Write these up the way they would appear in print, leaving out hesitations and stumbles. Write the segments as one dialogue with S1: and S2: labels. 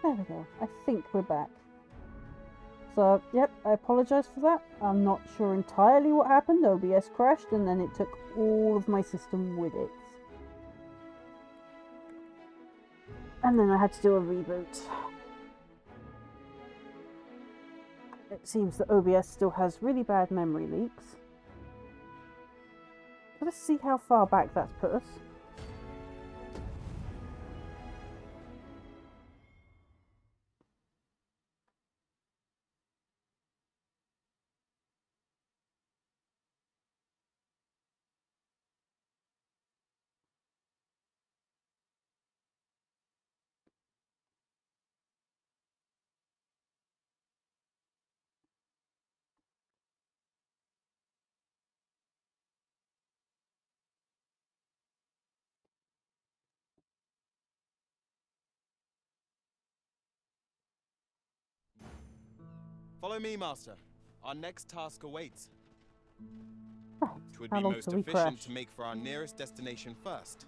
S1: There we go. I think we're back. So, yep, I apologise for that. I'm not sure entirely what happened. OBS crashed and then it took all of my system with it. And then I had to do a reboot. It seems that OBS still has really bad memory leaks. Let's see how far back that's put us.
S2: Follow me, Master. Our next task awaits.
S1: Right.
S2: It would
S1: How
S2: be
S1: long
S2: most
S1: till we
S2: efficient
S1: crash?
S2: to make for our nearest destination first.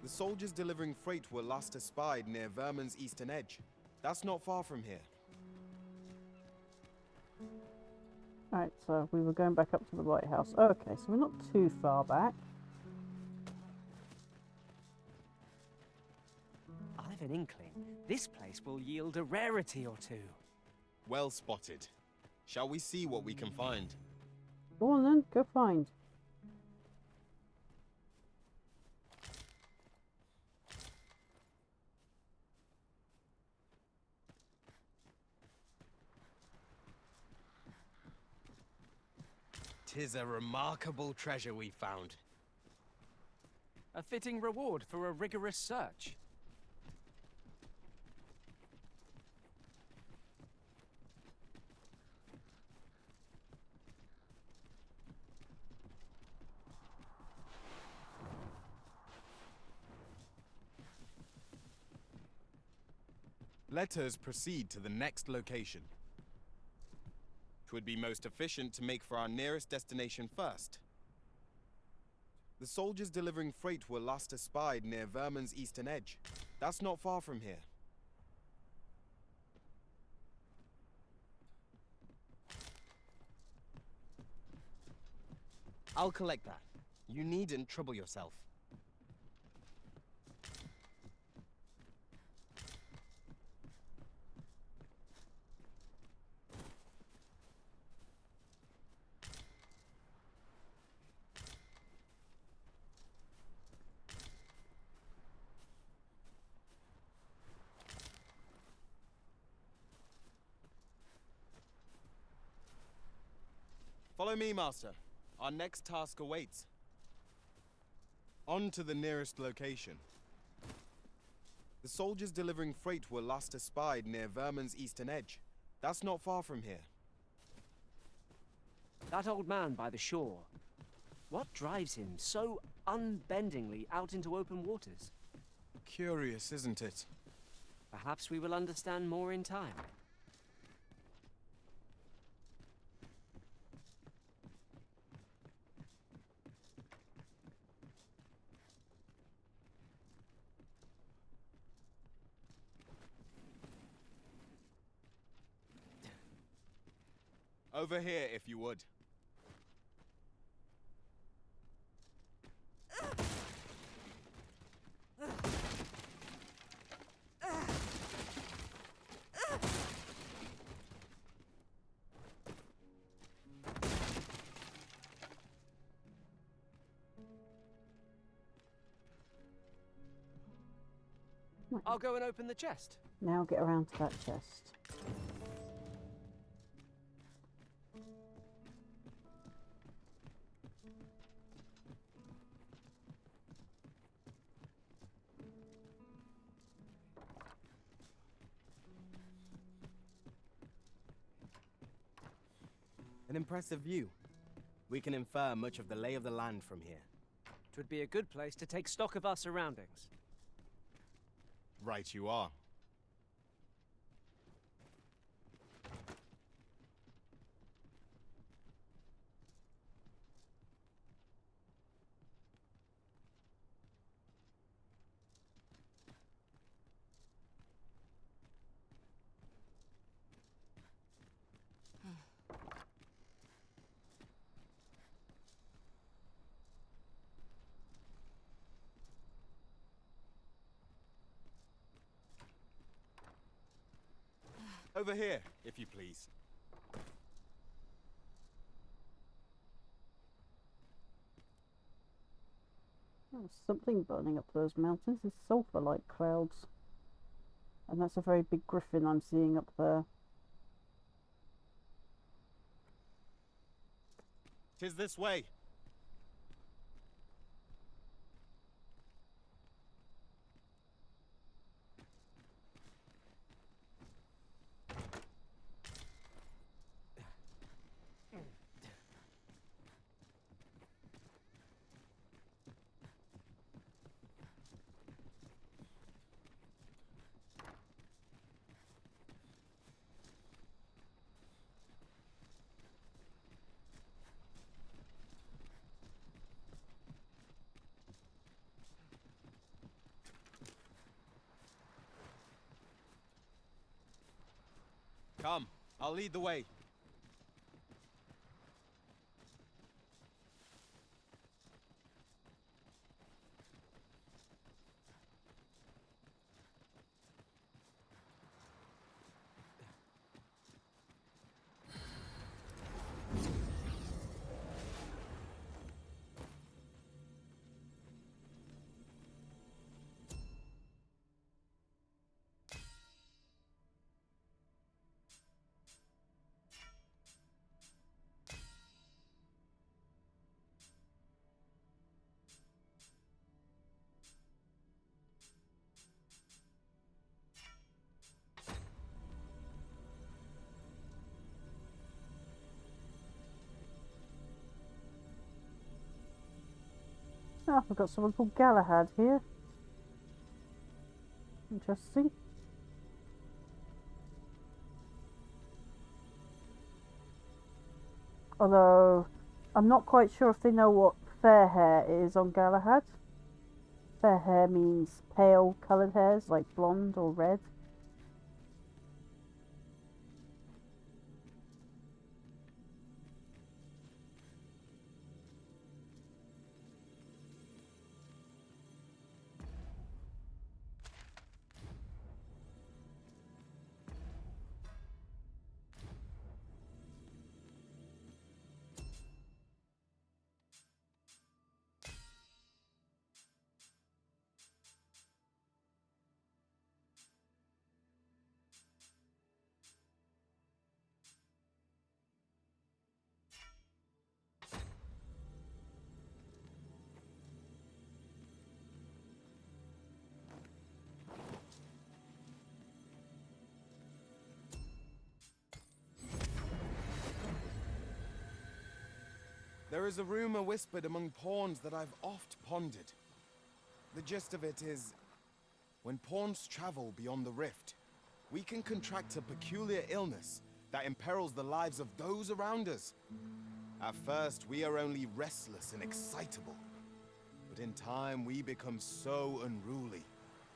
S2: The soldiers delivering freight were last espied near Vermon's eastern edge. That's not far from here.
S1: Right, so we were going back up to the White House. Okay, so we're not too far back.
S3: I've an inkling. This place will yield a rarity or two.
S2: Well spotted. Shall we see what we can find?
S1: Go on then, go find.
S2: Tis a remarkable treasure we found.
S3: A fitting reward for a rigorous search.
S2: Let us proceed to the next location. It would be most efficient to make for our nearest destination first. The soldiers delivering freight were last espied near Vermon's eastern edge. That's not far from here. I'll collect that. You needn't trouble yourself. Follow me, Master. Our next task awaits. On to the nearest location. The soldiers delivering freight were last espied near Vermon's eastern edge. That's not far from here.
S3: That old man by the shore. What drives him so unbendingly out into open waters?
S2: Curious, isn't it?
S3: Perhaps we will understand more in time.
S2: Over here, if you would.
S3: I'll go and open the chest.
S1: Now get around to that chest.
S2: An impressive view. We can infer much of the lay of the land from here.
S3: It would be a good place to take stock of our surroundings.
S2: Right you are. Over here, if you please.
S1: Oh, something burning up those mountains is sulfur-like clouds. And that's a very big griffin I'm seeing up there.
S2: 'Tis this way. Come, I'll lead the way.
S1: Oh, I've got someone called Galahad here. Interesting. Although, I'm not quite sure if they know what fair hair is on Galahad. Fair hair means pale coloured hairs, like blonde or red.
S2: There is a rumor whispered among pawns that I've oft pondered. The gist of it is, when pawns travel beyond the rift, we can contract a peculiar illness that imperils the lives of those around us. At first, we are only restless and excitable. But in time, we become so unruly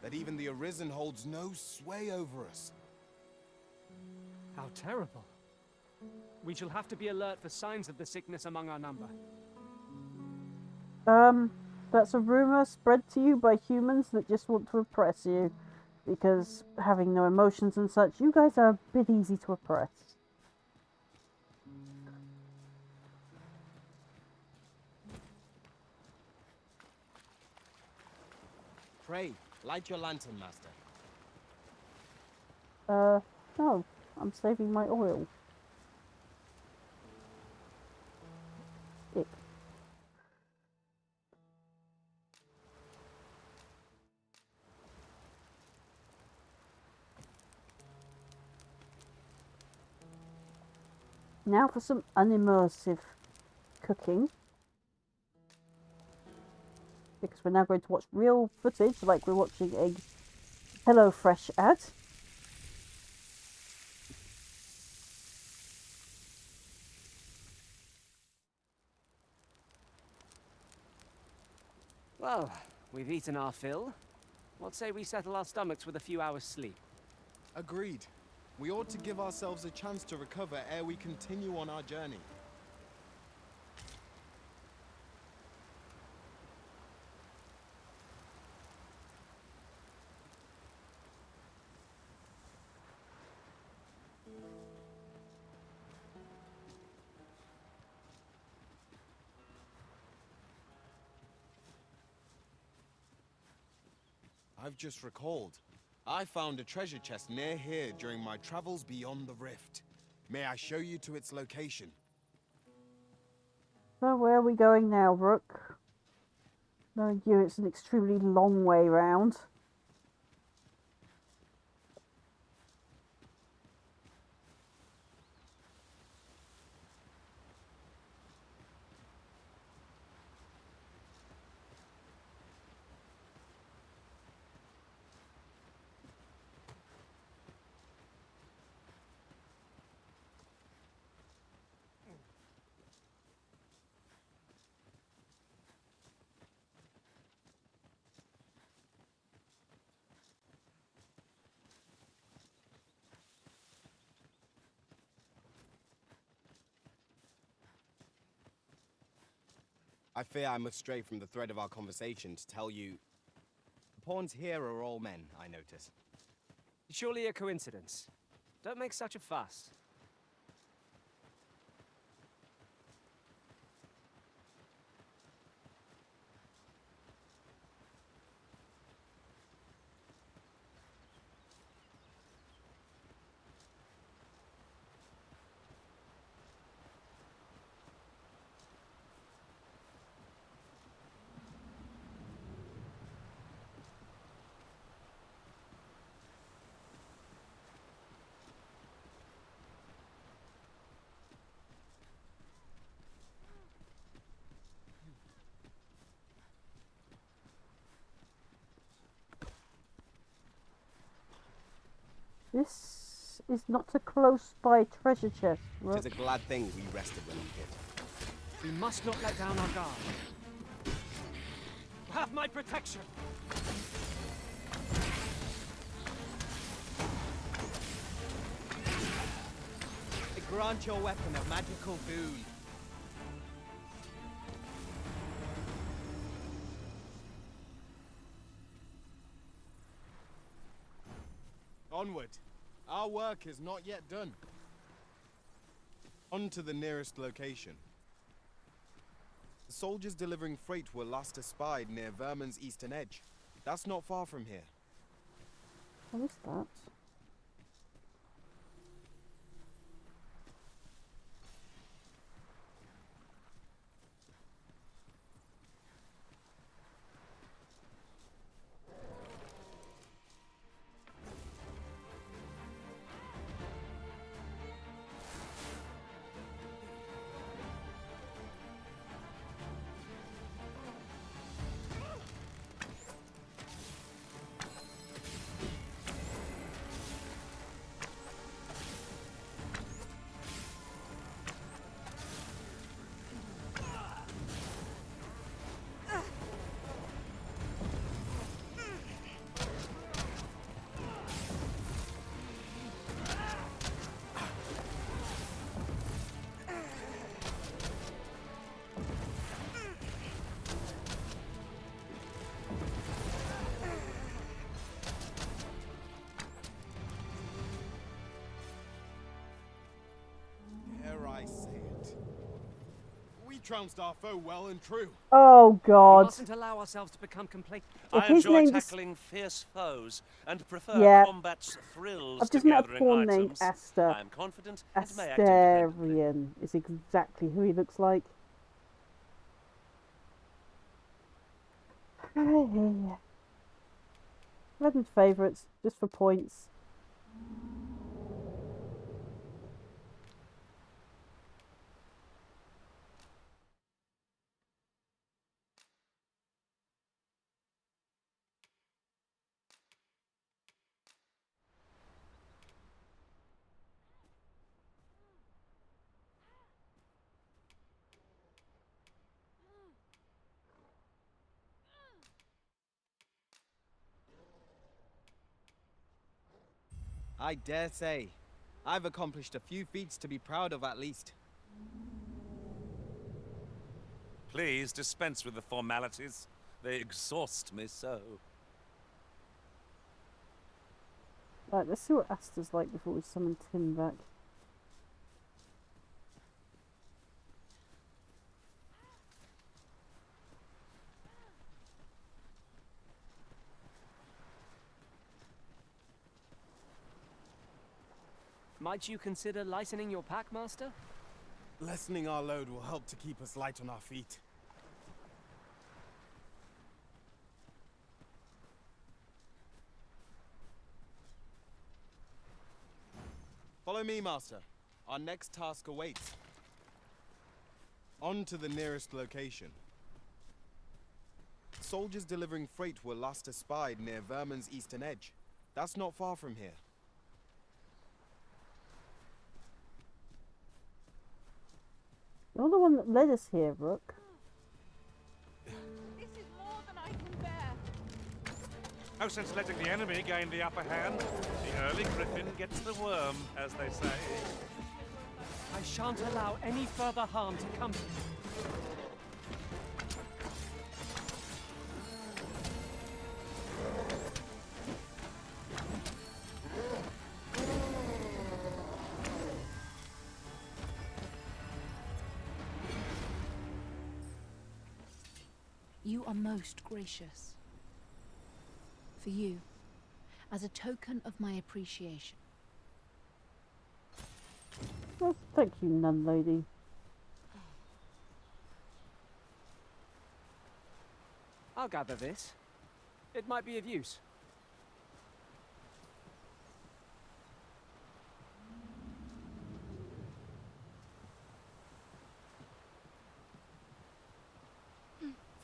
S2: that even the Arisen holds no sway over us.
S3: How terrible. We shall have to be alert for signs of the sickness among our number.
S1: That's a rumor spread to you by humans that just want to oppress you. Because having no emotions and such, you guys are a bit easy to oppress.
S2: Pray, light your lantern, Master.
S1: No, I'm saving my oil. Ick. Now for some unimmersive cooking. Because we're now going to watch real footage like we're watching a HelloFresh ad.
S3: Well, we've eaten our fill. What say we settle our stomachs with a few hours' sleep?
S2: Agreed. We ought to give ourselves a chance to recover ere we continue on our journey. I've just recalled. I found a treasure chest near here during my travels beyond the rift. May I show you to its location?
S1: So where are we going now, Rook? Knowing you, it's an extremely long way round.
S2: I fear I must stray from the thread of our conversation to tell you... The pawns here are all men, I notice.
S3: Surely a coincidence. Don't make such a fuss.
S1: This is not a close-by treasure chest, Rook.
S2: Tis a glad thing we rested when we did.
S3: We must not let down our guard. Have my protection!
S2: Grant your weapon a magical boon. Onward. Our work is not yet done. On to the nearest location. The soldiers delivering freight were last espied near Vermin's eastern edge. That's not far from here.
S1: What is that?
S2: I say it. We trounced our foe well and true.
S1: Oh
S3: We
S1: God!
S3: mustn't allow ourselves to become complacent.
S1: If
S4: I
S1: his
S4: enjoy
S1: name's-
S4: tackling fierce foes and prefer
S1: Yeah.
S4: combat's thrills
S1: I've
S4: to
S1: just met a
S4: gathering
S1: pawn named
S4: items.
S1: Aster.
S4: I am confident and may act independently.
S1: Asterian is exactly who he looks like. Random favourites, just for points.
S2: I dare say. I've accomplished a few feats to be proud of at least.
S4: Please dispense with the formalities. They exhaust me so.
S1: Right, let's see what Aster's like before we summon Tim back.
S3: Might you consider lightening your pack, Master?
S2: Lessening our load will help to keep us light on our feet. Follow me, Master. Our next task awaits. On to the nearest location. Soldiers delivering freight were last espied near Vermin's eastern edge. That's not far from here.
S1: You're the one that led us here, Rook.
S5: This is more than I can bear.
S4: No sense letting the enemy gain the upper hand. The early griffin gets the worm, as they say.
S3: I shan't allow any further harm to come to you.
S5: You are most gracious. For you, as a token of my appreciation.
S1: Oh, thank you, nun lady.
S3: I'll gather this. It might be of use.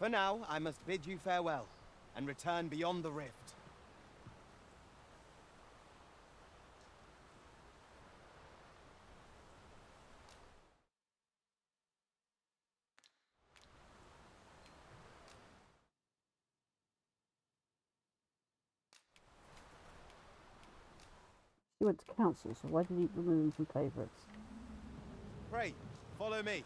S2: For now, I must bid you farewell, and return beyond the rift.
S1: He went to council, so why did he remove him from favourites?
S2: Pray, follow me.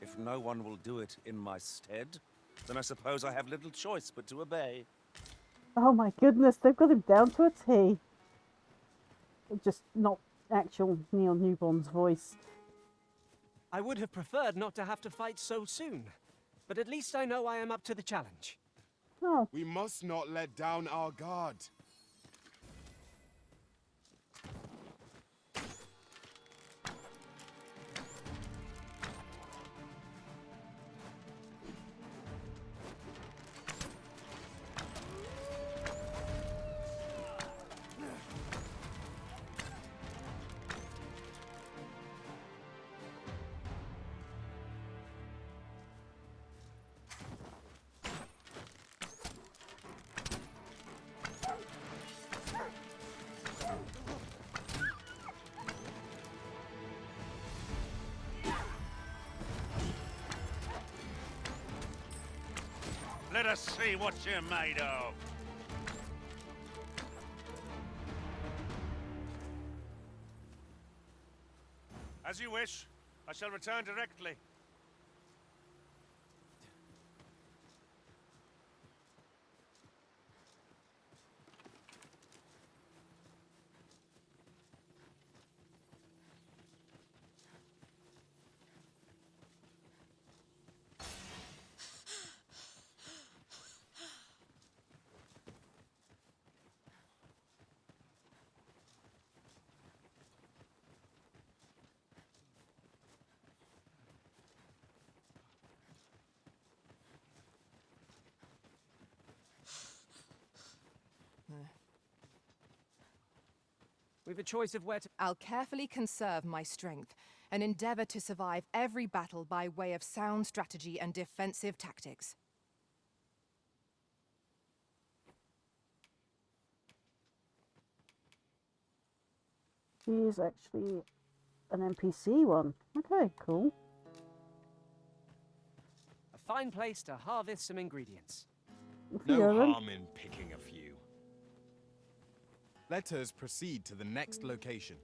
S4: If no one will do it in my stead, then I suppose I have little choice but to obey.
S1: Oh my goodness, they've got him down to a T. Just not actual Neil Newborn's voice.
S3: I would have preferred not to have to fight so soon, but at least I know I am up to the challenge.
S1: Oh,
S2: We must not let down our guard.
S4: Let us see what you're made of. As you wish. I shall return directly.
S3: We've a choice of where to...
S6: I'll carefully conserve my strength and endeavor to survive every battle by way of sound strategy and defensive tactics.
S1: he is actually an NPC one. Okay, cool.
S3: A fine place to harvest some ingredients.
S2: No
S1: Yeah, then.
S2: harm in picking a few. Let us proceed to the next location.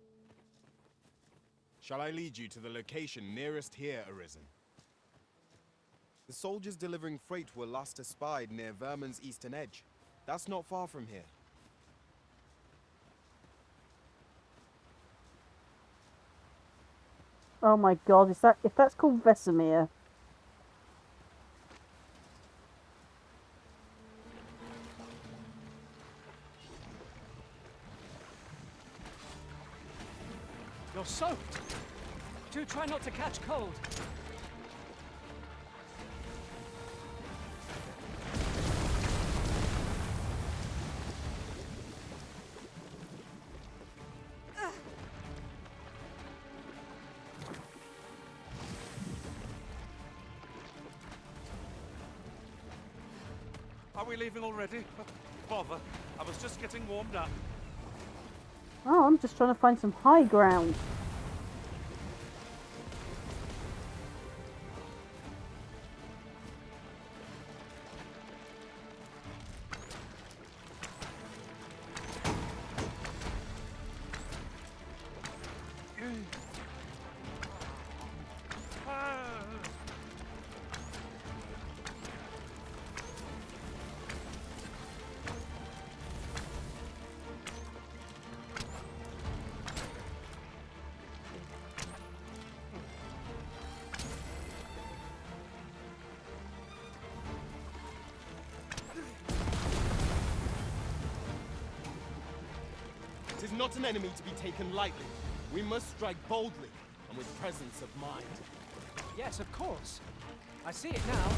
S2: Shall I lead you to the location nearest here, Arisen? The soldiers delivering freight were last espied near Vermin's eastern edge. That's not far from here.
S1: Oh my god, is that if that's called Vesemir?
S3: You're soaked. Do try not to catch cold.
S4: Are we leaving already? Bother. I was just getting warmed up.
S1: Oh, I'm just trying to find some high ground.
S2: It is not an enemy to be taken lightly. We must strike boldly and with presence of mind.
S3: Yes, of course. I see it now.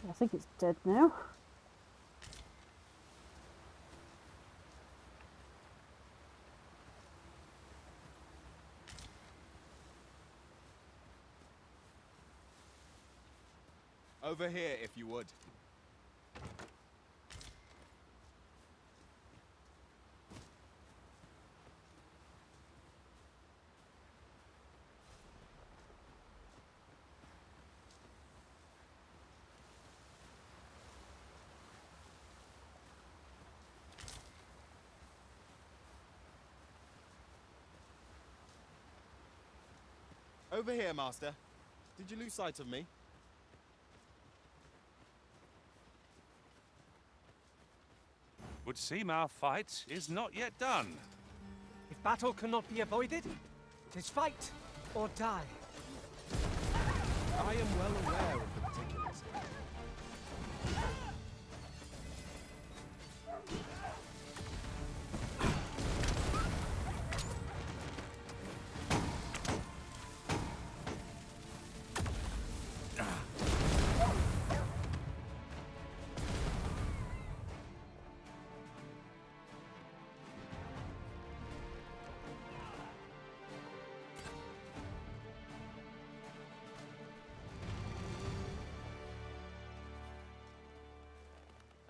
S1: I think it's dead now.
S2: Over here, if you would. Over here, Master. Did you lose sight of me?
S4: Would seem our fight is not yet done.
S3: If battle cannot be avoided, 'tis fight or die.
S2: I am well aware of the particulars.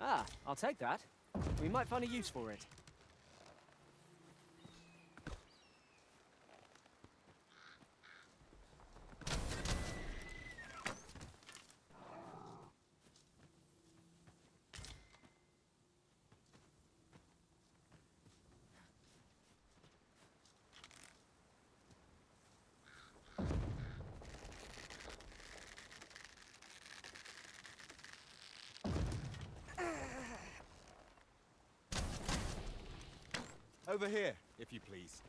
S3: Ah, I'll take that. We might find a use for it.
S2: Over here, if you please.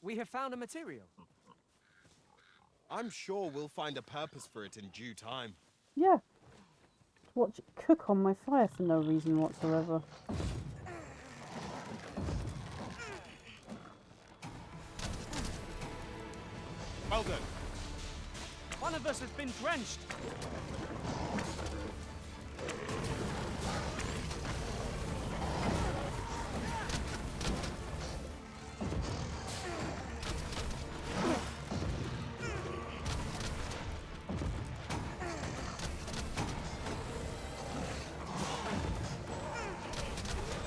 S3: We have found a material.
S2: I'm sure we'll find a purpose for it in due time.
S1: Yeah. Watch it cook on my fire for no reason whatsoever.
S2: Well done.
S3: One of us has been drenched.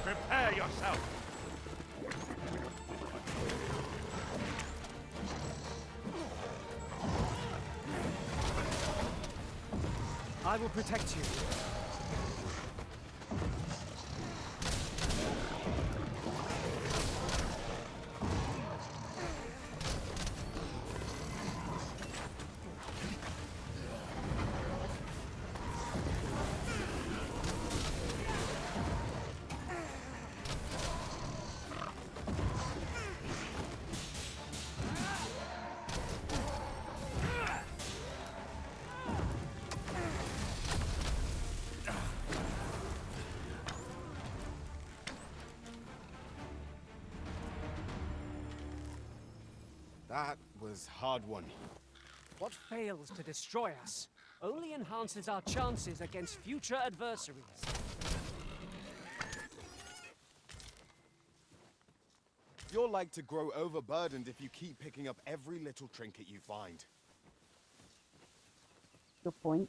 S4: Prepare yourself.
S3: I will protect you.
S2: That was hard won.
S3: What fails to destroy us only enhances our chances against future adversaries.
S2: You're like to grow overburdened if you keep picking up every little trinket you find.
S1: Good point.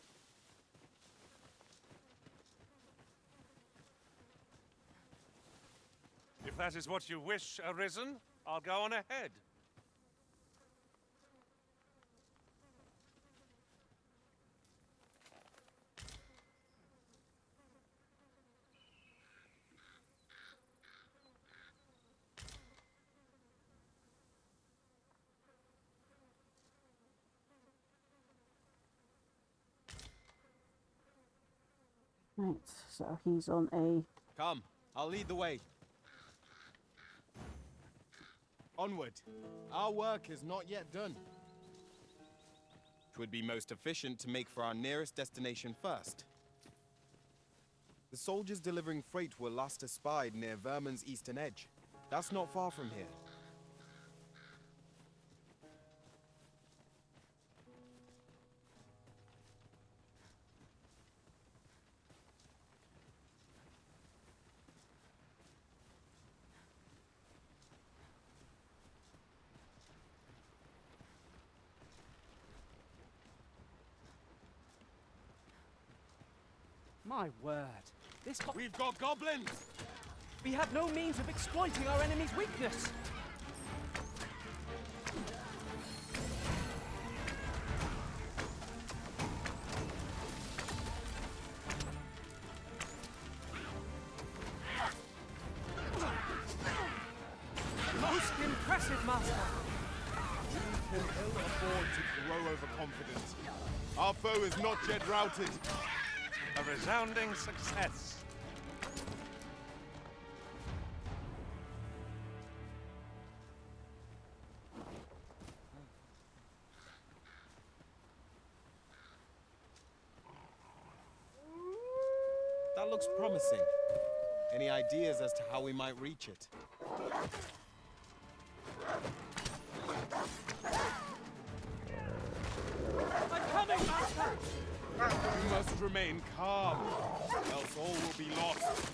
S4: If that is what you wish, Arisen, I'll go on ahead.
S1: Right, so he's on a...
S2: Come, I'll lead the way. Onward. Our work is not yet done. 'Twould be most efficient to make for our nearest destination first. The soldiers delivering freight were last espied near Vermin's eastern edge. That's not far from here.
S3: My word, this
S2: We've got goblins!
S3: we have no means of exploiting our enemy's weakness. Most impressive, Master.
S2: We can ill afford to grow overconfident. Our foe is not yet routed.
S4: A resounding success.
S2: That looks promising. Any ideas as to how we might reach it?
S3: I'm coming, Master!
S2: We must remain calm, else all will be lost.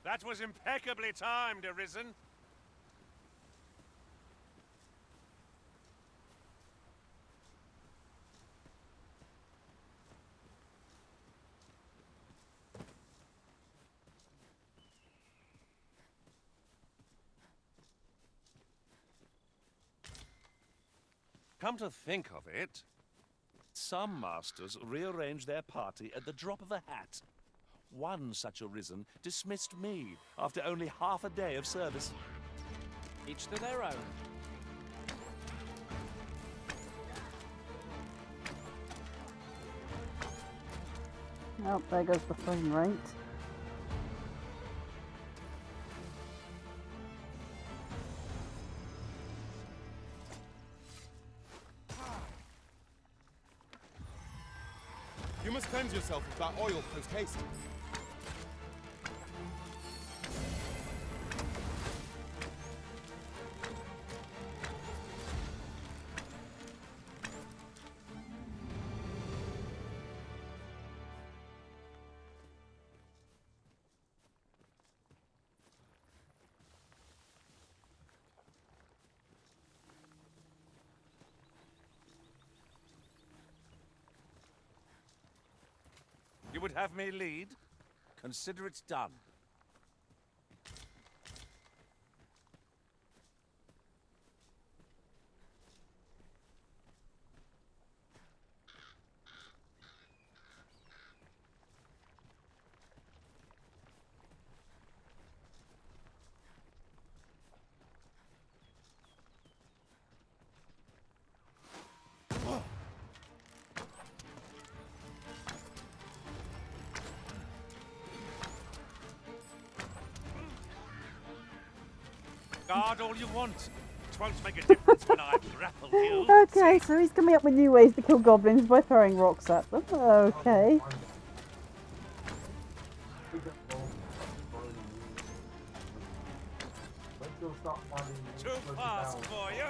S4: That was impeccably timed, Arisen. Come to think of it, some masters rearrange their party at the drop of a hat.
S7: one such arisen dismissed me after only half a day of service.
S3: Each to their own.
S1: Oh, there goes the frame rate.
S2: You must cleanse yourself of that oil post-haste.
S4: You would have me lead?
S7: Consider it done.
S4: Guard all you want. It won't make a difference when I grapple you.
S1: Okay, so he's coming up with new ways to kill goblins by throwing rocks at them. Okay.
S4: Too fast for you.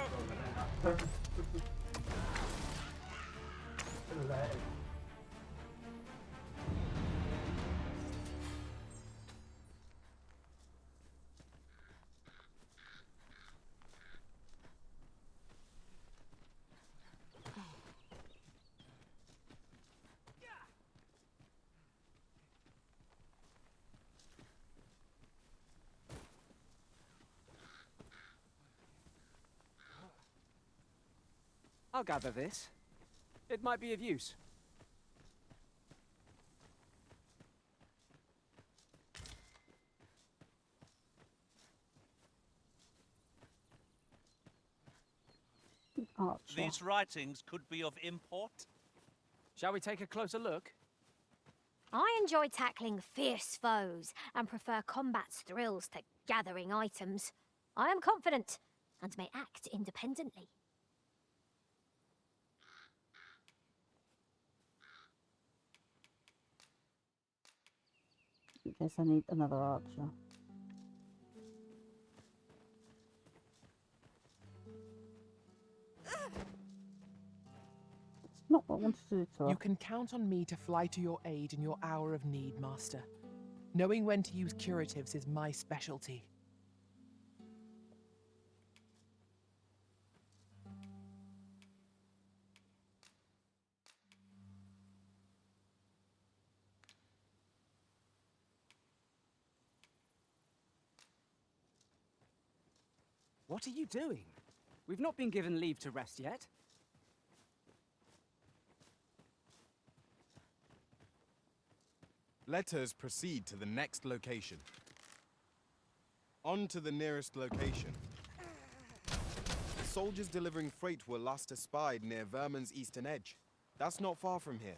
S3: I'll gather this. It might be of use.
S1: Archer.
S7: These writings could be of import.
S3: Shall we take a closer look?
S8: I enjoy tackling fierce foes and prefer combat's thrills to gathering items. I am confident and may act independently.
S1: In case I need another archer. It's not what I wanted to do to her.
S9: You can count on me to fly to your aid in your hour of need, Master. Knowing when to use curatives is my specialty.
S3: What are you doing? We've not been given leave to rest yet.
S2: Let us proceed to the next location. On to the nearest location. The soldiers delivering freight were last espied near Vermin's eastern edge. That's not far from here.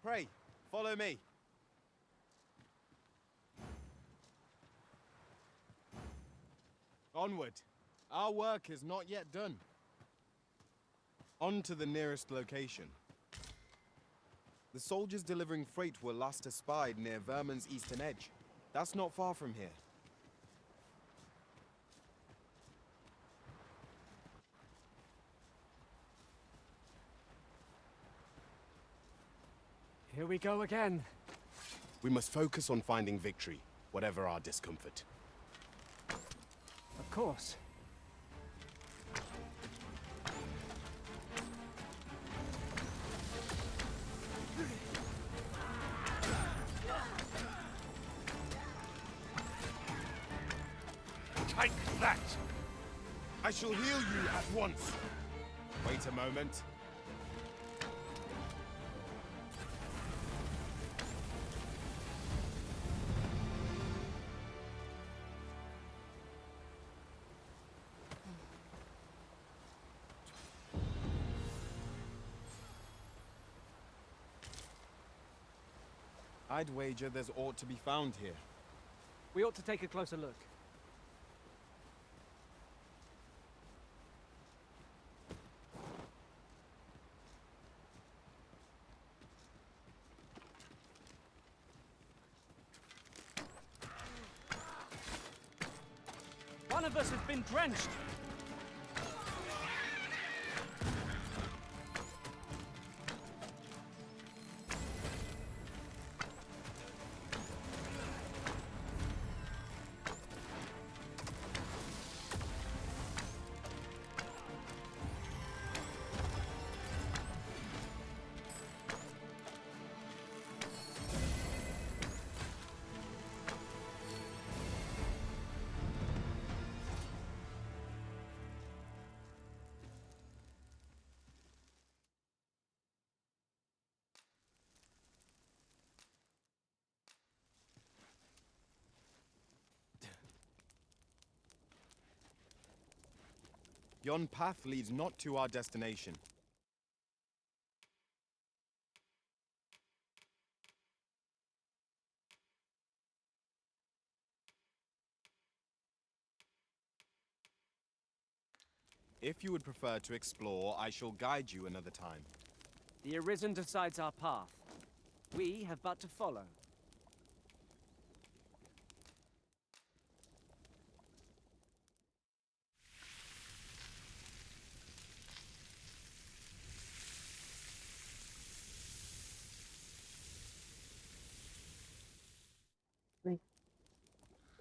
S2: Pray, follow me. Onward. Our work is not yet done. On to the nearest location. The soldiers delivering freight were last espied near Vermin's eastern edge. That's not far from here.
S3: Here we go again.
S2: We must focus on finding victory, whatever our discomfort.
S3: Of course.
S4: Take that!
S2: I shall heal you at once. Wait a moment. I'd wager there's aught to be found here.
S3: We ought to take a closer look. One of us has been drenched.
S2: Yon path leads not to our destination. If you would prefer to explore, I shall guide you another time.
S3: The Arisen decides our path. We have but to follow.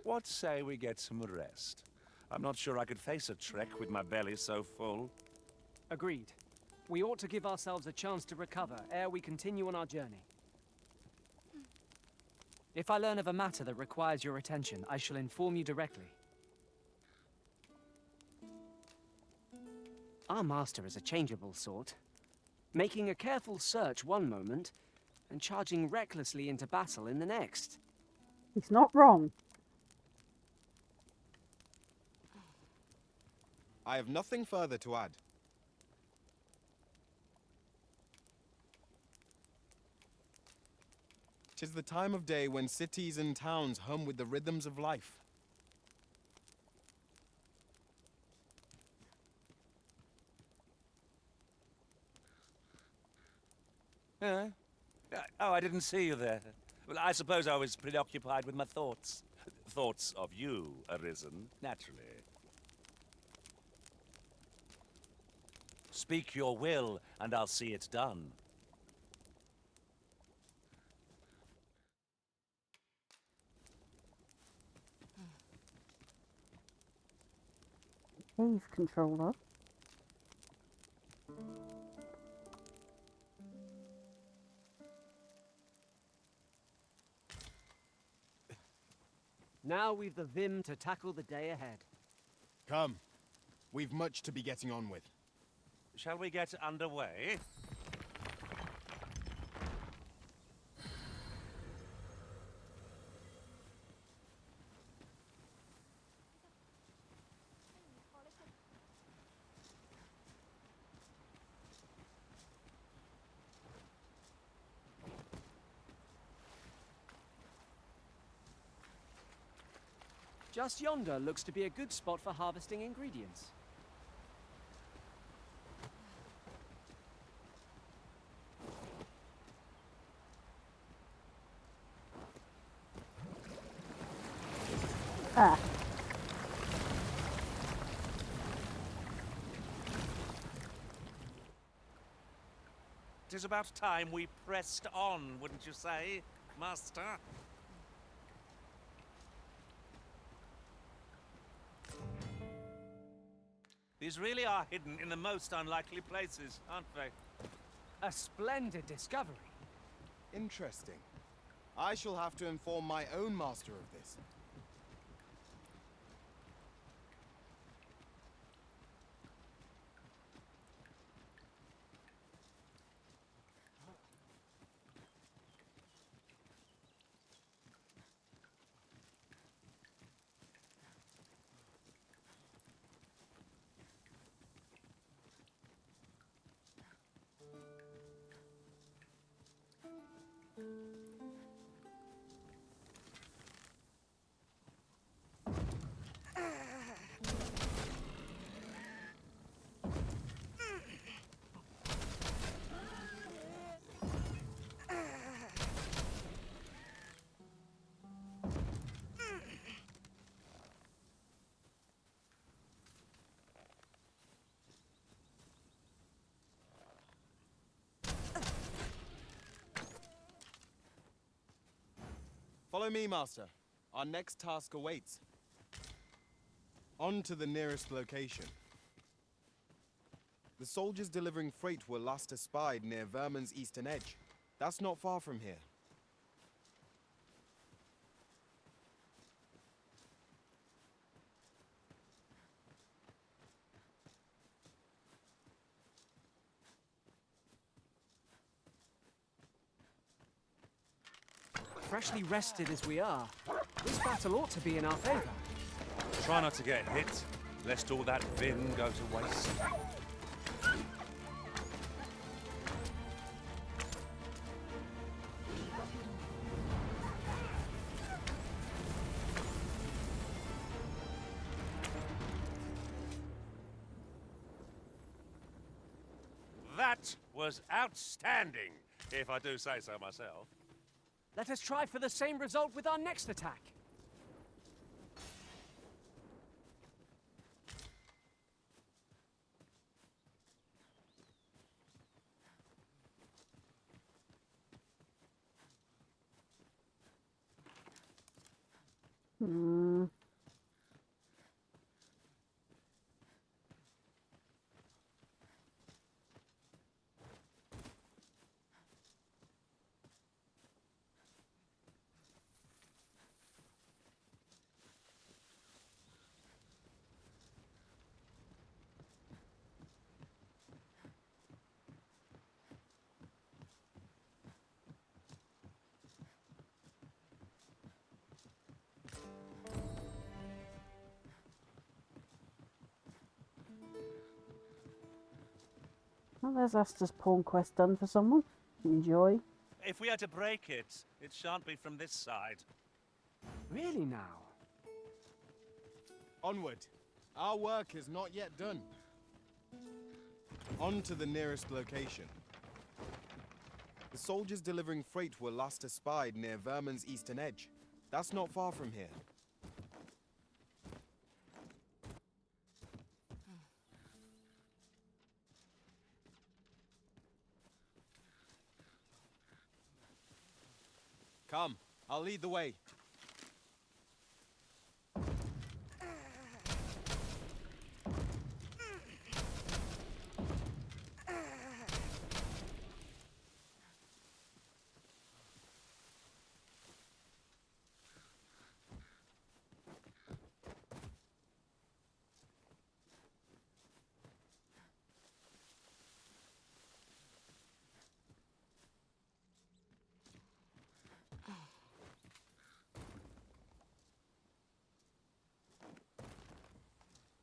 S7: What say we get some rest? I'm not sure I could face a trek with my belly so full.
S3: Agreed. We ought to give ourselves a chance to recover ere we continue on our journey. If I learn of a matter that requires your attention, I shall inform you directly. Our master is a changeable sort, making a careful search one moment and charging recklessly into battle in the next.
S1: He's not wrong.
S2: I have nothing further to add. 'Tis the time of day when cities and towns hum with the rhythms of life.
S7: Oh, I didn't see you there. Well, I suppose I was preoccupied with my thoughts. Thoughts of you, Arisen, naturally. Speak your will, and I'll see it done.
S1: Cave controller.
S3: Now we've the vim to tackle the day ahead.
S2: Come. We've much to be getting on with.
S4: Shall we get underway?
S3: Just yonder looks to be a good spot for harvesting ingredients.
S1: Ah.
S4: Tis about time we pressed on, wouldn't you say, Master? These really are hidden in the most unlikely places, aren't they?
S3: A splendid discovery.
S2: Interesting. I shall have to inform my own master of this. Follow me, Master. Our next task awaits. On to the nearest location. The soldiers delivering freight were last espied near Vermin's eastern edge. That's not far from here.
S3: Freshly rested as we are, this battle ought to be in our favor.
S7: Try not to get hit, lest all that vim go to waste. That was outstanding, if I do say so myself.
S3: Let us try for the same result with our next attack.
S1: Well, there's Asta's pawn quest done for someone. Enjoy.
S7: If we are to break it, it shan't be from this side.
S3: Really now?
S2: Onward. Our work is not yet done. On to the nearest location. The soldiers delivering freight were last espied near Vermin's eastern edge. That's not far from here. Come, I'll lead the way.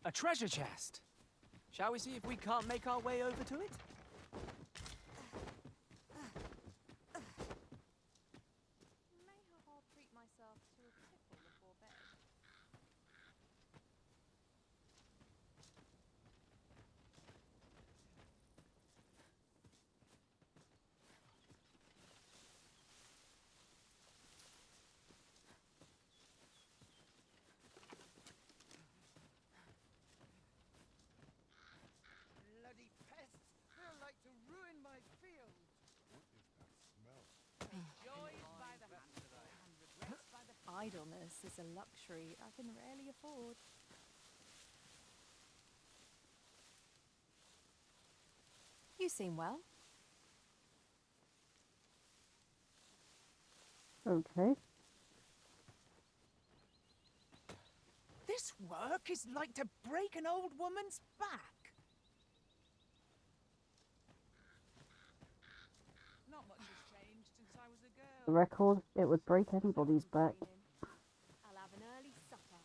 S3: A treasure chest. Shall we see if we can't make our way over to it?
S6: Mayhap I'll treat myself to a pickle before bed.
S10: Bloody pests! They're like to ruin my field!
S6: Enjoyed by the handful and regrets by the idleness is a luxury I can rarely afford. You seem well.
S1: Okay.
S10: This work is like to break an old woman's back. Not much has changed since I was a
S1: The
S10: girl.
S1: record, it would break anybody's back.
S8: I'll have an early supper.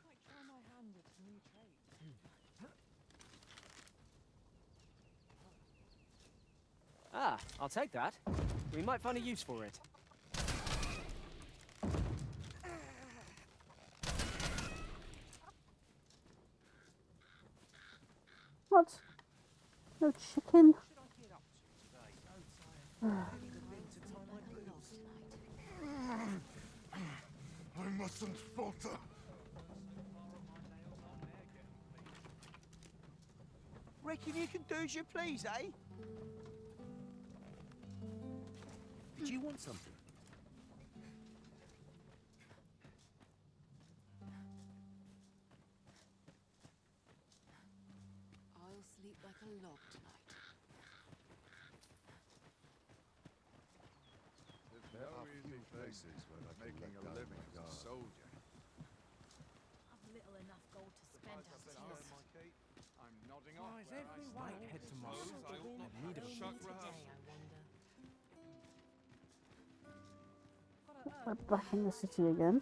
S6: Might try my hand at a new trade.
S3: Ah, I'll take that. We might find a use for it.
S1: What? No chicken?
S10: Should I get up to today? Oh, tired. I need a bit to tie my boots.
S11: I'm mustn't falter.
S12: Reckon you can do as you please, eh? Did you want something?
S5: I'll sleep like a log tonight.
S11: There are few places where I can making a living as a soldier.
S5: I've little enough gold to spend as it is.
S11: I'm nodding
S10: Why is everyone
S9: Head to
S10: I
S9: Need a
S1: We're back in the city again.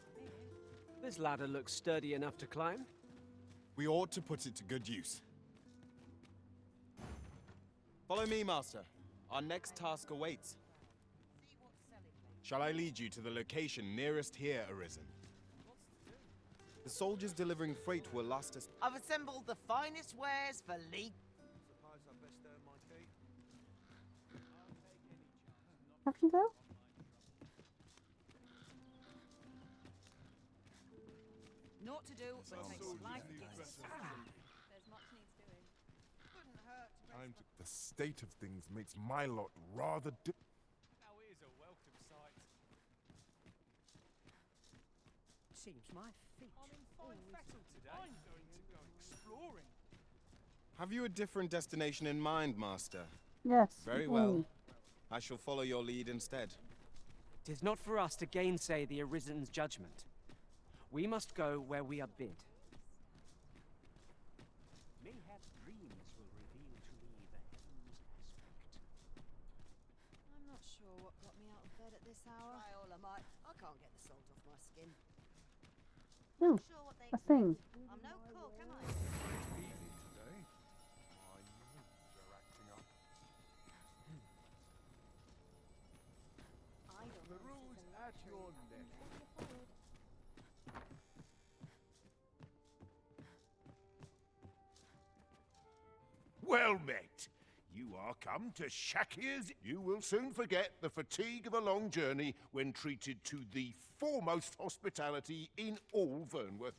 S3: This ladder looks sturdy enough to climb.
S2: We ought to put it to good use. Follow me, Master. Our next task awaits. Shall I lead you to the location nearest here, Arisen? The soldiers delivering freight will last us.
S10: I've assembled the finest wares for League.
S1: Have you though?
S6: Naught to do, but takes life gifts.
S5: There's much needs doing.
S6: Couldn't hurt to
S11: Time to... The state of things makes my lot rather
S4: Now it is a welcome sight.
S10: Seems my feet.
S4: I'm in fine fettle today. I'm going to go exploring.
S2: Have you a different destination in mind, Master?
S1: Yes.
S2: Very well. I shall follow your lead instead.
S3: 'Tis not for us to gainsay the Arisen's judgment. We must go where we are bid.
S12: Mayhap dreams will reveal to me the heaven's aspect.
S5: I'm not sure what got me out of bed at this hour.
S10: Try all I might. I can't get the salt off my skin.
S1: Oh,
S10: Sure what they
S1: a thing.
S10: I'm no cook, am I?
S11: easy today. My knees are acting up. The rules at your neck.
S13: Well met. You are come to Shakir's. You will soon forget the fatigue of a long journey when treated to the foremost hospitality in all Vernworth.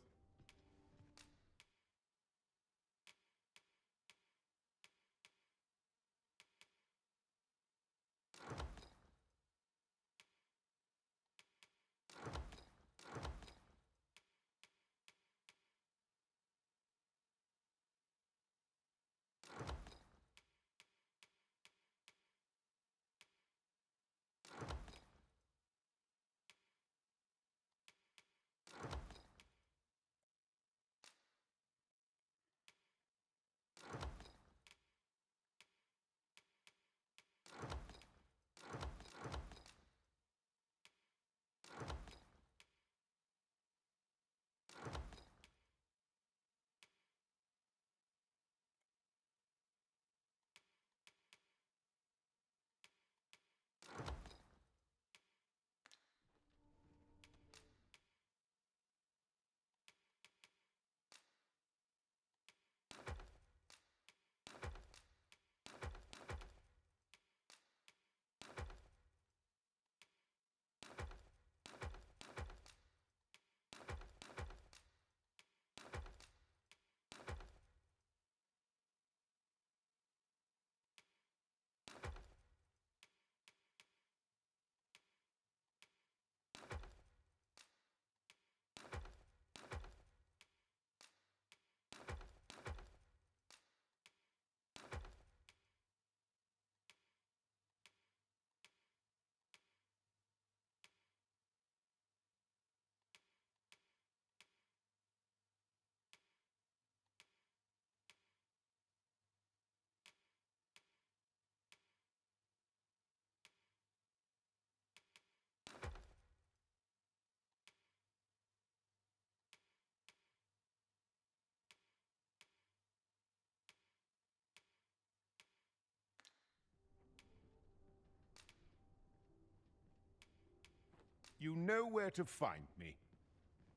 S13: You know where to find me.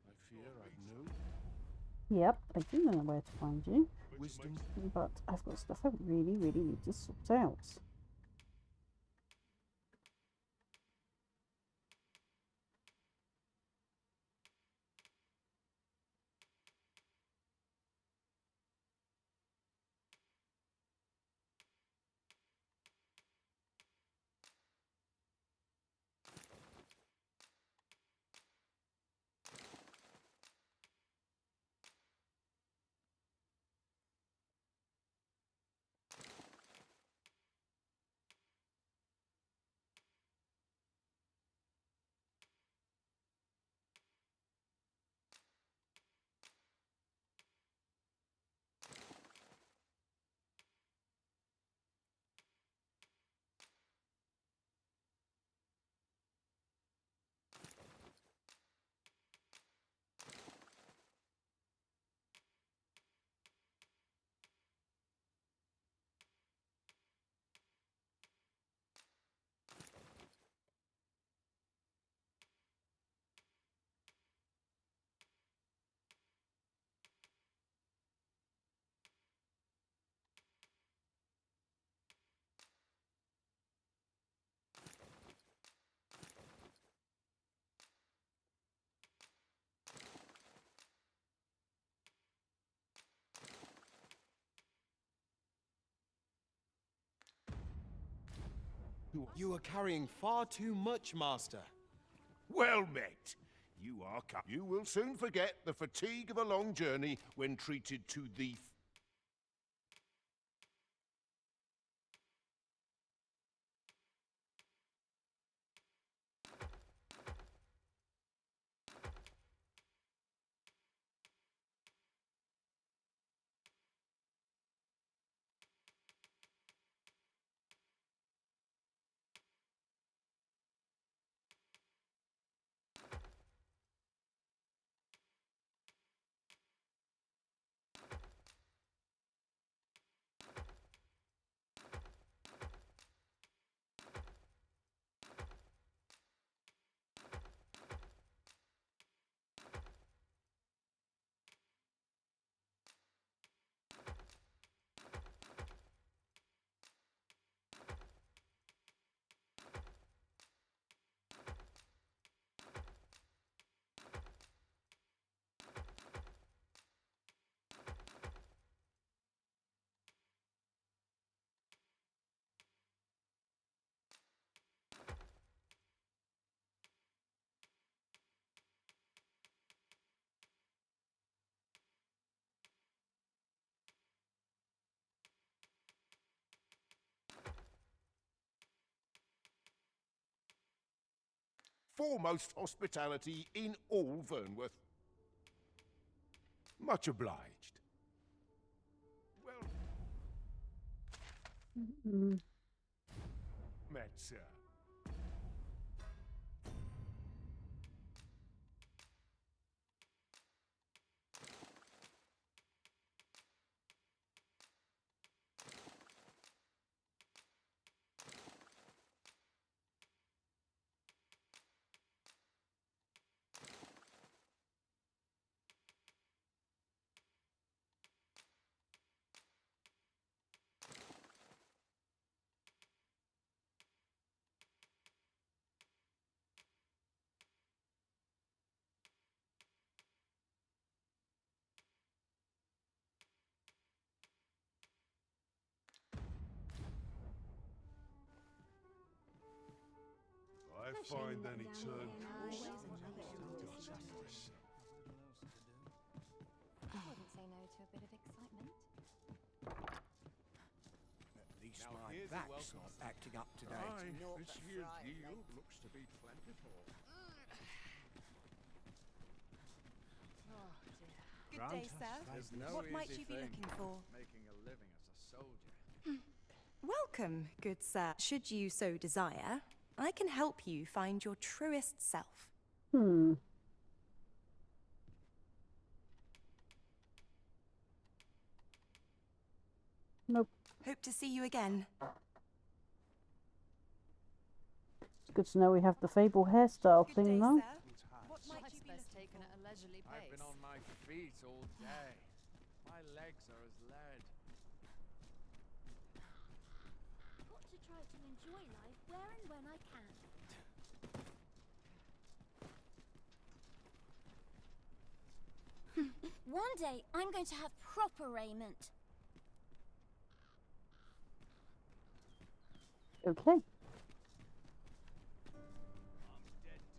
S13: I fear I've no
S1: Yep, I do know where to find you.
S13: wisdom.
S1: But I've got stuff I really, really need to sort out.
S2: You are carrying far too much, Master.
S13: Well met. You will soon forget the fatigue of a long journey when treated to the foremost hospitality in all Vernworth. Much obliged. Well met, sir. I find then he turned.
S8: I wouldn't say no to a bit of excitement.
S12: At least my back's not acting up today.
S11: Aye, this year's yield looks to be plentiful.
S6: Good day, sir. What might you be looking for?
S11: Making a living as a soldier.
S6: Welcome, good sir. Should you so desire, I can help you find your truest self.
S1: Nope.
S6: Hope to see you again.
S1: It's good to know we have the Fable hairstyle
S6: Good
S1: thing
S6: day,
S1: though.
S6: sir. What might you be
S14: best taken at a leisurely pace.
S11: I've been on my feet all day. My legs are as lead.
S8: Got to try to enjoy life where and when I can. One day, I'm going to have proper raiment.
S1: Okay.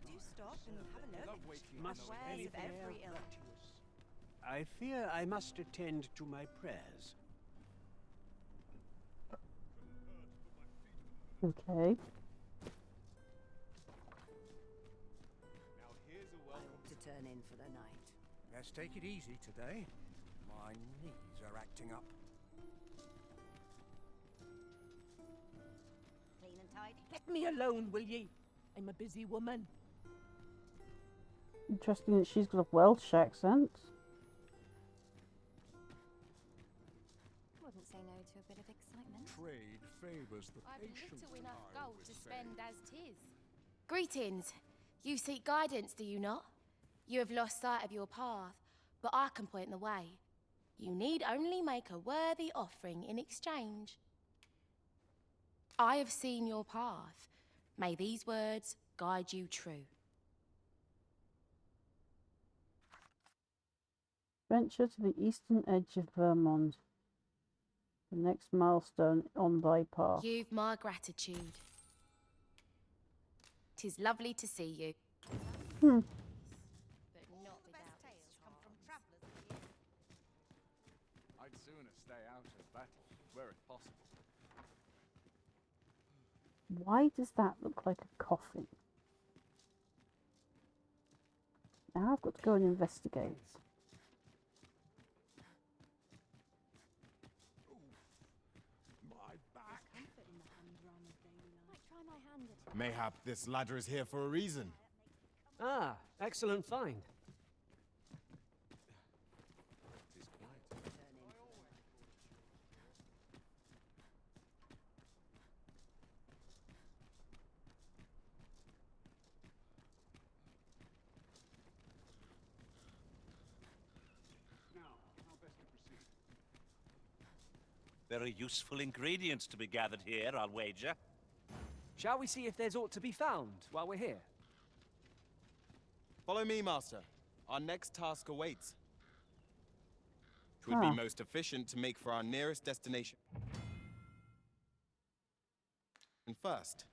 S6: Do stop and have a look.
S12: Must
S6: Wares
S12: be
S6: of every ilk.
S12: virtuous. I fear I must attend to my prayers.
S1: Okay.
S2: Now here's a welcome.
S14: To turn in for the night.
S12: Let's take it easy today. My knees are acting up.
S14: Clean and tidy.
S10: Let me alone, will ye? I'm a busy woman.
S1: Interesting that she's got a Welsh accent.
S8: Wouldn't say no to a bit of excitement.
S11: Trade favours the
S15: I've
S11: patient.
S15: little enough
S11: I
S15: gold
S11: always
S15: to
S11: say.
S15: spend as 'tis. Greetings. You seek guidance, do you not? You have lost sight of your path, but I can point the way. You need only make a worthy offering in exchange. I have seen your path. May these words guide you true.
S1: Venture to the eastern edge of Vermont. The next milestone on thy path.
S15: You've my gratitude. 'Tis lovely to see you.
S1: Hmm.
S15: But not without its charms.
S11: I'd sooner stay out of battle, were it possible.
S1: Why does that look like a coffin? Now I've got to go and investigate.
S13: My back.
S8: Might try my hand at it.
S2: Mayhap this ladder is here for a reason.
S3: Ah, excellent find.
S11: Now, how best to proceed?
S7: Very useful ingredients to be gathered here, I'll wager.
S3: Shall we see if there's aught to be found while we're here?
S2: Follow me, Master. Our next task awaits. It would
S1: Ah.
S2: be most efficient to make for our nearest destination. And first,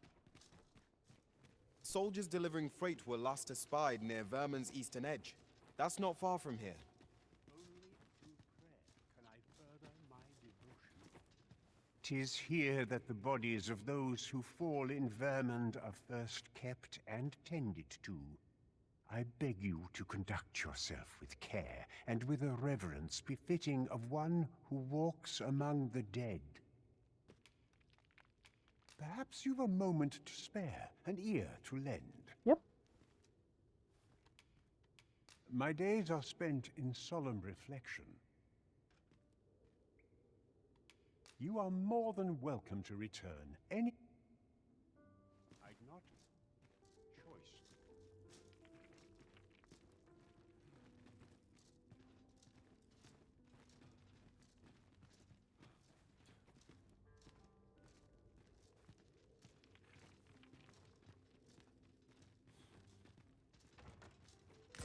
S2: soldiers delivering freight were last espied near Vermin's eastern edge. That's not far from here.
S12: Only through prayer can I further my devotion.
S16: 'Tis here that the bodies of those who fall in Vermund are first kept and tended to. I beg you to conduct yourself with care and with a reverence befitting of one who walks among the dead. Perhaps you've a moment to spare, an ear to lend.
S1: Yep.
S16: My days are spent in solemn reflection. You are more than welcome to return any... I'd not choice.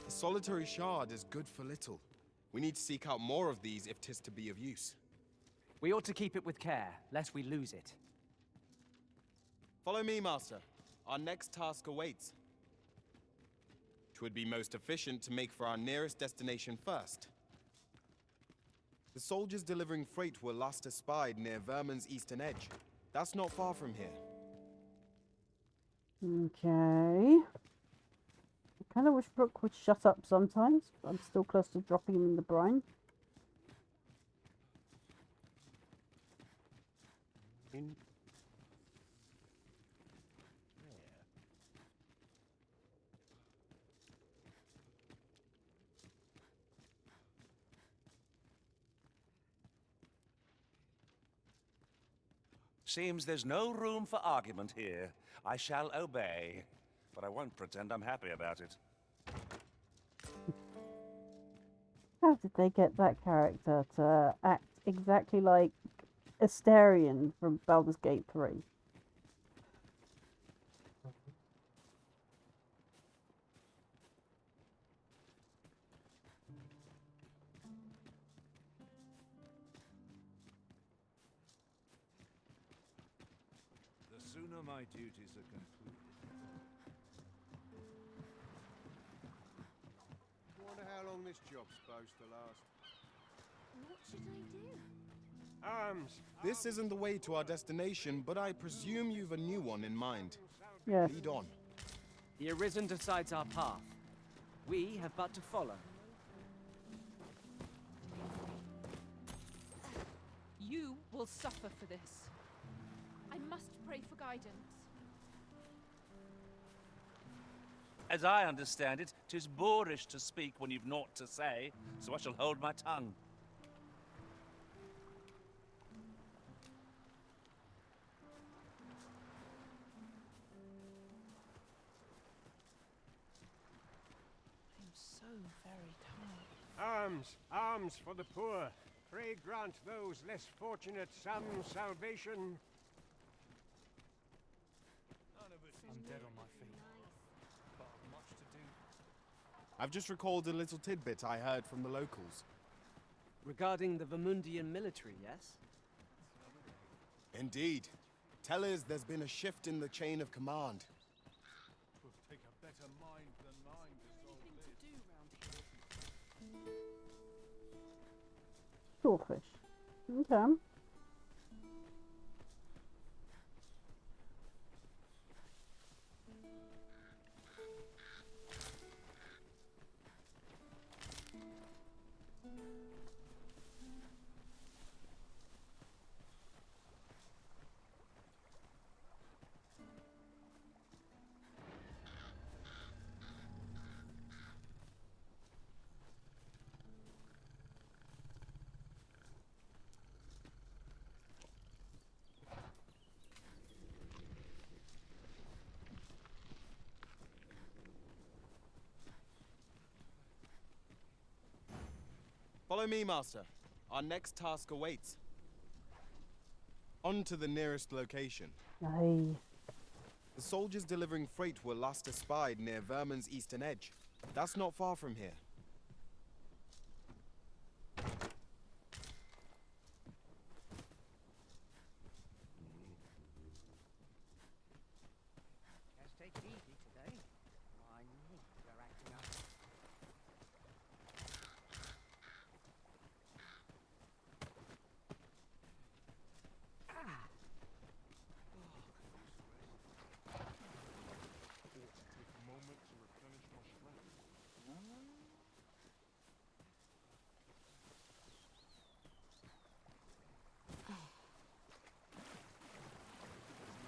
S2: A solitary shard is good for little. We need to seek out more of these if 'tis to be of use.
S3: We ought to keep it with care, lest we lose it.
S2: Follow me, Master. Our next task awaits. It would be most efficient to make for our nearest destination first. The soldiers delivering freight were last espied near Vermin's eastern edge. That's not far from here.
S1: Okay. I kind of wish Brooke would shut up sometimes, but I'm still close to dropping him in the brine.
S16: In
S7: Seems there's no room for argument here. I shall obey, but I won't pretend I'm happy about it.
S1: How did they get that character to act exactly like Asterion from Baldur's Gate 3?
S11: The sooner my duties are concluded. Wonder how long this job's supposed to last.
S8: What should I do?
S11: Arms!
S2: This isn't the way to our destination, but I presume you've a new one in mind.
S1: Yes.
S2: Lead on.
S3: The Arisen decides our path. We have but to follow.
S5: You will suffer for this. I must pray for guidance.
S7: As I understand it, 'tis boorish to speak when you've naught to say, so I shall hold my tongue.
S9: I'm so very tired.
S16: Arms, arms for the poor. Pray grant those less fortunate some salvation.
S12: I'm dead on my feet. But I've much to do.
S2: I've just recalled a little tidbit I heard from the locals.
S3: Regarding the Vermundian military, yes?
S2: Indeed. Tell us there's been a shift in the chain of command.
S1: storefish. Okay.
S2: Follow me, Master. Our next task awaits. On to the nearest location.
S1: Aye.
S2: The soldiers delivering freight were last espied near Vermin's eastern edge. That's not far from here.
S12: Let's take it easy today. My knees are acting up.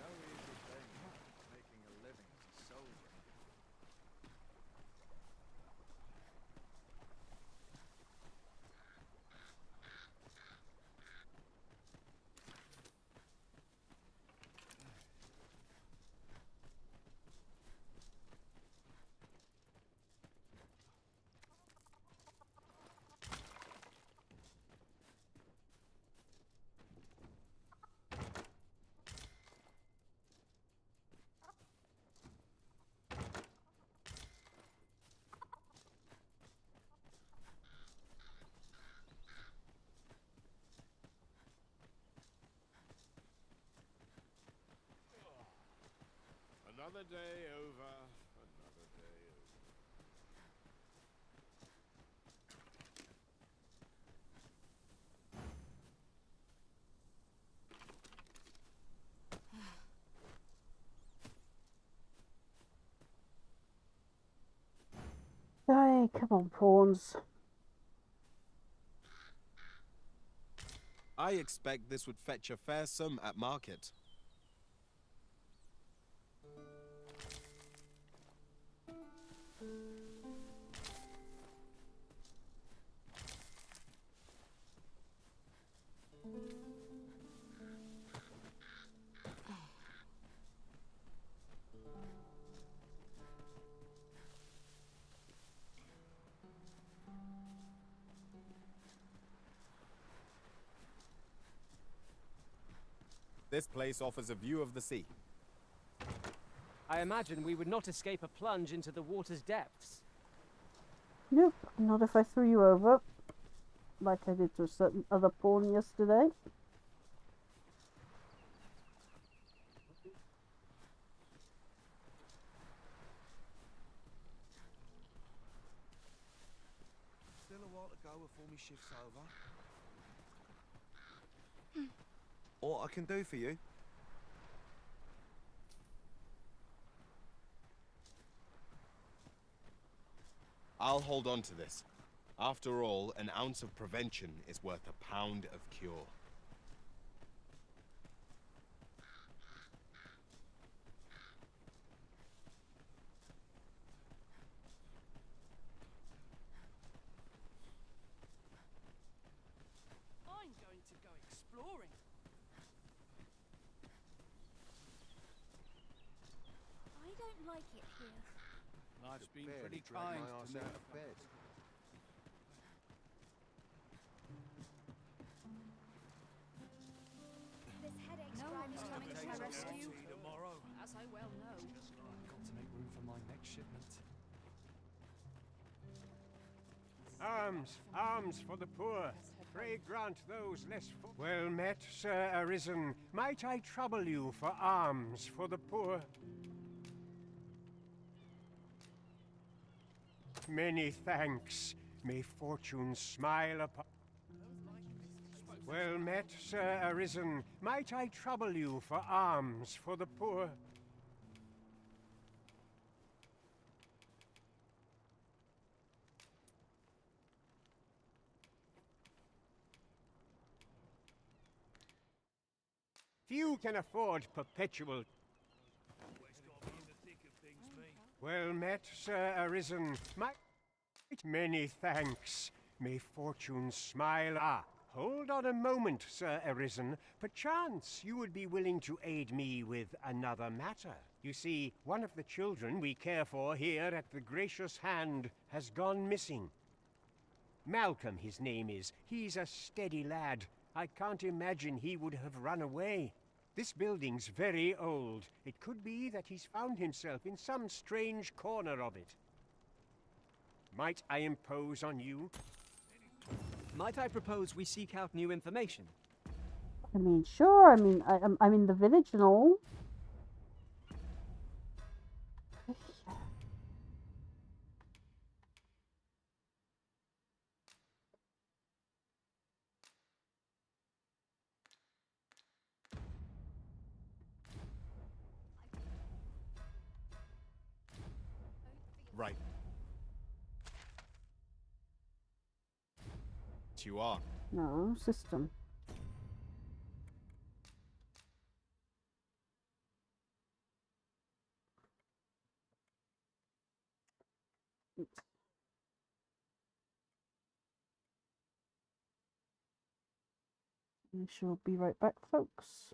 S11: No easy thing, making a living as a soldier.
S13: Another day over, another day over.
S1: Aye, come on, prawns.
S2: I expect this would fetch a fair sum at market. This place offers a view of the sea.
S3: I imagine we would not escape a plunge into the water's depths.
S1: Nope, not if I threw you over, like I did to a certain other pawn yesterday.
S17: Still a while to go before my shift's over. What I can do for you?
S2: I'll hold on to this. After all, an ounce of prevention is worth a pound of cure.
S10: I'm going to go exploring.
S8: I don't like it here.
S4: Life's been
S11: Barely
S4: pretty
S11: dragged
S4: kind
S11: my arse
S4: to me.
S11: out of bed.
S8: This headache's
S5: No
S8: driving
S5: one's
S8: me
S5: coming to my rescue.
S12: Tomorrow.
S5: As I well know.
S12: Got to make room for my next shipment.
S16: Arms, arms for the poor. Pray grant those less well met, Sir Arisen. Might I trouble you for alms for the poor? Many thanks. May fortune smile upon... Well met, Sir Arisen. Might I trouble you for alms for the poor? Few can afford perpetual. Well met, Sir Arisen. Many thanks. May fortune smile. Ah, hold on a moment, Sir Arisen. Perchance you would be willing to aid me with another matter. You see, one of the children we care for here at the Gracious Hand has gone missing. Malcolm, his name is. He's a steady lad. I can't imagine he would have run away. This building's very old. It could be that he's found himself in some strange corner of it. Might I impose on you?
S3: Might I propose we seek out new information?
S1: I mean, sure. I mean, I'm in the village and all.
S2: Right. You are.
S1: No, system. I shall be right back, folks.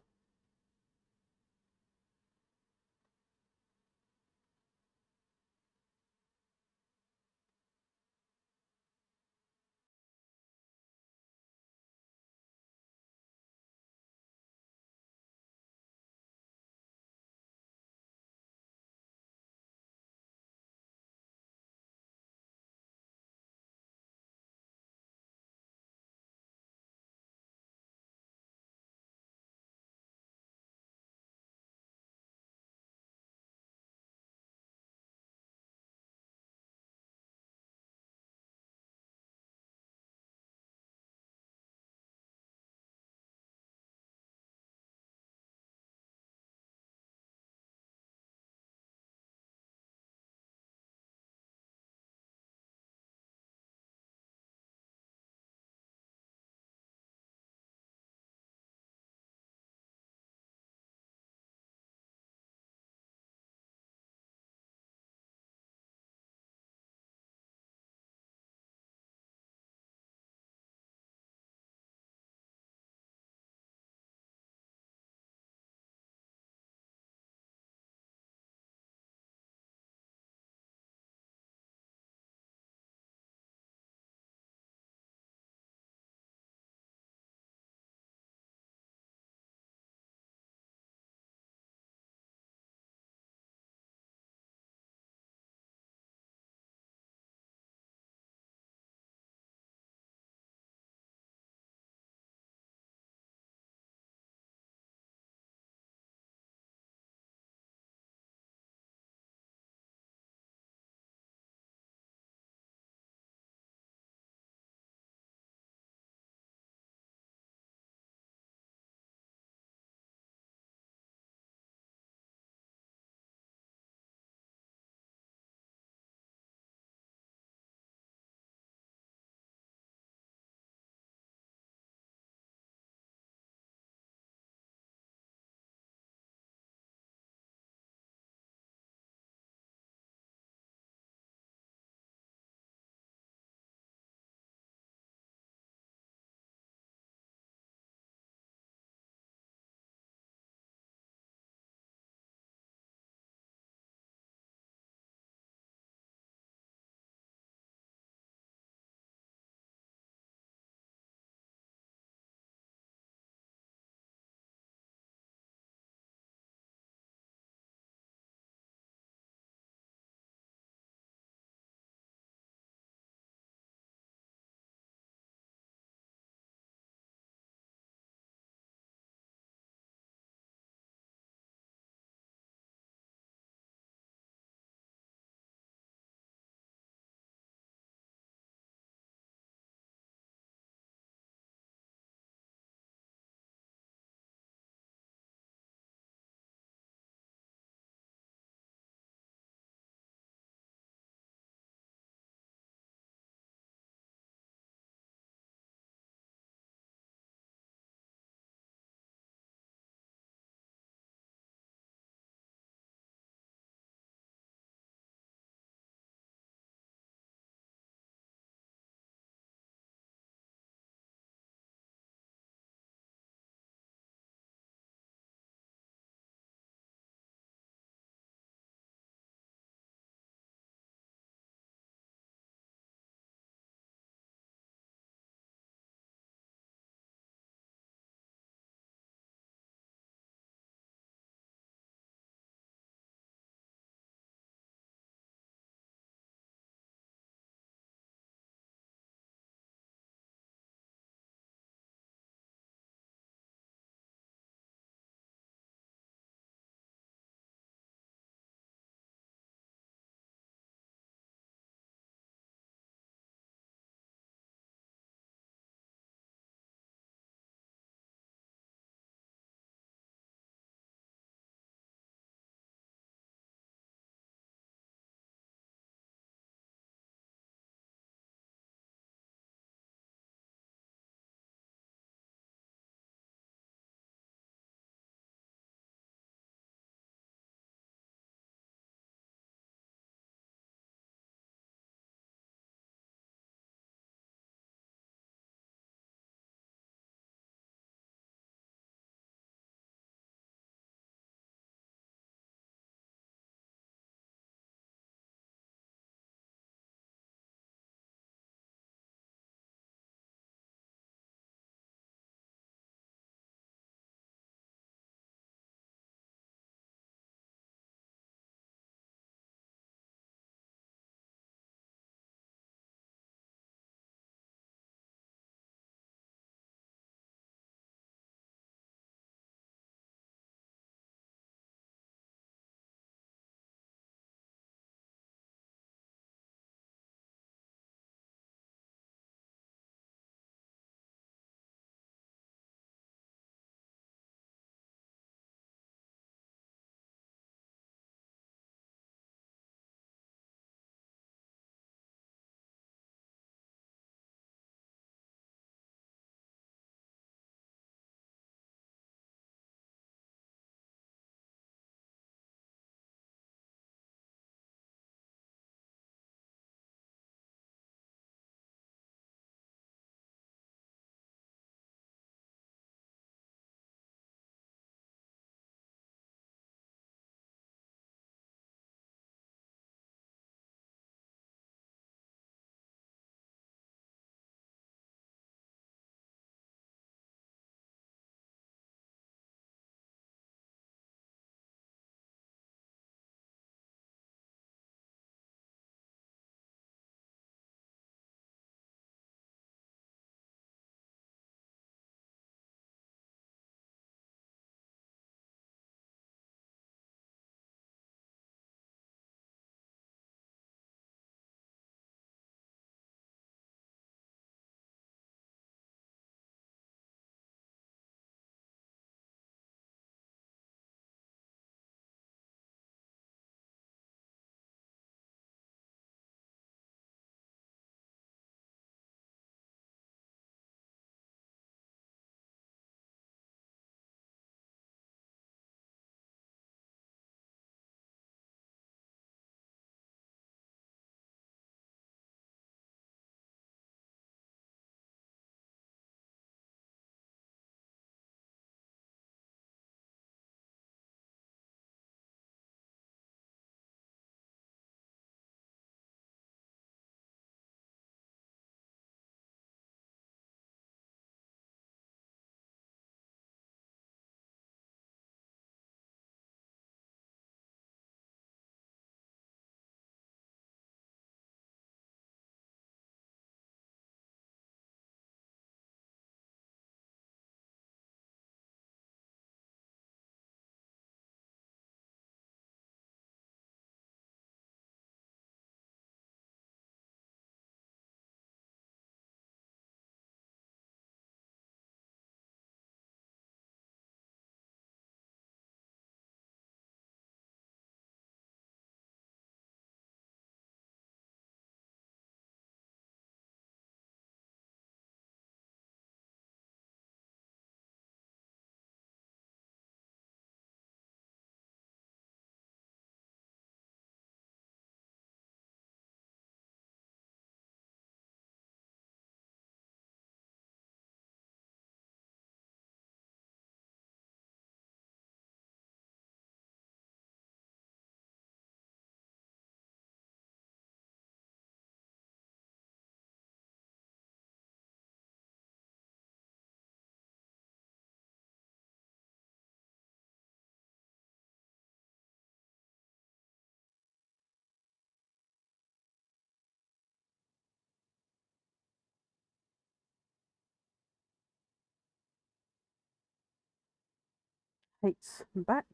S1: Hates back.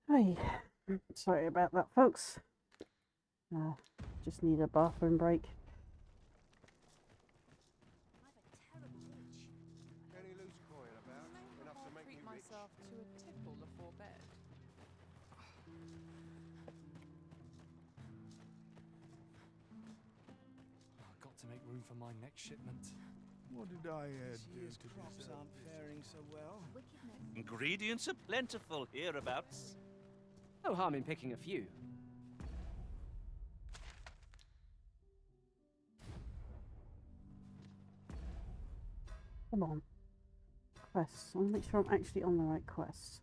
S1: Hey, sorry about that, folks. Just need a bathroom break.
S11: Any loose coin about? Enough to make me rich?
S9: myself to a tipple before bed.
S18: I've got to make room for my next shipment.
S11: What did I
S17: This
S11: do
S17: year's
S11: to
S17: crops
S11: deserve
S17: aren't
S11: this?
S17: faring so well.
S7: Ingredients are plentiful hereabouts.
S3: No harm in picking a few.
S1: Come on. Quests. I want to make sure I'm actually on the right quest.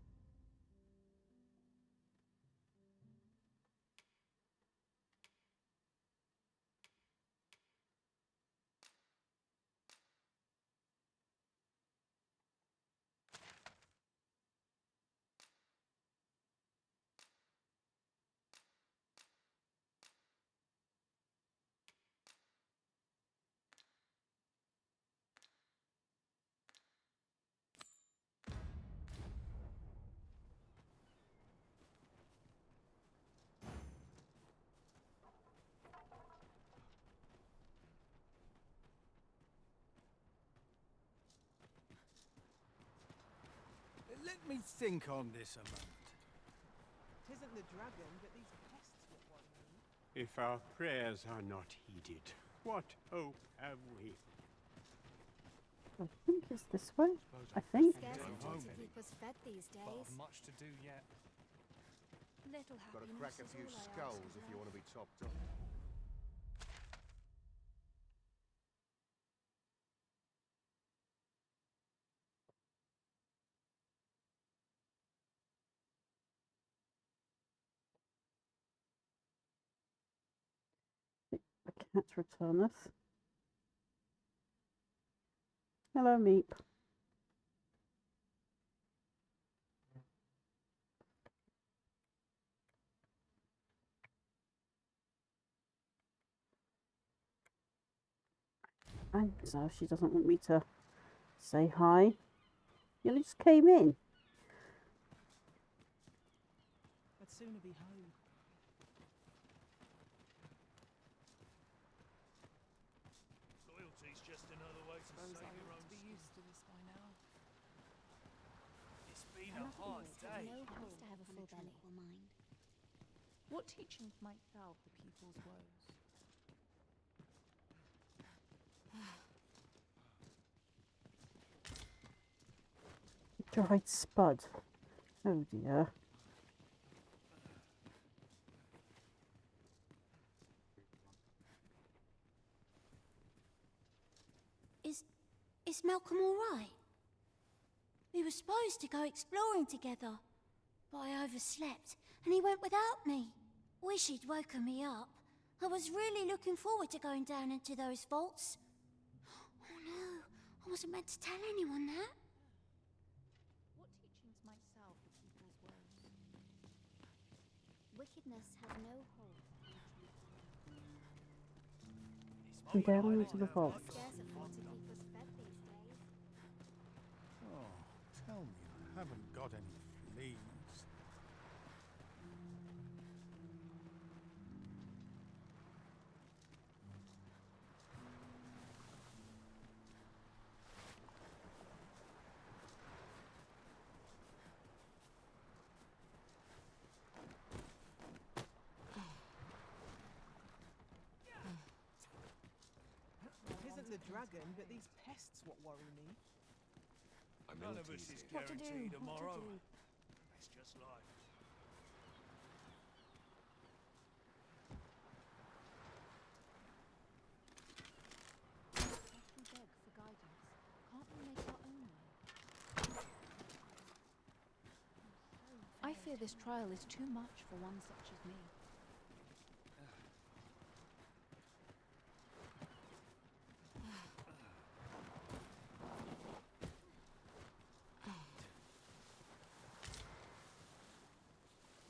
S17: Let me think on this a moment.
S9: Tisn't the dragon, but these pests what worry me.
S16: If our prayers are not heeded, what hope have we?
S1: I think it's this way. I think.
S8: Scarce enough to keep us fed these
S18: But
S8: days.
S18: I've much to do yet.
S8: Little
S11: Got to
S8: happiness
S11: crack a
S8: is
S11: few
S8: all I ask
S11: skulls
S8: of
S11: if you
S8: life.
S11: want to be topped off.
S1: The cat returneth. Hello, Meep. And so she doesn't want me to say hi. You just came in.
S9: I'd sooner be home.
S4: Loyalty's just another way to
S9: Suppose
S4: save
S9: I
S4: your
S9: ought
S4: own
S9: to be
S4: skin.
S9: used to this by now.
S4: It's been
S5: I
S4: a
S5: must
S4: hard
S5: admit,
S4: day.
S5: no
S8: At
S5: hold
S8: least I have a
S5: upon
S8: full belly.
S5: tranquil mind. What teachings might salve the people's woes?
S1: Dried spud. Oh dear.
S8: Is Malcolm all right? We were supposed to go exploring together, but I overslept and he went without me. Wish he'd woken me up. I was really looking forward to going down into those vaults. Oh no, I wasn't meant to tell anyone that.
S5: What teachings might salve the people's woes?
S8: Wickedness has no hold.
S1: Down into the vault.
S8: Scarce enough to keep us fed these days.
S11: Oh, tell me I haven't got any fleas.
S9: Tisn't the dragon, but these pests what worry me.
S4: None of us is
S8: What to do?
S4: guaranteed
S8: What to
S4: tomorrow.
S8: do?
S4: It's just life.
S5: Must we beg for guidance? Can't we make our own way? I fear this trial is too much for one such as me.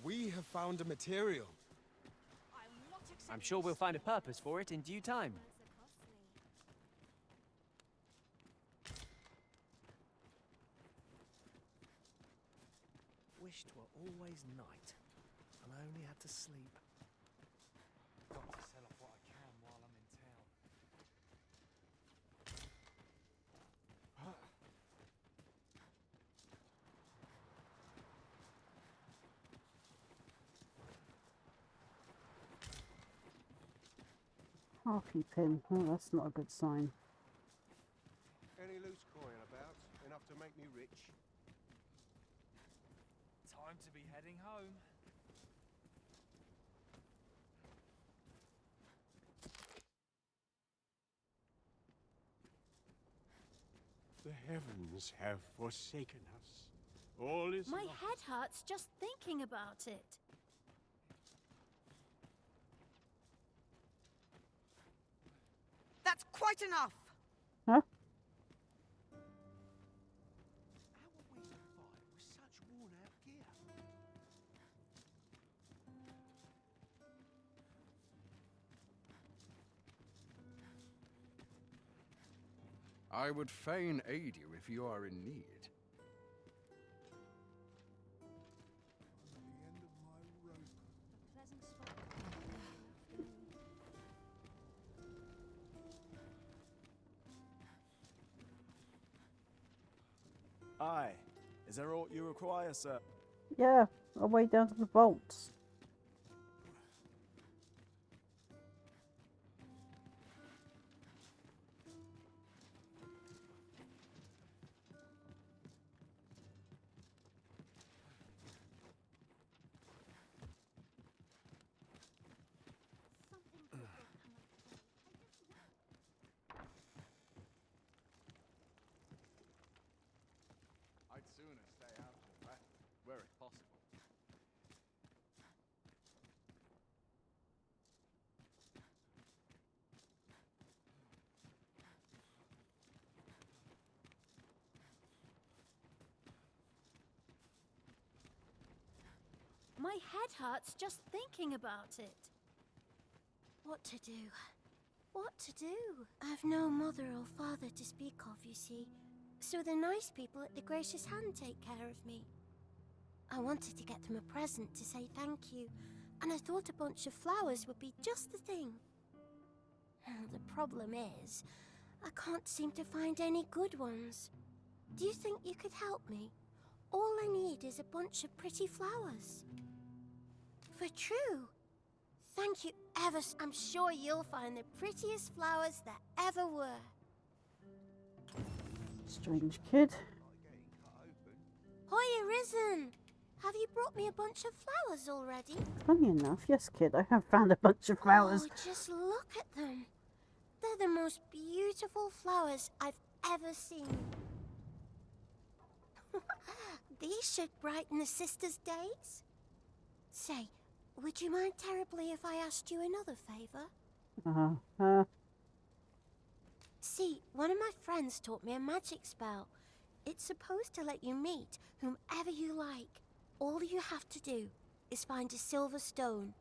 S2: We have found a material.
S3: I'm sure we'll find a purpose for it in due time.
S12: wish 'twere always night, and I only had to sleep.
S18: Got to sell off what I can while I'm in town.
S1: Harpy pin. Oh, that's not a good sign.
S17: Any loose coin about? Enough to make me rich?
S18: Time to be heading home.
S16: The heavens have forsaken us. All is
S8: My
S16: lost.
S8: head hurts just thinking about it.
S10: That's quite enough!
S1: Huh?
S16: How are we to fight with such worn-out gear?
S11: I would fain aid you if you are in need.
S19: Aye. Is there aught you require, sir?
S1: Yeah, I'll way down to the vaults.
S11: I'd sooner stay out of the battle, were it possible.
S8: My head hurts just thinking about it. What to do? What to do? I've no mother or father to speak of, you see. So the nice people at the Gracious Hand take care of me. I wanted to get them a present to say thank you, and I thought a bunch of flowers would be just the thing. The problem is, I can't seem to find any good ones. Do you think you could help me? All I need is a bunch of pretty flowers. For true. Thank you ever so. I'm sure you'll find the prettiest flowers that ever were.
S1: Strange kid.
S8: Hoya Risen! Have you brought me a bunch of flowers already?
S1: Funny enough, yes, kid, I have found a bunch of flowers.
S8: Oh, just look at them. They're the most beautiful flowers I've ever seen. These should brighten the sisters' days. Say, would you mind terribly if I asked you another favor? See, one of my friends taught me a magic spell. It's supposed to let you meet whomever you like. All you have to do is find a silver stone,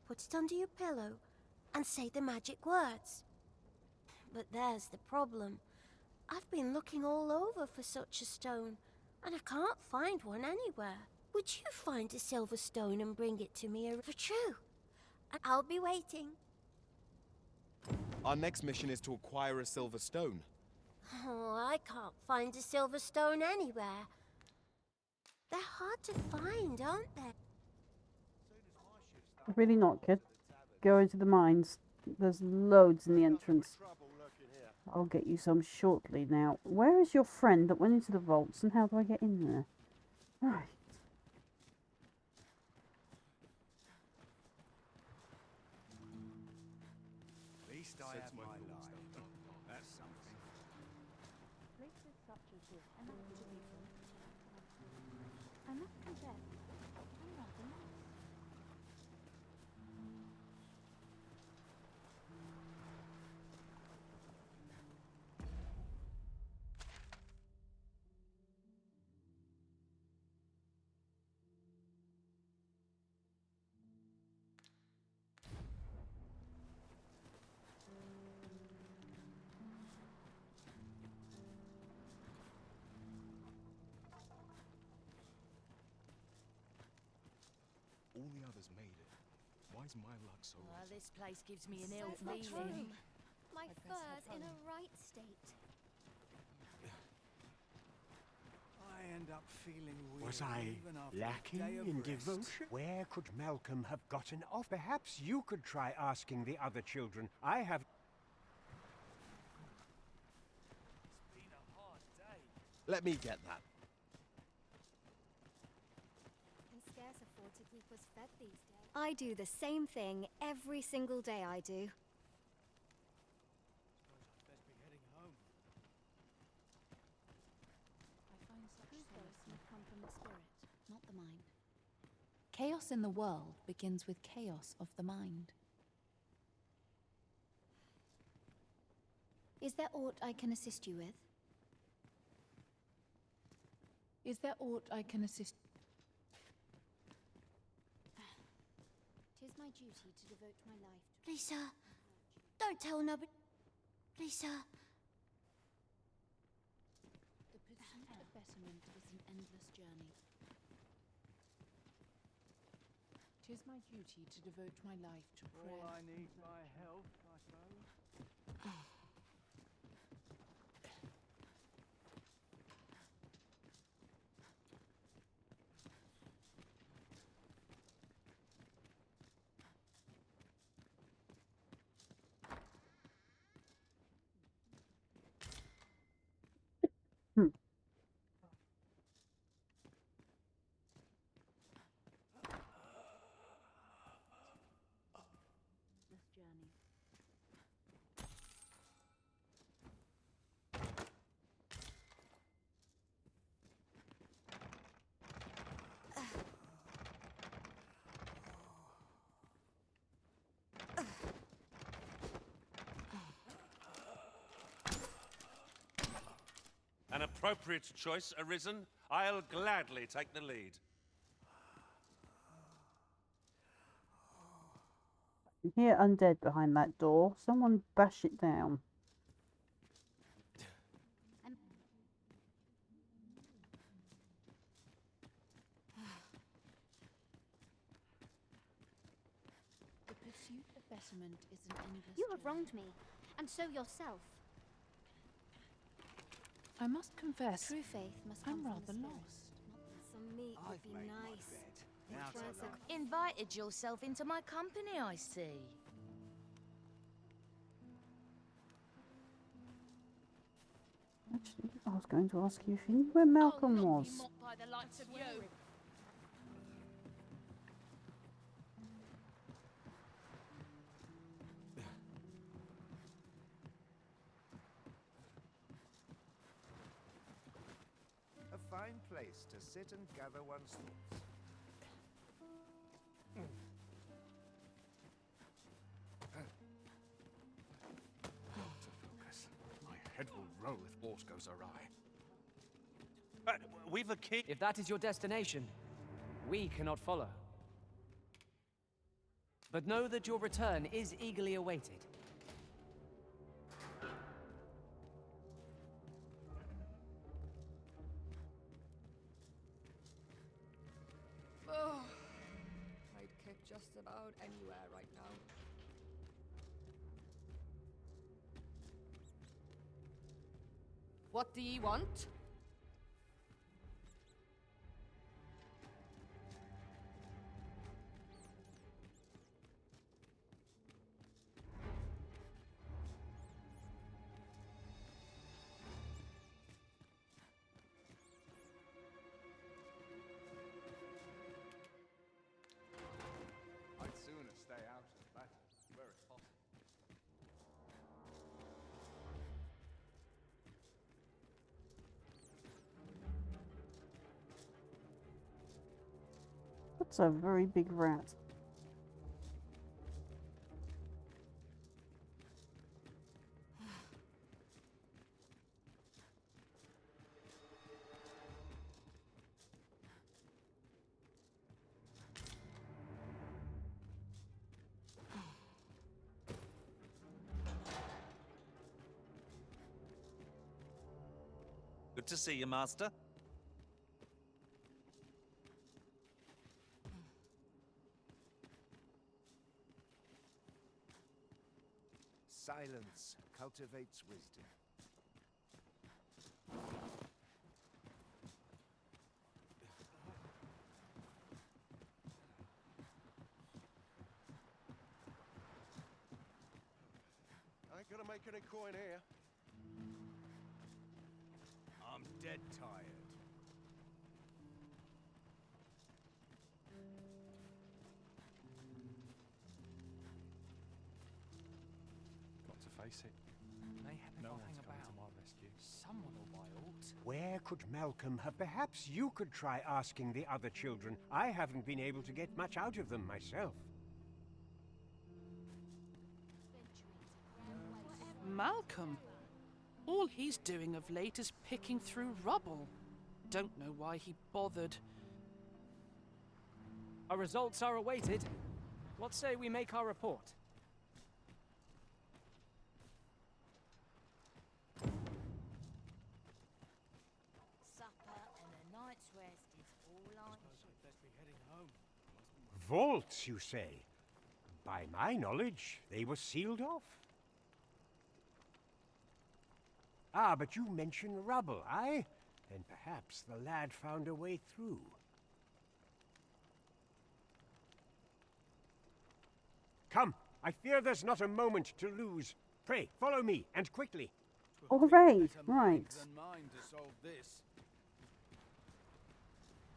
S8: put it under your pillow, and say the magic words. But there's the problem. I've been looking all over for such a stone, and I can't find one anywhere. Would you find a silver stone and bring it to me for true? And I'll be waiting.
S2: Our next mission is to acquire a silver stone.
S8: Oh, I can't find a silver stone anywhere. They're hard to find, aren't they?
S1: Really not, kid. Go into the mines. There's loads in the entrance. I'll get you some shortly. Now, where is your friend that went into the vaults and how do I get in there? Right.
S17: At least I have my life. That's something.
S5: Places such as this are not to be built. I must confess, I'm rather lost.
S2: Why's my luck so rotten?
S14: This place gives me an
S8: So
S14: ill
S8: much
S14: feeling.
S8: room. My fur's in a right state.
S19: I end up feeling weird
S16: Was I
S19: even after a
S16: lacking
S19: day of
S16: in
S19: rest.
S16: devotion? Where could Malcolm have gotten off? Perhaps you could try asking the other children. I have...
S12: It's been a hard day.
S2: Let me get that.
S8: Can scarce afford to keep us fed these days. I do the same thing every single day I do.
S12: Suppose I'd best be heading home.
S5: I find such solace must come from the spirit, not the mind. Chaos in the world begins with chaos of the mind. Is there aught I can assist you with? Is there aught I can assist? 'Tis my duty to devote my life to...
S8: Please, sir. Don't tell nobody. Please, sir.
S5: The pursuit of betterment is an endless journey. 'Tis my duty to devote my life to prayer.
S12: All I need my health, I suppose.
S5: This journey.
S7: An appropriate choice arisen. I'll gladly take the lead.
S1: I hear undead behind that door. Someone bash it down.
S5: The pursuit of betterment is an endless
S8: You have
S5: journey.
S8: wronged me, and so yourself.
S5: I must confess,
S8: True faith must come
S5: I'm
S8: from
S5: rather
S8: the spirit.
S5: lost.
S8: Some meat would be nice.
S19: Now
S8: Which
S19: to
S8: one's a...
S14: Invited yourself into my company, I see.
S1: Actually, I was going to ask you if you knew where Malcolm was.
S14: Mocked by the likes of you.
S17: A fine place to sit and gather one's thoughts.
S13: To focus. My head will roll if aught goes awry.
S7: We've a king.
S3: If that is your destination, we cannot follow. But know that your return is eagerly awaited.
S6: Oh, I'd kick just about anywhere right now. What do ye want?
S11: I'd sooner stay out of battle where it's possible.
S1: That's a very big rat.
S7: Good to see you, Master.
S17: cultivates wisdom. I ain't gonna make any coin here.
S19: I'm dead tired.
S18: Got to face it.
S10: Mayhap if
S18: No
S10: I
S18: one's
S10: hang
S18: coming
S10: about,
S18: to my rescue.
S10: someone will buy alt.
S16: Where could Malcolm have? Perhaps you could try asking the other children. I haven't been able to get much out of them myself.
S10: Malcolm? All he's doing of late is picking through rubble. Don't know why he bothered.
S3: Our results are awaited. What say we make our report?
S14: Supper and a night's rest is all I
S12: Suppose I'd best be heading home.
S16: Vaults, you say? By my knowledge, they were sealed off. Ah, but you mentioned rubble, aye? Then perhaps the lad found a way through. Come, I fear there's not a moment to lose. Pray, follow me, and quickly.
S1: All right, right.
S19: Than mine to solve this.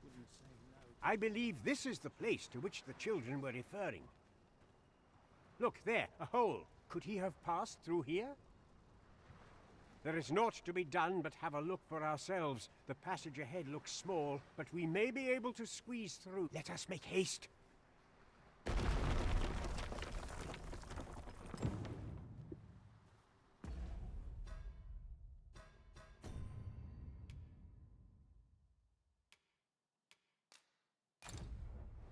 S19: Wouldn't say no.
S16: I believe this is the place to which the children were referring. Look, there, a hole. Could he have passed through here? There is naught to be done but have a look for ourselves. The passage ahead looks small, but we may be able to squeeze through. Let us make haste.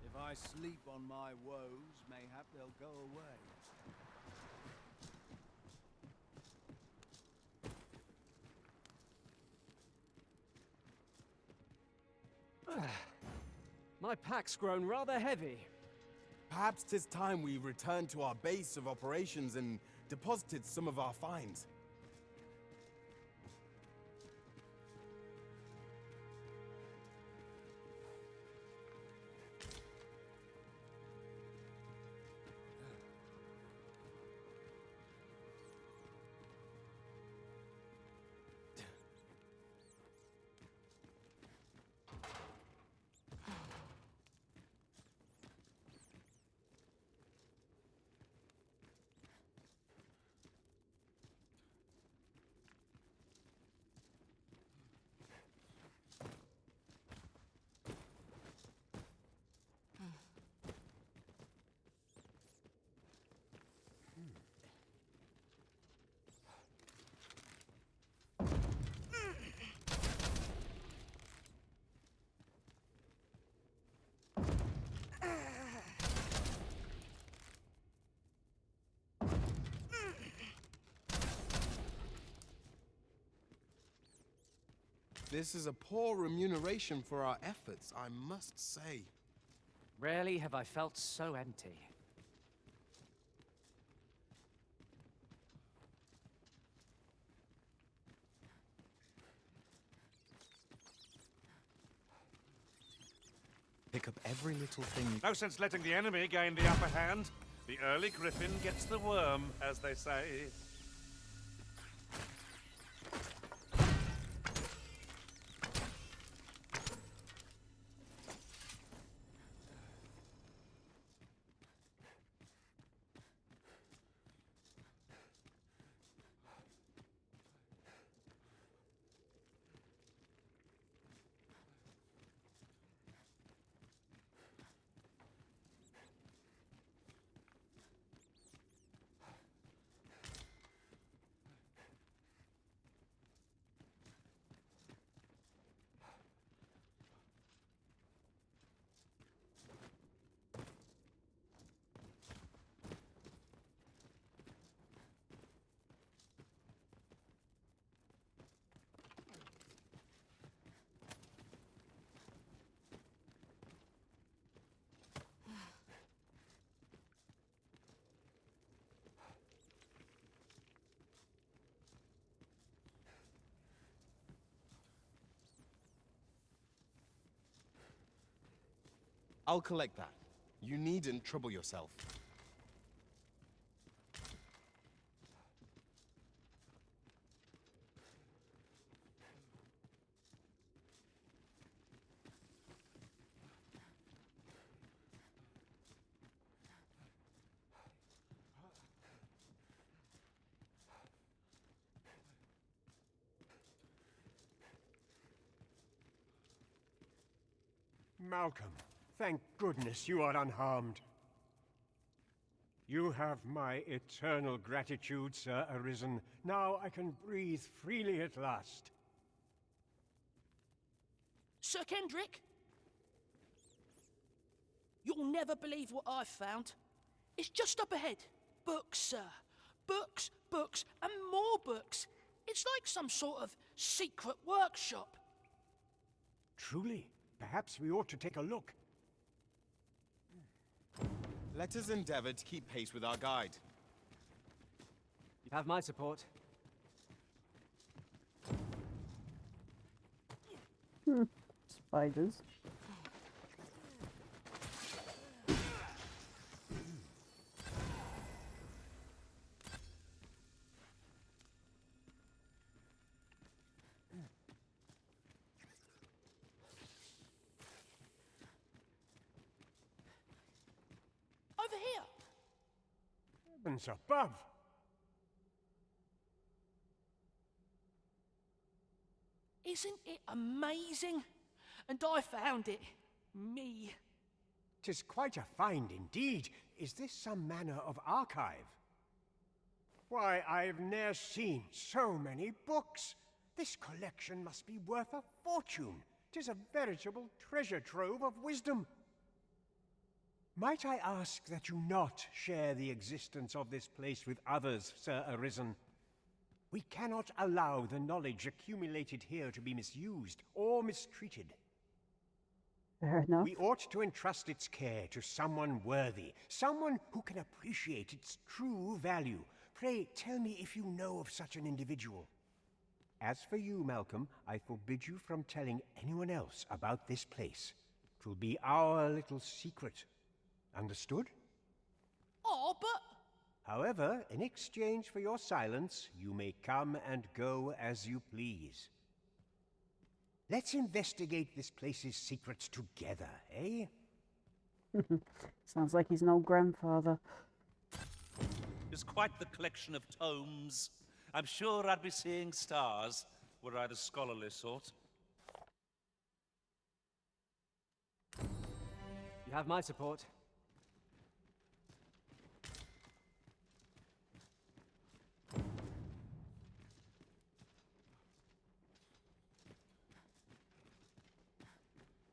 S19: If I sleep on my woes, mayhap they'll go away.
S3: My pack's grown rather heavy.
S2: Perhaps 'tis time we returned to our base of operations and deposited some of our finds. This is a poor remuneration for our efforts, I must say.
S3: Rarely have I felt so empty.
S2: Pick up every little thing.
S4: No sense letting the enemy gain the upper hand. The early griffin gets the worm, as they say.
S2: I'll collect that. You needn't trouble yourself.
S16: Malcolm, thank goodness you are unharmed. You have my eternal gratitude, Sir Arisen. Now I can breathe freely at last.
S10: Sir Kendrick? You'll never believe what I've found. It's just up ahead. Books, sir. Books, books, and more books. It's like some sort of secret workshop.
S16: Truly? Perhaps we ought to take a look.
S2: Let us endeavor to keep pace with our guide.
S3: You have my support.
S1: Spiders.
S10: Over here.
S16: Heavens above!
S10: Isn't it amazing? And I found it. Me.
S16: 'Tis quite a find indeed. Is this some manner of archive? Why, I've ne'er seen so many books. This collection must be worth a fortune. 'Tis a veritable treasure trove of wisdom. Might I ask that you not share the existence of this place with others, Sir Arisen? We cannot allow the knowledge accumulated here to be misused or mistreated.
S1: Fair enough.
S16: We ought to entrust its care to someone worthy, someone who can appreciate its true value. Pray, tell me if you know of such an individual. As for you, Malcolm, I forbid you from telling anyone else about this place. 'Twill be our little secret. Understood?
S10: Oh, but...
S16: However, in exchange for your silence, you may come and go as you please. Let's investigate this place's secrets together, eh?
S1: Sounds like he's an old grandfather.
S7: It's quite the collection of tomes. I'm sure I'd be seeing stars were I the scholarly sort.
S3: You have my support.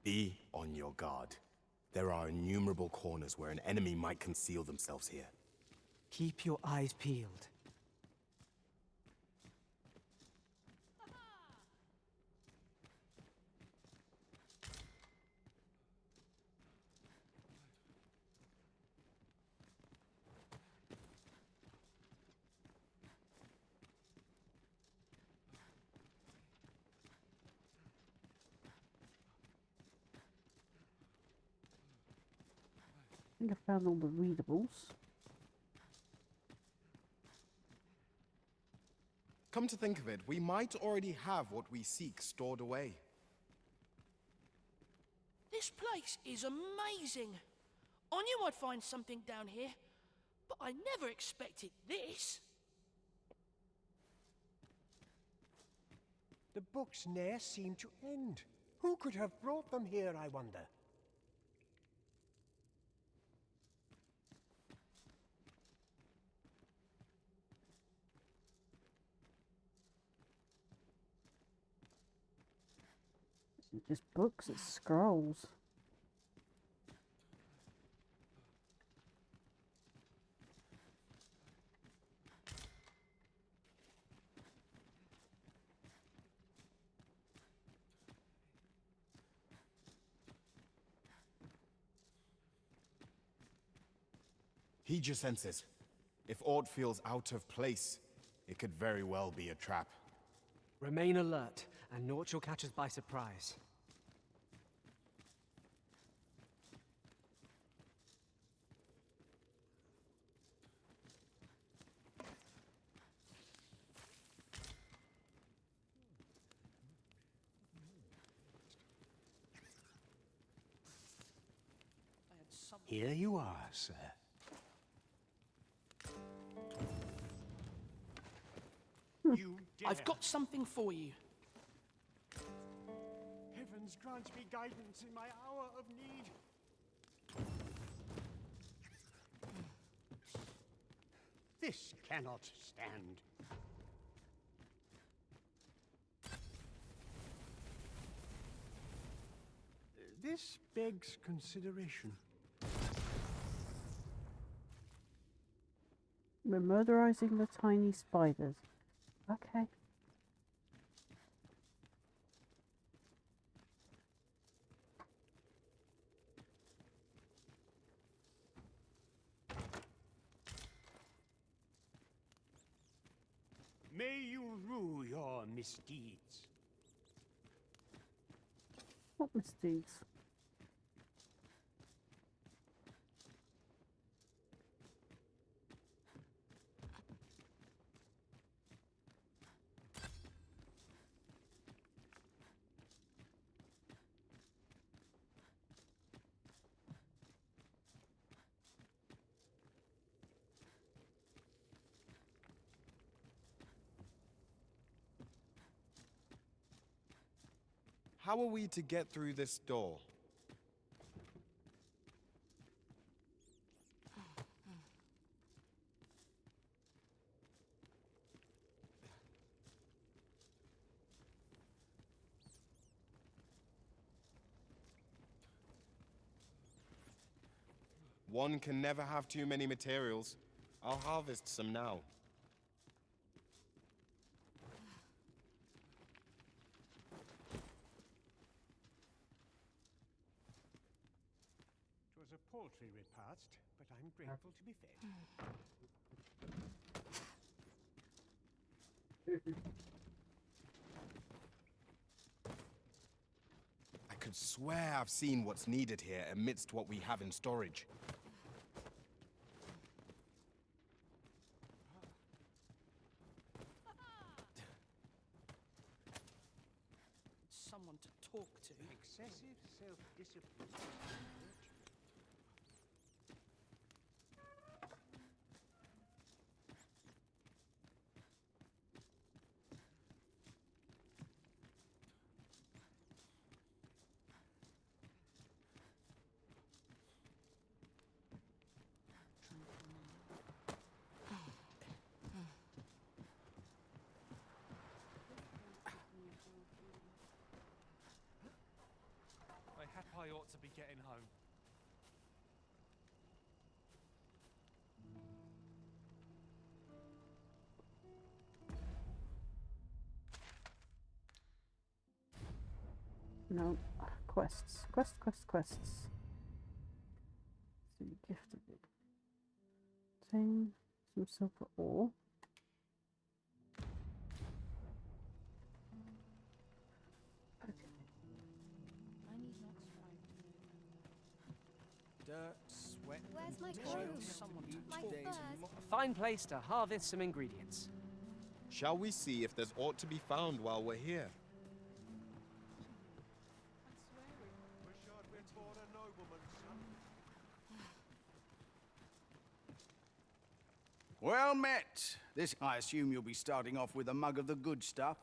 S2: Be on your guard. There are innumerable corners where an enemy might conceal themselves here.
S3: Keep your eyes peeled.
S1: I think I found all the readables.
S2: Come to think of it, we might already have what we seek stored away.
S10: This place is amazing. I knew I'd find something down here, but I never expected this.
S16: The books ne'er seem to end. Who could have brought them here, I wonder?
S1: It's just books, it's scrolls.
S2: Heed your senses. If aught feels out of place, it could very well be a trap.
S3: Remain alert, and naught shall catch us by surprise.
S16: Here you are, sir.
S10: You dare. I've got something for you.
S12: Heavens grant me guidance in my hour of need.
S16: This cannot stand. This begs consideration.
S1: We're murderizing the tiny spiders. Okay.
S16: May you rue your misdeeds.
S1: What misdeeds?
S2: How are we to get through this door? One can never have too many materials. I'll harvest some now.
S16: It was a paltry repast, but I'm grateful to be fed.
S2: I could swear I've seen what's needed here amidst what we have in storage.
S10: Someone to talk to.
S16: Excessive self-discipline.
S18: I ought to be getting home.
S1: No. Quests. Quests. So you gifted it. Obtain some silver ore.
S18: Dirt, sweat,
S15: Where's my
S18: and
S15: clothes?
S18: someone to
S15: My
S18: talk to.
S15: furs?
S3: A fine place to harvest some ingredients.
S2: Shall we see if there's aught to be found while we're here?
S17: Wish I'd been born a nobleman's son.
S19: Well met. This, I assume you'll be starting off with a mug of the good stuff.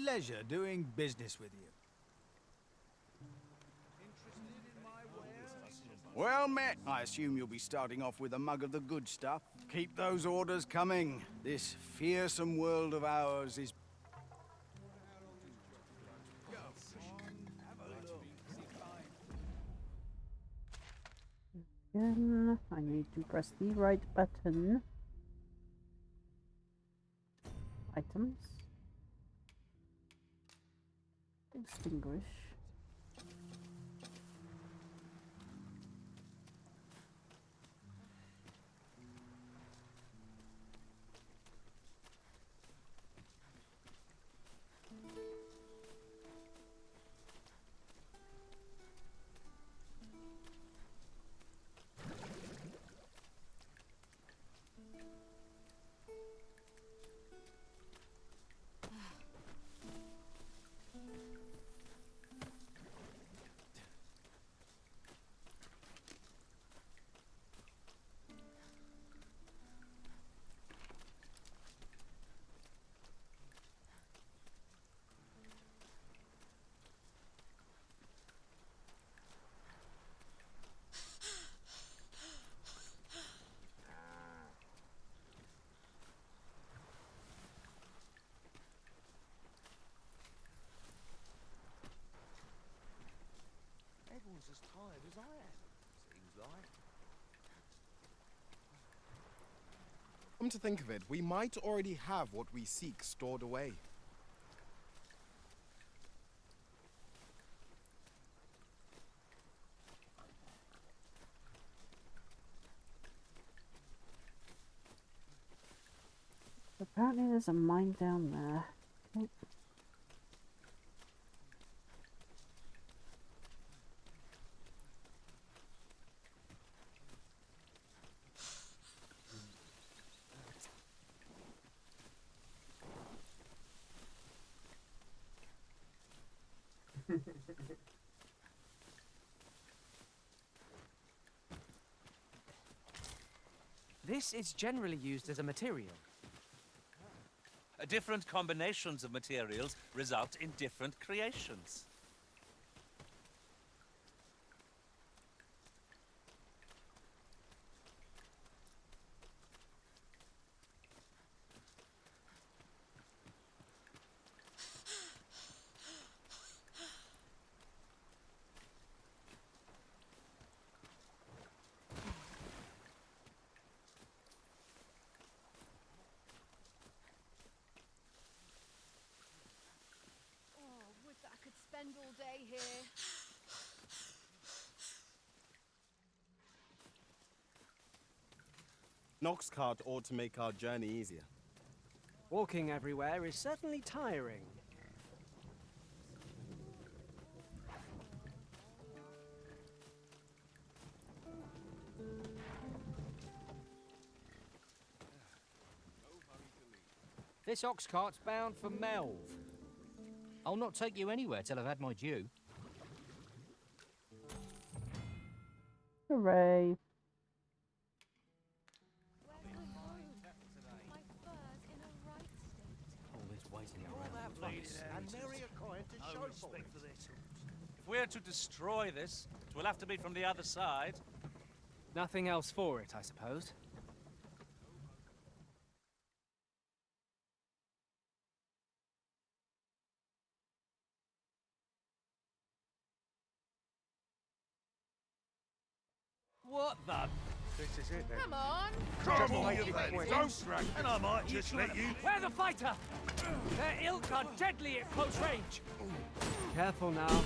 S19: Pleasure doing business with you. Well met. I assume you'll be starting off with a mug of the good stuff. Keep those orders coming. This fearsome world of ours is...
S1: Again, I need to press the right button. Items. Extinguish.
S2: Come to think of it, we might already have what we seek stored away.
S1: Apparently there's a mine down there. Okay.
S3: This is generally used as a material.
S7: Different combinations of materials result in different creations.
S6: Oh, would that I could spend all day here.
S2: Nox cart ought to make our journey easier.
S3: Walking everywhere is certainly tiring.
S12: This ox cart's bound for Melv. I'll not take you anywhere till I've had my due.
S1: Hooray.
S12: All this waiting around.
S17: And nary a coin to show for it.
S7: If we're to destroy this, it will have to be from the other side.
S3: Nothing else for it, I suppose.
S7: What the?
S17: This is it then.
S6: Come on!
S13: Come on, you lads, don't drag
S7: And I might just let you.
S3: Where the fighter? Their ilk are deadly at close range. Careful now.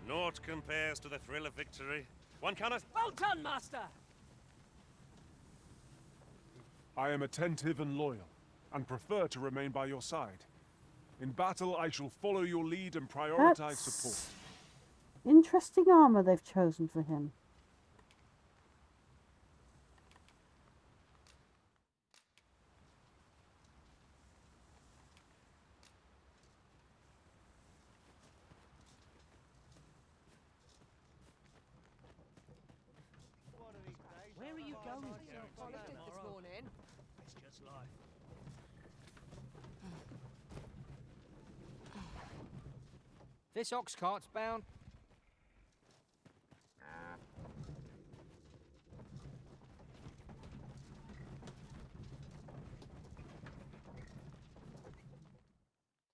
S4: Naught compares to the thrill of victory. One cannot.
S3: Well done, Master!
S20: I am attentive and loyal, and prefer to remain by your side. In battle, I shall follow your lead and prioritize support.
S1: Interesting armor they've chosen for him.
S12: Where are you going?
S6: This morning.
S12: It's just life. This ox cart's bound.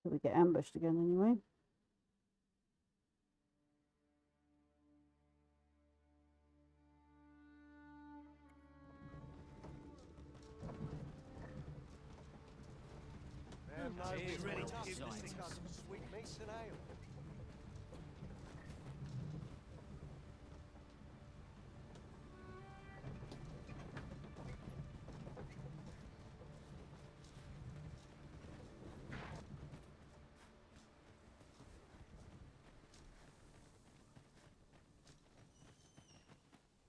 S1: So we get ambushed again anyway.
S17: Ready to give this thing some sweet meats and ale.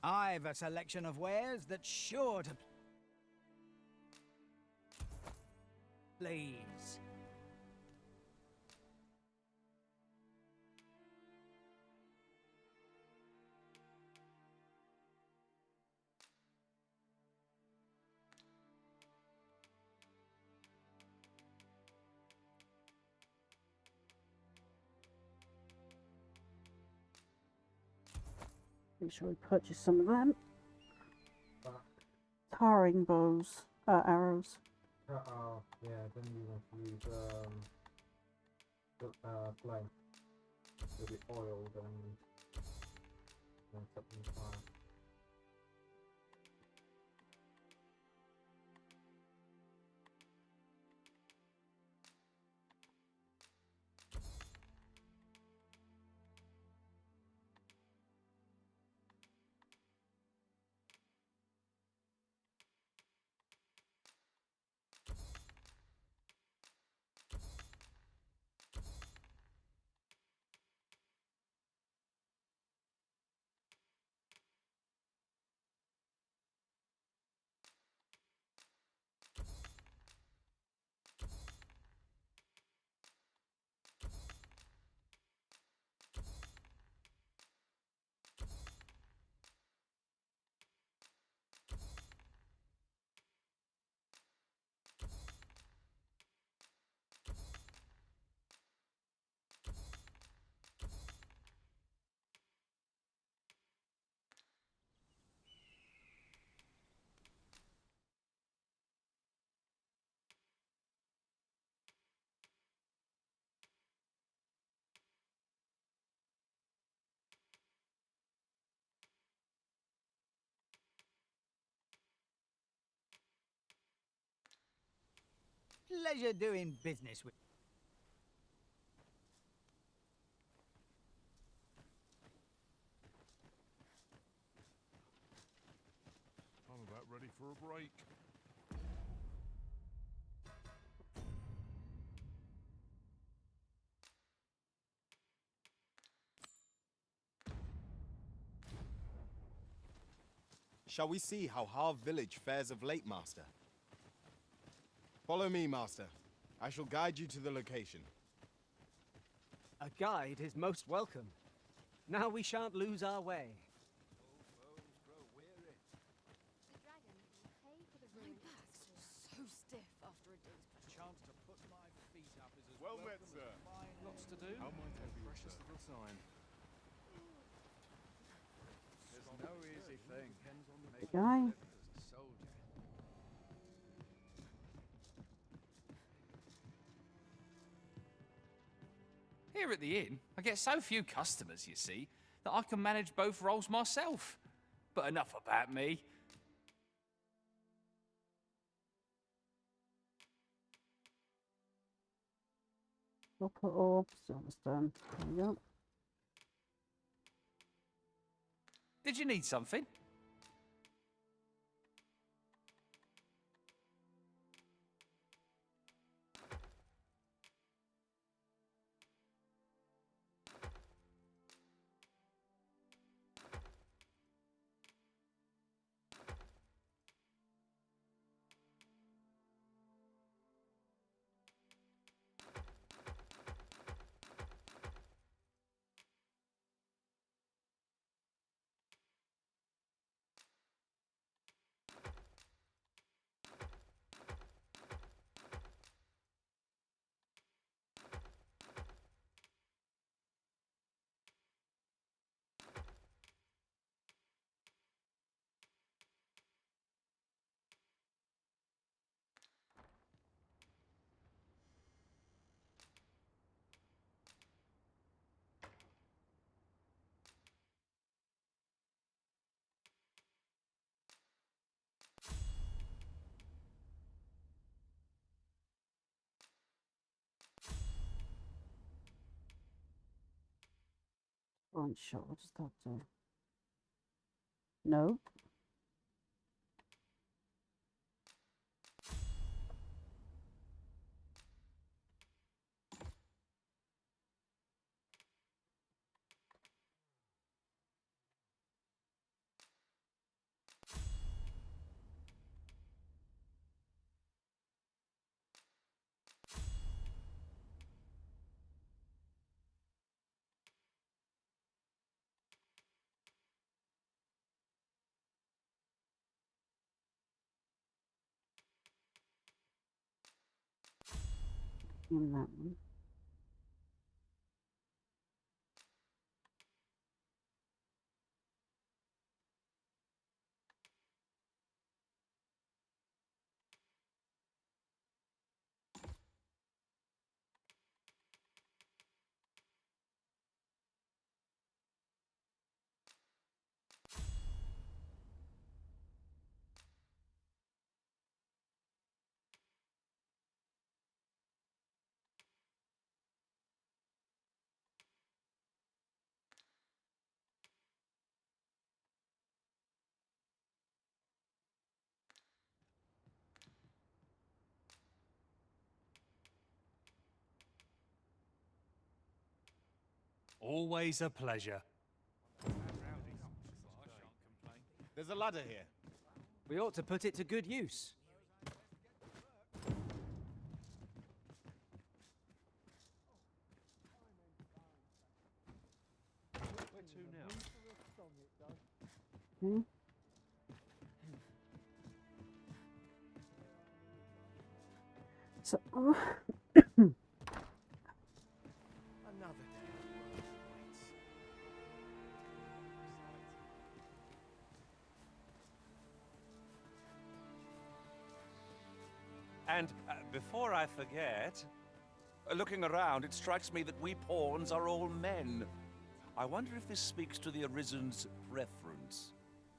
S19: I've a selection of wares that's sure to please.
S1: Make sure we purchase some of them. Tarring bows, arrows.
S18: Yeah, then you want to use flame. It'll be oiled and then set them on fire.
S21: Pleasure doing business with.
S20: I'm about ready for a break.
S2: Shall we see how Harv village fares of late, Master? Follow me, Master. I shall guide you to the location.
S3: A guide is most welcome. Now we shan't lose our way.
S6: So stiff after a day's
S18: Chance to put my feet up is as
S13: Well met, sir.
S18: Lots to do.
S13: How might I be of
S18: Precious
S13: service?
S18: little time.
S19: There's no easy thing.
S1: The guy.
S19: As a soldier.
S22: Here at the inn, I get so few customers, you see, that I can manage both roles myself. But enough about me.
S1: Copper orb, silverstone. There we go.
S22: Did you need something?
S1: Front shot, what does that do? No. In that one.
S4: Always a pleasure.
S2: There's a ladder here.
S3: We ought to put it to good use.
S17: Where to now?
S1: Hmm? So,
S17: Another day.
S7: And before I forget, looking around, it strikes me that we pawns are all men. I wonder if this speaks to the Arisen's preference.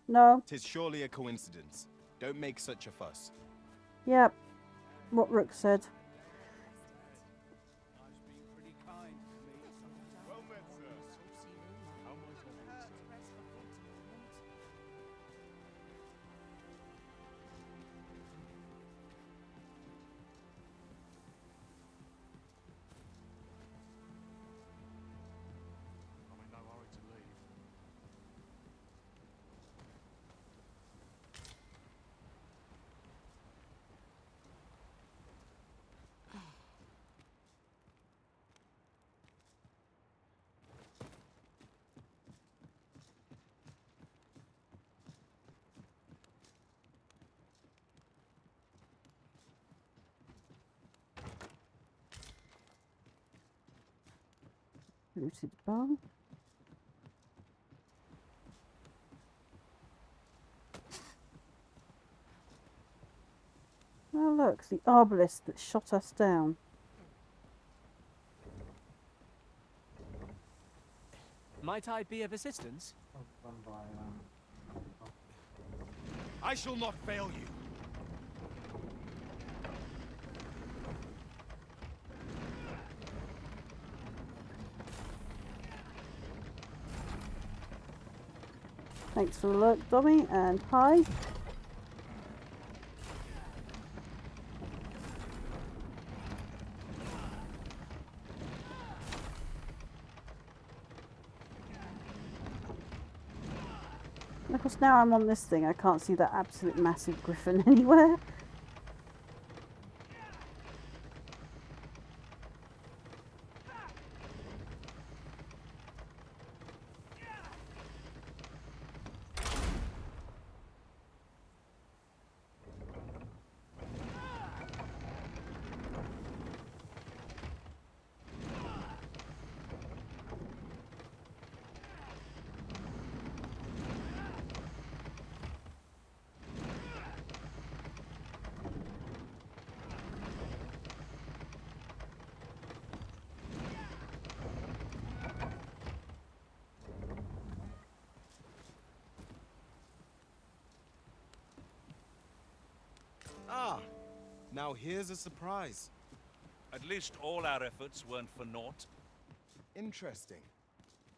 S1: no.
S2: 'Tis surely a coincidence. Don't make such a fuss.
S1: Yep. What Rook said.
S13: Well met, sir. How might I be of service?
S20: I'm in no hurry to leave.
S1: Rooted bow. Oh look, the arbalist that shot us down.
S3: Might I be of assistance?
S2: I shall not fail you.
S1: Thanks for the look, Dobby, and hi. And of course, now I'm on this thing, I can't see that absolute massive griffin anywhere.
S2: Ah, now here's a surprise.
S7: At least all our efforts weren't for naught.
S2: Interesting.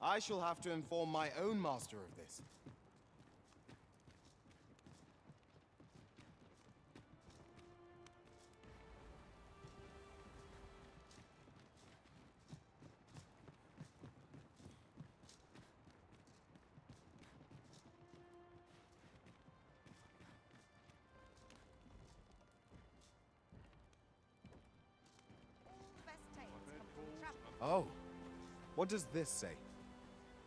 S2: I shall have to inform my own master of this. Oh, what does this say?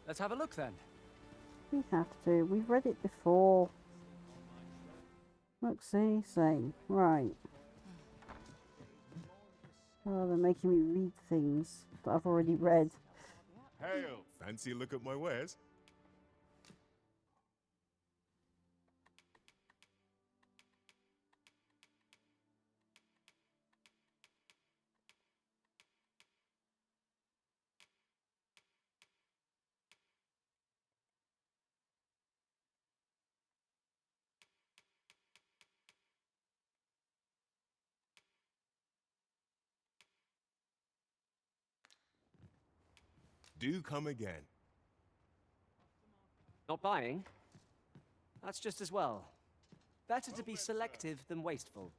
S3: Let's have a look then.
S1: We have to. We've read it before. Look, see, same. Right. Oh, they're making me read things that I've already read.
S13: Hail! Fancy a look at my wares? Do come again.
S3: Not buying? That's just as well. Better to be selective than wasteful.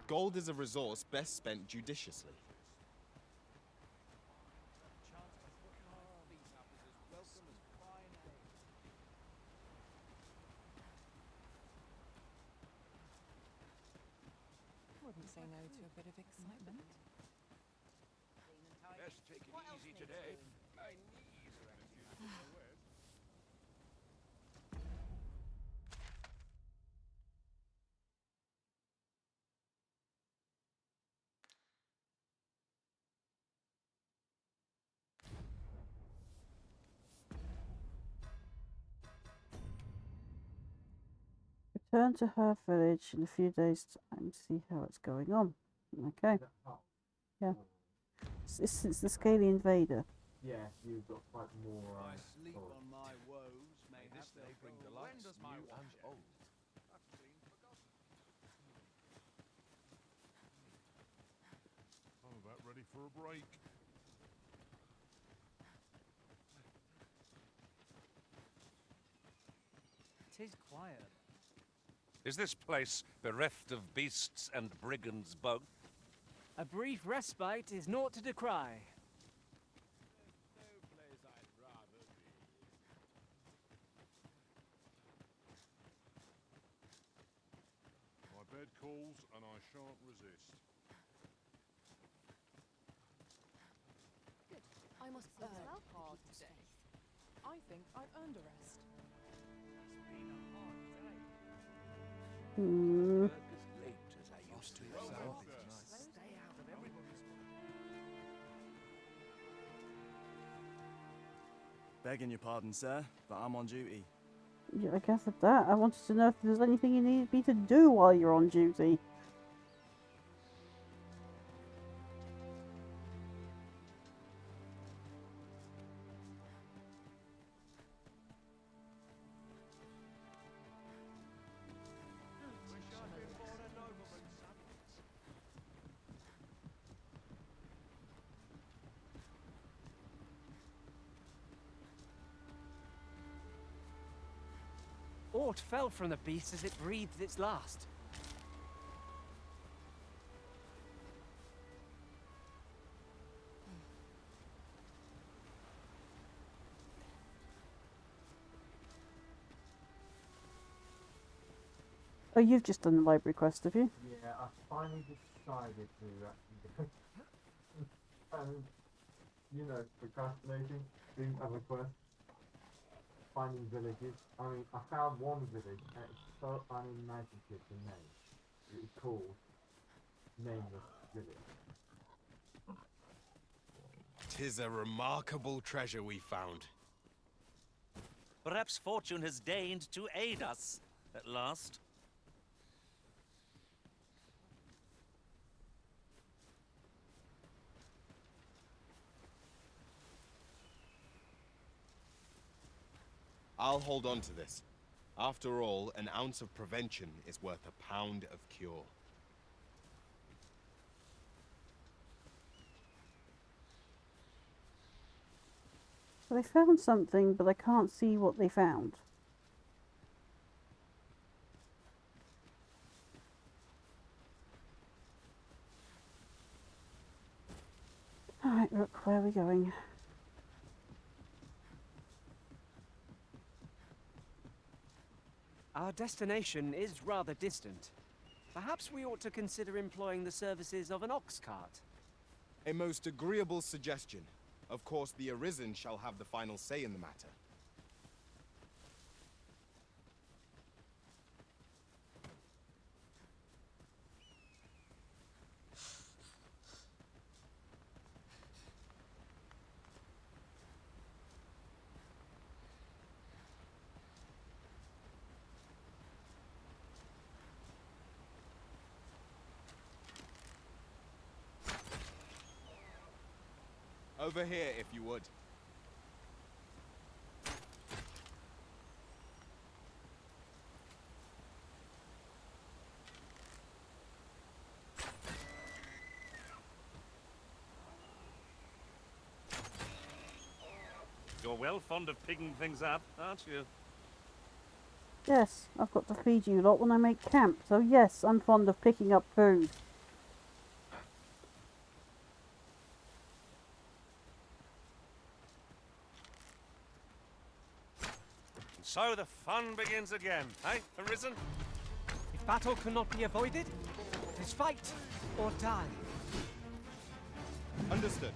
S2: Gold is a resource best spent judiciously.
S6: say no to a bit of excitement.
S7: Best take it easy today. My knees are acting.
S1: Return to her village in a few days' time to see how it's going on. Okay. Yeah. It's the scaly invader.
S18: Yeah, you've got quite more.
S19: I sleep on my woes, mayhap they bring delights new and old.
S11: I'm about ready for a break.
S12: Tis quiet.
S7: Is this place bereft of beasts and brigands both?
S3: A brief respite is naught to decry.
S11: My bed calls and I shan't resist.
S6: Good. I must see this out hard today. I think I've earned a rest.
S1: Hmm.
S7: As late as I used to. Stay out of everybody's
S5: Begging your pardon, sir, but I'm on duty.
S1: Yeah, I gathered that. I wanted to know if there's anything you needed me to do while you're on duty.
S3: Aught fell from the beast as it breathed its last.
S1: Oh, you've just done the library quest, have you?
S18: Yeah, I finally decided to actually you know, procrastinating, doing other quests, finding villages. I mean, I found one village and it's so unimaginative to name. It was called Nameless Village.
S2: 'Tis a remarkable treasure we found.
S7: Perhaps fortune has deigned to aid us at last.
S2: I'll hold on to this. After all, an ounce of prevention is worth a pound of cure.
S1: So they found something, but I can't see what they found. Alright, look, where are we going?
S3: Our destination is rather distant. Perhaps we ought to consider employing the services of an ox cart.
S2: A most agreeable suggestion. Of course, the Arisen shall have the final say in the matter. Over here, if you would.
S4: You're well fond of picking things up, aren't you?
S1: Yes, I've got to feed you lot when I make camp, so yes, I'm fond of picking up food.
S4: So the fun begins again, eh, Arisen?
S3: If battle cannot be avoided, It is fight or die.
S2: Understood.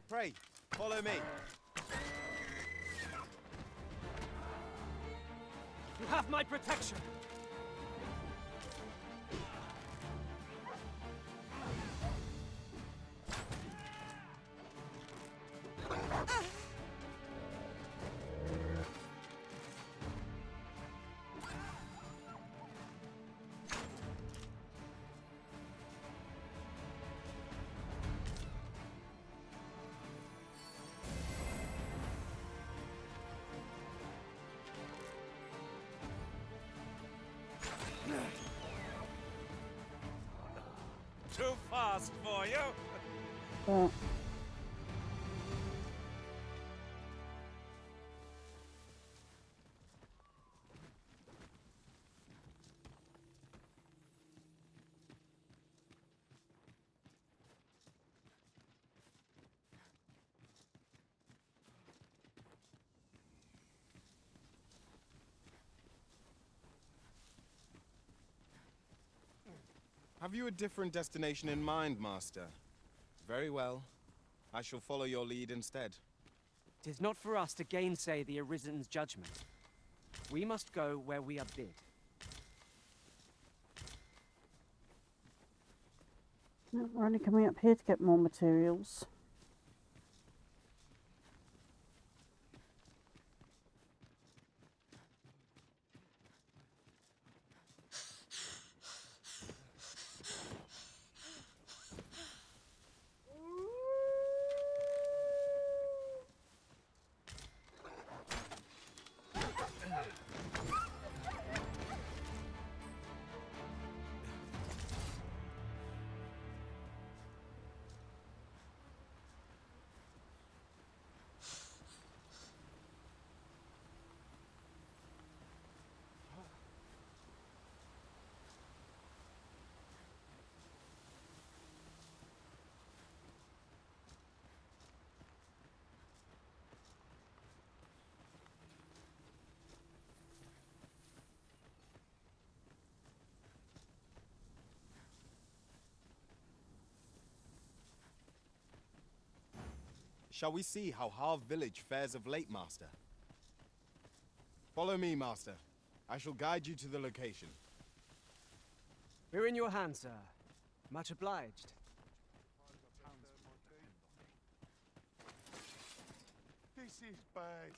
S2: Pray, follow me.
S3: You have my protection.
S4: Too fast for you.
S2: Have you a different destination in mind, Master? Very well. I shall follow your lead instead.
S3: 'Tis not for us to gainsay the Arisen's judgment. We must go where we are bid.
S1: We're only coming up here to get more materials.
S2: Shall we see how Harv village fares of late, Master? Follow me, Master. I shall guide you to the location.
S3: We're in your hands, sir. Much obliged.
S13: This is bad.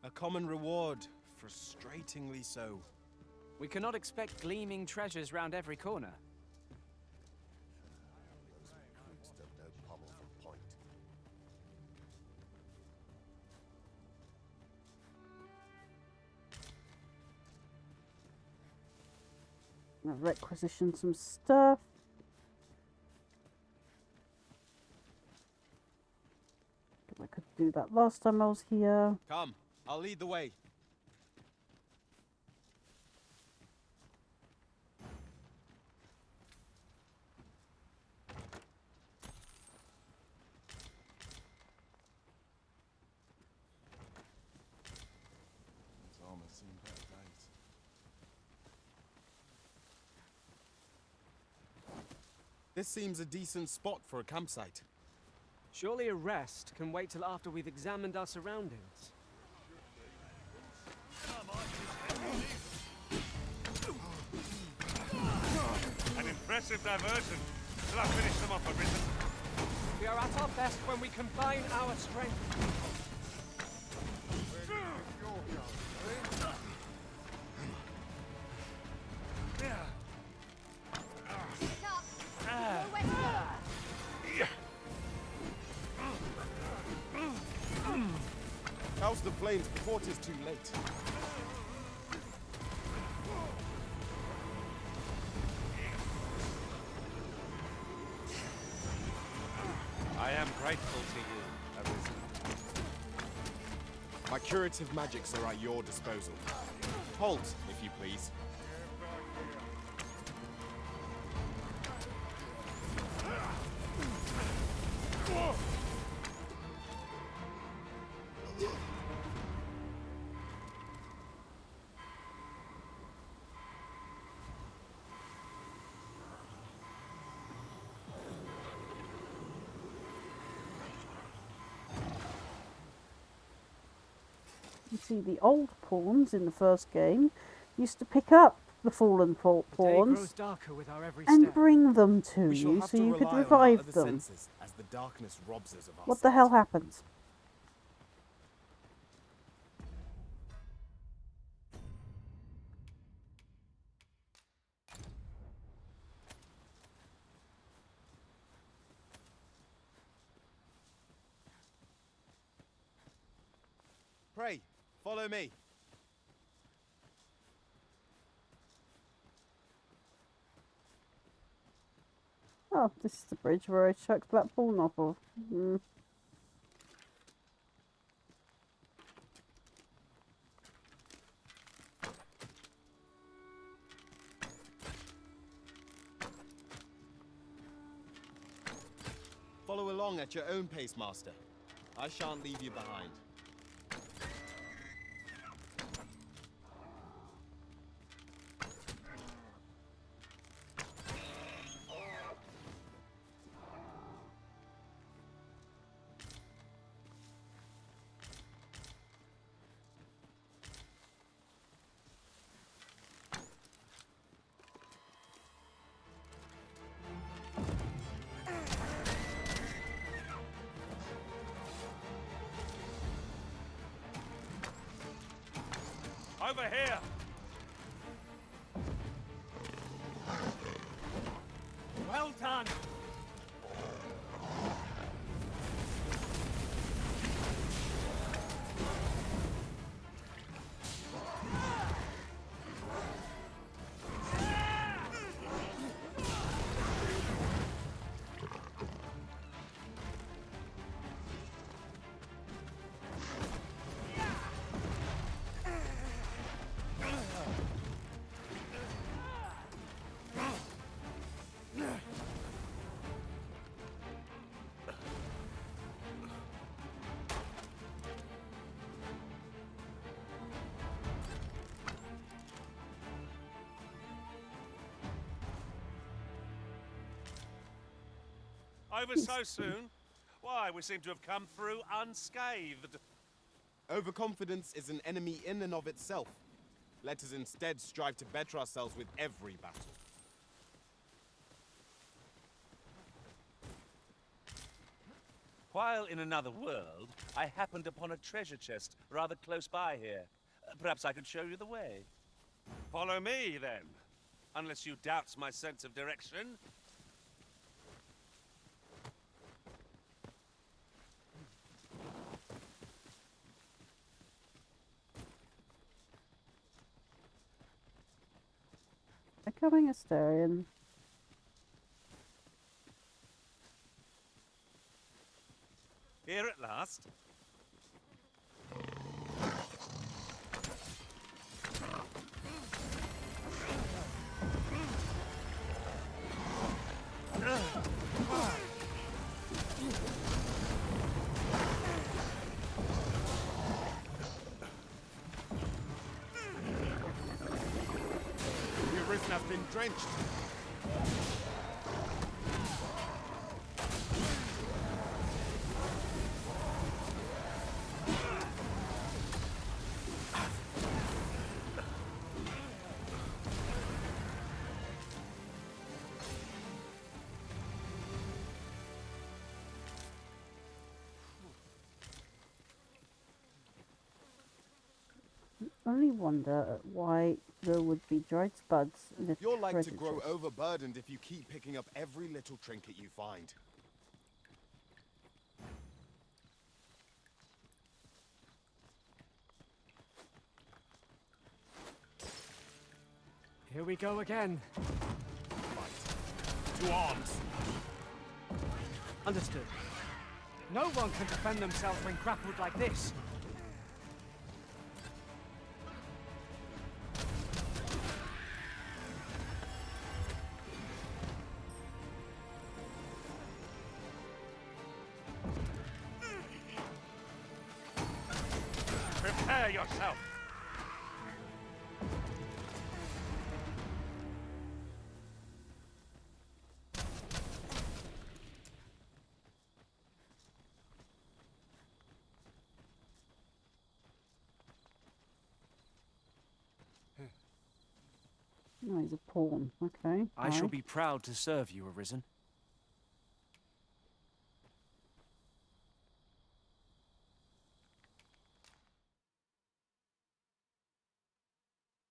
S2: A common reward, frustratingly so.
S3: We cannot expect gleaming treasures round every corner.
S1: I've requisitioned some stuff. I could do that last time I was here.
S2: Come, I'll lead the way. His armor's seen better days. This seems a decent spot for a campsite.
S3: Surely a rest can wait till after we've examined our surroundings.
S4: An impressive diversion. Shall I finish them off, Arisen?
S3: We are at our best when we combine our strength.
S2: the flames before 'tis too late.
S4: I am grateful to you, Arisen.
S2: My curative magics are at your disposal. Halt, if you please.
S1: You see, the old pawns in the first game used to pick up the fallen
S3: The day
S1: pawns
S3: grows darker with our every
S1: and
S3: step.
S1: bring them to
S2: We shall
S1: you
S2: have
S1: so
S2: to
S1: you could
S2: rely on our
S1: revive
S2: other
S1: them.
S2: senses, as the darkness robs us of our
S1: What the hell happens?
S2: Pray, follow me.
S1: Oh, this is the bridge where I chucked that pawn off of.
S2: Follow along at your own pace, Master. I shan't leave you behind.
S4: Over here!
S3: Well done!
S4: Over so soon? Why, we seem to have come through unscathed.
S2: Overconfidence is an enemy in and of itself. Let us instead strive to better ourselves with every battle.
S7: While in another world, I happened upon a treasure chest rather close by here. Perhaps I could show you the way.
S4: Follow me, then. Unless you doubt my sense of direction.
S1: Becoming Asterion.
S4: Here at last.
S2: The Arisen has been drenched.
S1: Only wonder why there would be dried spuds in a
S2: You're like to
S1: treasure
S2: grow
S1: chest.
S2: overburdened if you keep picking up every little trinket you find.
S3: Here we go again.
S2: To arms.
S3: Understood. No one can defend themselves when grappled like this.
S4: Prepare yourself.
S1: No, he's a pawn. Okay.
S3: I shall be proud to serve you, Arisen.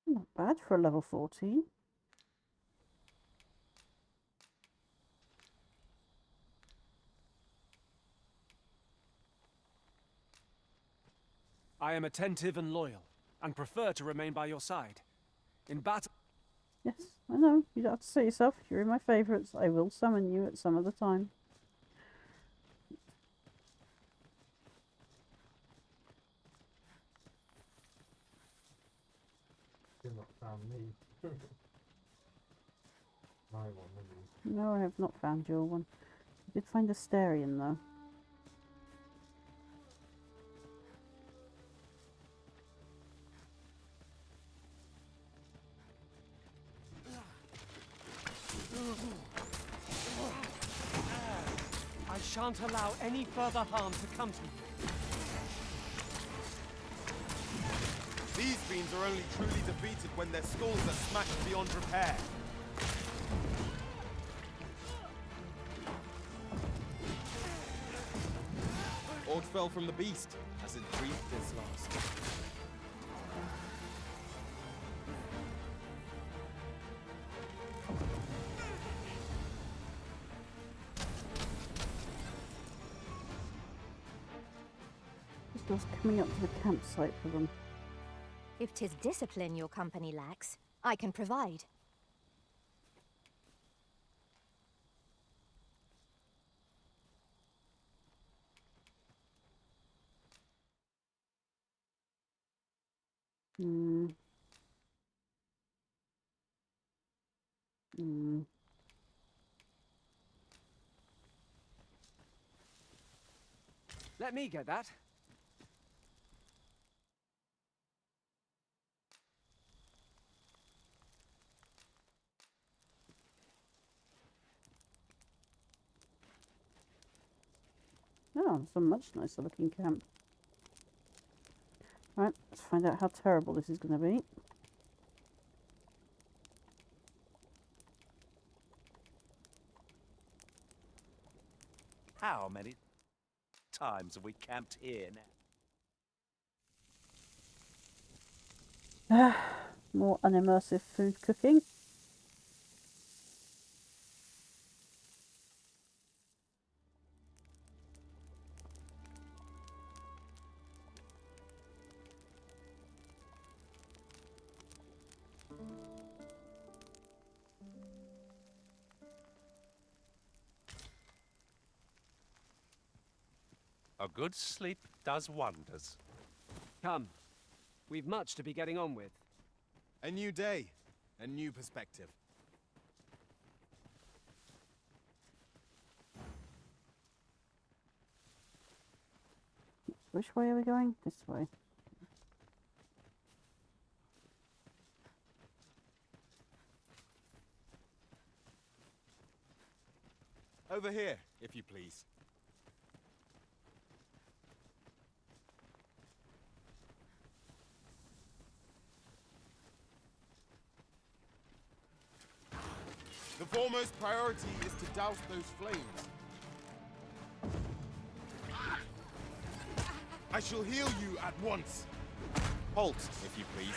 S1: Not bad for a level 14.
S20: I am attentive and loyal, and prefer to remain by your side. In battle...
S1: Yes, I know. You don't have to say yourself. You're in my favourites. I will summon you at some other time.
S18: Still not found me. My one, maybe.
S1: No, I have not found your one. I did find a Asterion, though.
S3: I shan't allow any further harm to come to you.
S2: These fiends are only truly defeated when their skulls are smashed beyond repair. Orc fell from the beast as it breathed its last.
S1: Just coming up to the campsite for them.
S8: If 'tis discipline your company lacks, I can provide.
S1: Hmm.
S3: Let me get that.
S1: Oh, it's a much nicer looking camp. Right, let's find out how terrible this is going to be.
S7: How many times have we camped here now?
S1: More unimmersive food cooking.
S7: A good sleep does wonders.
S3: Come. We've much to be getting on with.
S2: A new day, a new perspective.
S1: Which way are we going? This way.
S2: Over here, if you please. The foremost priority is to douse those flames. I shall heal you at once. Halt, if you please.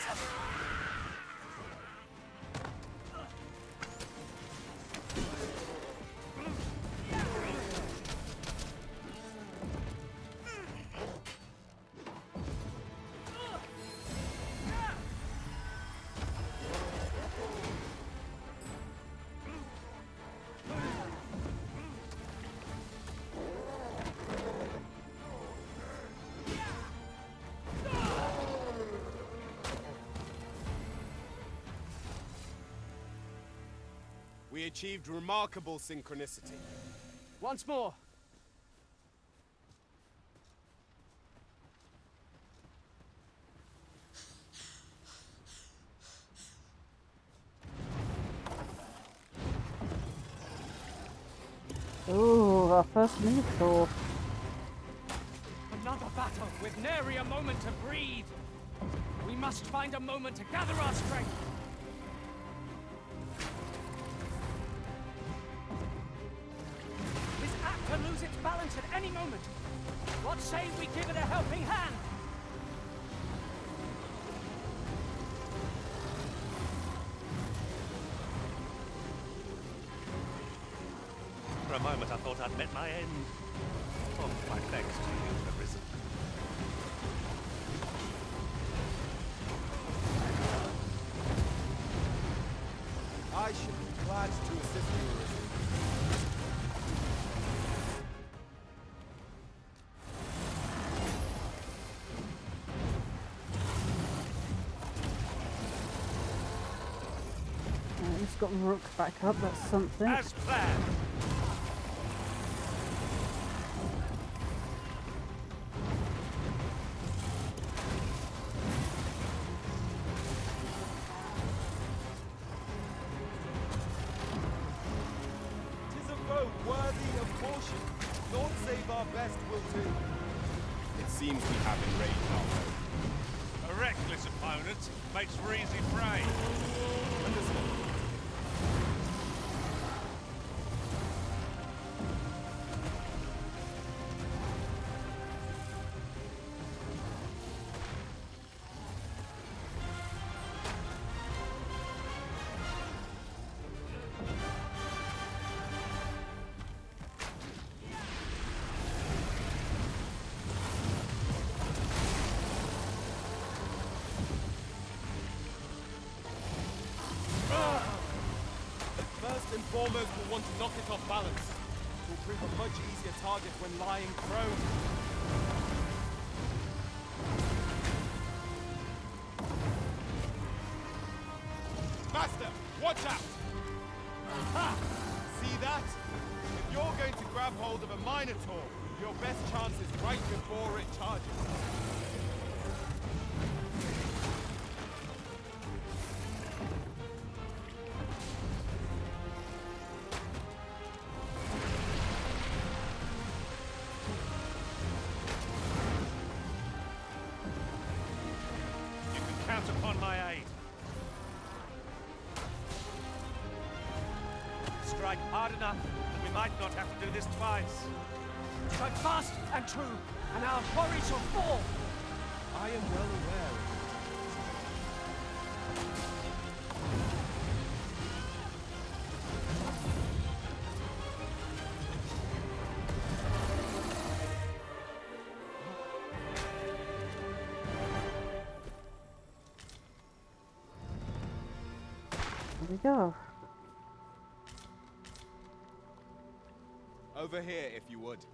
S2: We achieved remarkable synchronicity.
S3: Once more.
S1: Ooh, our first Minotaur.
S3: Another battle with nary a moment to breathe. We must find a moment to gather our strength. This act to lose its balance at any moment. What say we give it a helping hand?
S4: For a moment I thought I'd met my end. Oh, my thanks to you, Arisen.
S2: I should be glad to assist you, Arisen.
S1: He's got Rook back up, that's something.
S4: As planned.
S2: Tis a foe worthy of caution. Naught save our best will do. It seems we have enraged our foe.
S4: A reckless opponent makes for easy prey.
S2: Understood. First and foremost, we'll want to knock it off balance. It will prove a much easier target when lying prone. Master, watch out! Ha! See that? If you're going to grab hold of a Minotaur, your best chance is right before it charges.
S4: You can count upon my aid. Strike hard enough, and we might not have to do this twice.
S3: Strike fast and true, and our quarry shall fall.
S2: I am well aware of it.
S1: There we go.
S2: Over here, if you would.
S1: Did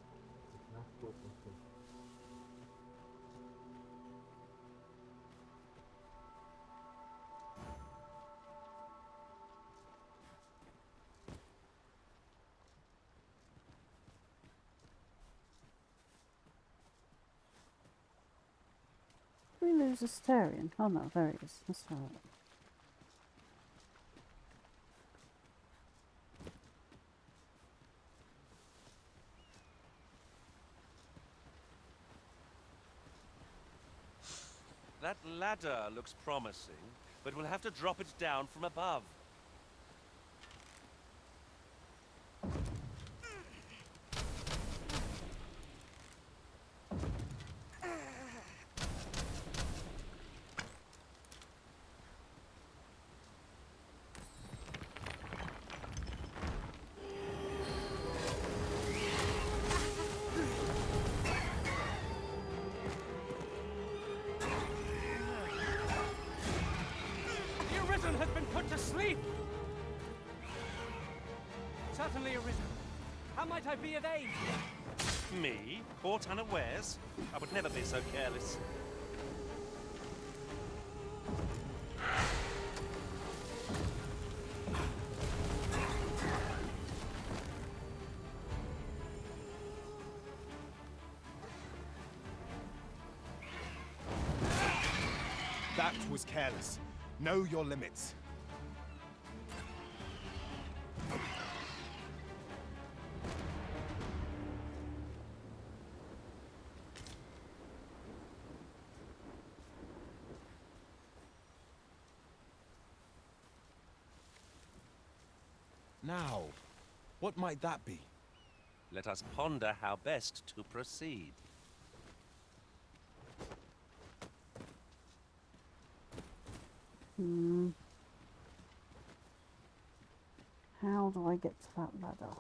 S1: we lose a Starion? Oh no, there he is. That's all right.
S4: That ladder looks promising, but we'll have to drop it down from above.
S3: The Arisen has been put to sleep! Certainly, Arisen. How might I be of aid?
S4: Me? Caught unawares? I would never be so careless.
S2: That was careless. Know your limits. Now, what might that be?
S7: Let us ponder how best to proceed.
S1: How do I get to that ladder?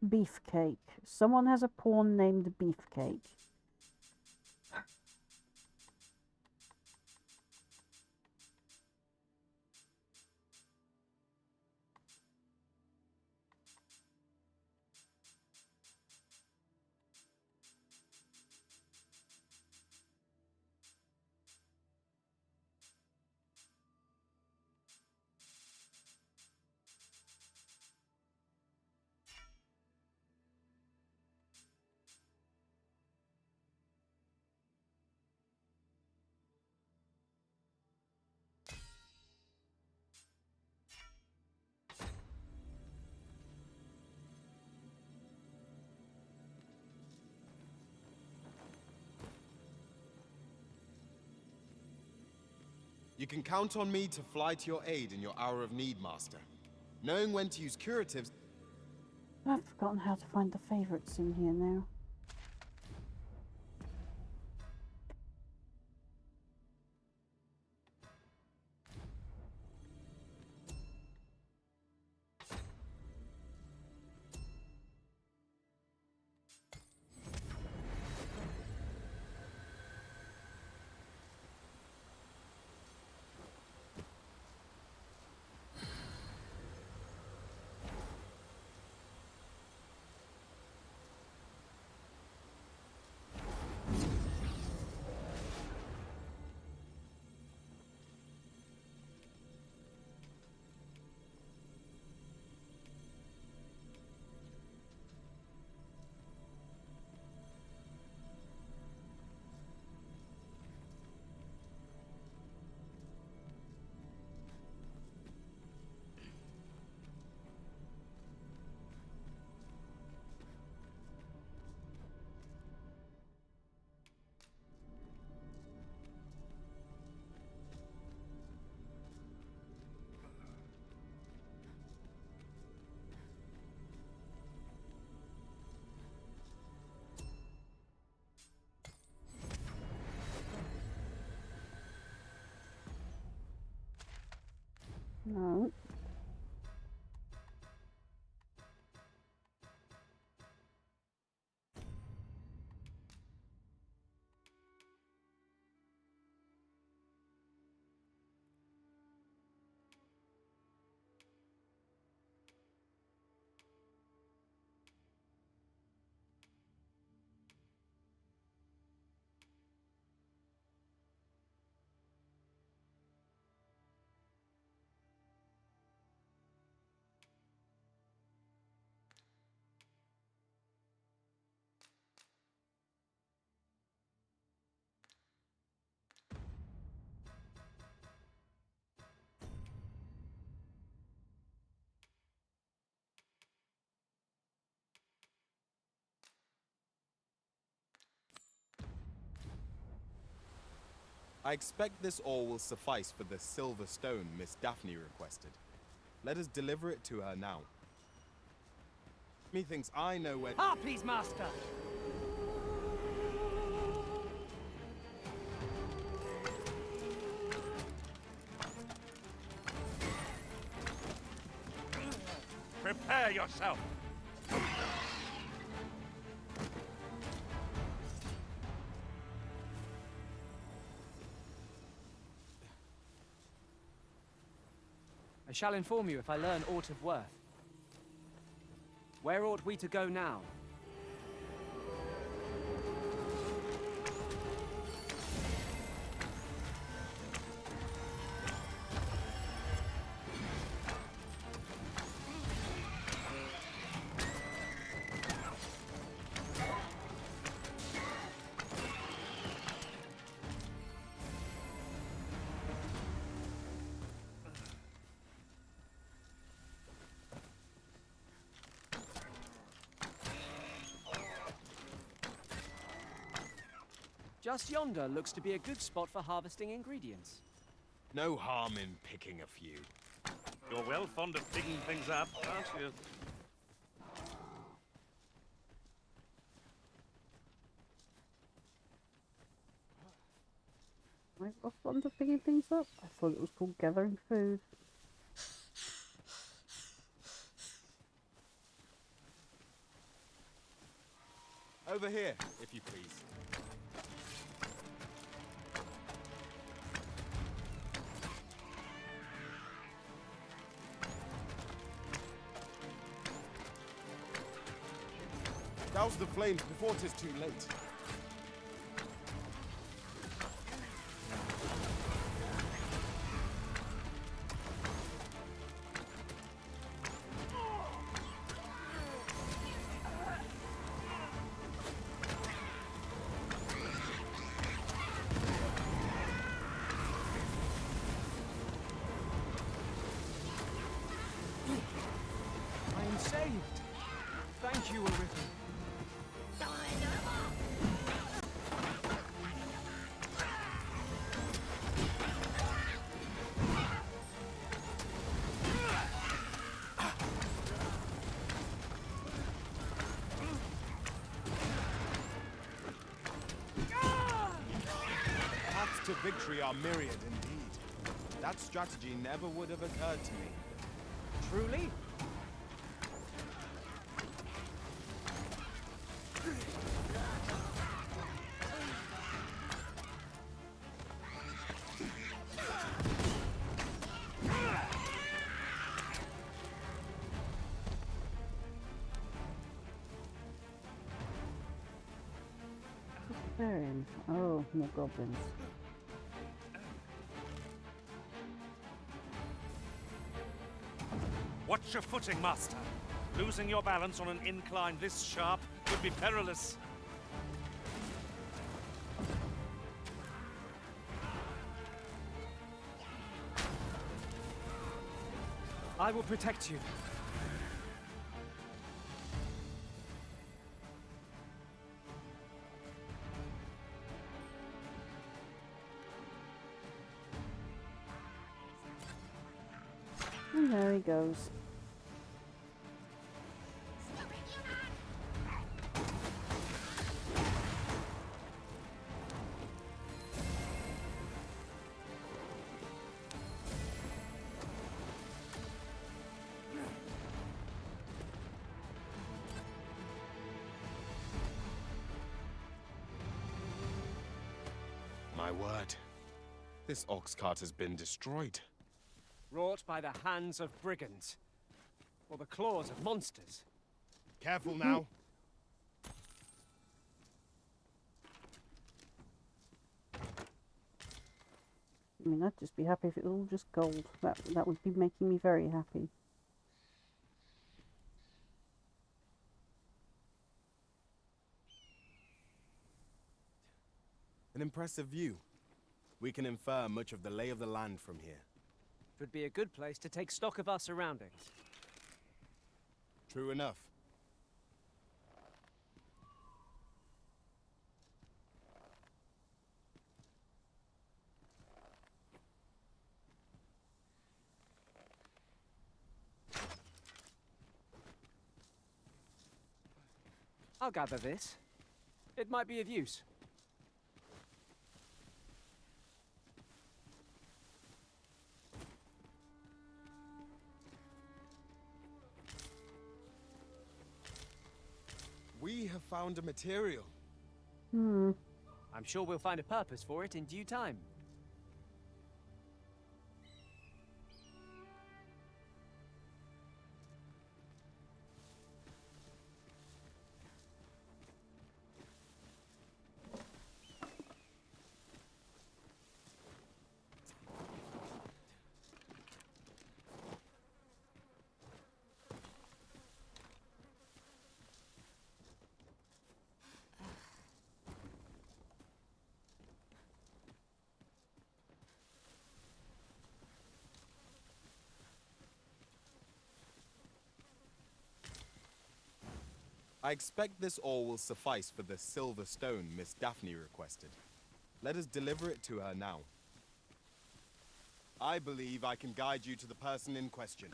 S1: Beefcake. Someone has a pawn named Beefcake.
S2: You can count on me to fly to your aid in your hour of need, Master. Knowing when to use curatives...
S1: I've forgotten how to find the favourites in here now. No.
S2: I expect this all will suffice for the silver stone Miss Daphne requested. Let us deliver it to her now. Methinks I know where—
S3: Ah, please, master!
S4: Prepare yourself!
S3: I shall inform you if I learn aught of worth. Where ought we to go now? Just yonder looks to be a good spot for harvesting ingredients.
S2: No harm in picking a few.
S4: You're well fond of digging things up, aren't you?
S1: Right, what's fun to picking things up? I thought it was called gathering food.
S2: Over here, if you please. Douse the flames before 'tis too late.
S3: I am saved! Thank you, Arithim.
S2: Paths to victory are myriad indeed. That strategy never would have occurred to me.
S3: Truly?
S1: Barbarian. Oh, more goblins.
S4: Watch your footing, master. Losing your balance on an incline this sharp could be perilous.
S3: I will protect you.
S1: And there he goes.
S2: My word. This ox cart has been destroyed.
S3: Wrought by the hands of brigands. Or the claws of monsters.
S2: Careful now.
S1: I mean, I'd just be happy if it was all just gold. That would be making me very happy.
S2: An impressive view. We can infer much of the lay of the land from here.
S3: It would be a good place to take stock of our surroundings.
S2: True enough.
S3: I'll gather this. It might be of use.
S2: We have found a material.
S1: Hmm.
S3: I'm sure we'll find a purpose for it in due time.
S2: I expect this ore will suffice for the silver stone Miss Daphne requested. Let us deliver it to her now. I believe I can guide you to the person in question.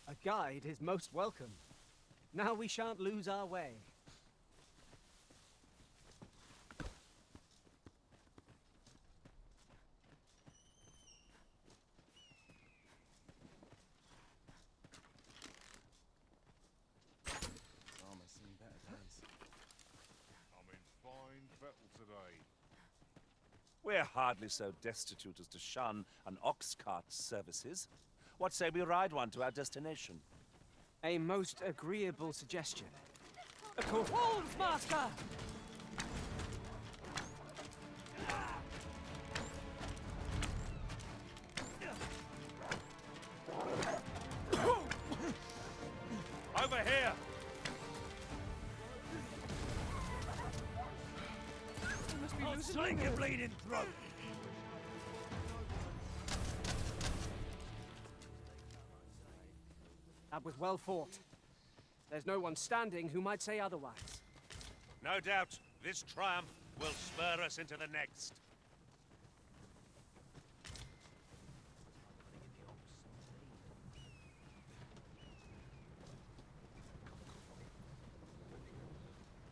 S3: A guide is most welcome. Now we shan't lose our way.
S11: I'm in fine fettle today.
S7: We're hardly so destitute as to shun an ox cart's services. What say we ride one to our destination?
S3: A most agreeable suggestion. Of course, Wolves, Master!
S4: Over here!
S21: I'll slit your bleeding throat!
S3: That was well fought. There's no one standing who might say otherwise.
S4: No doubt, this triumph will spur us into the next.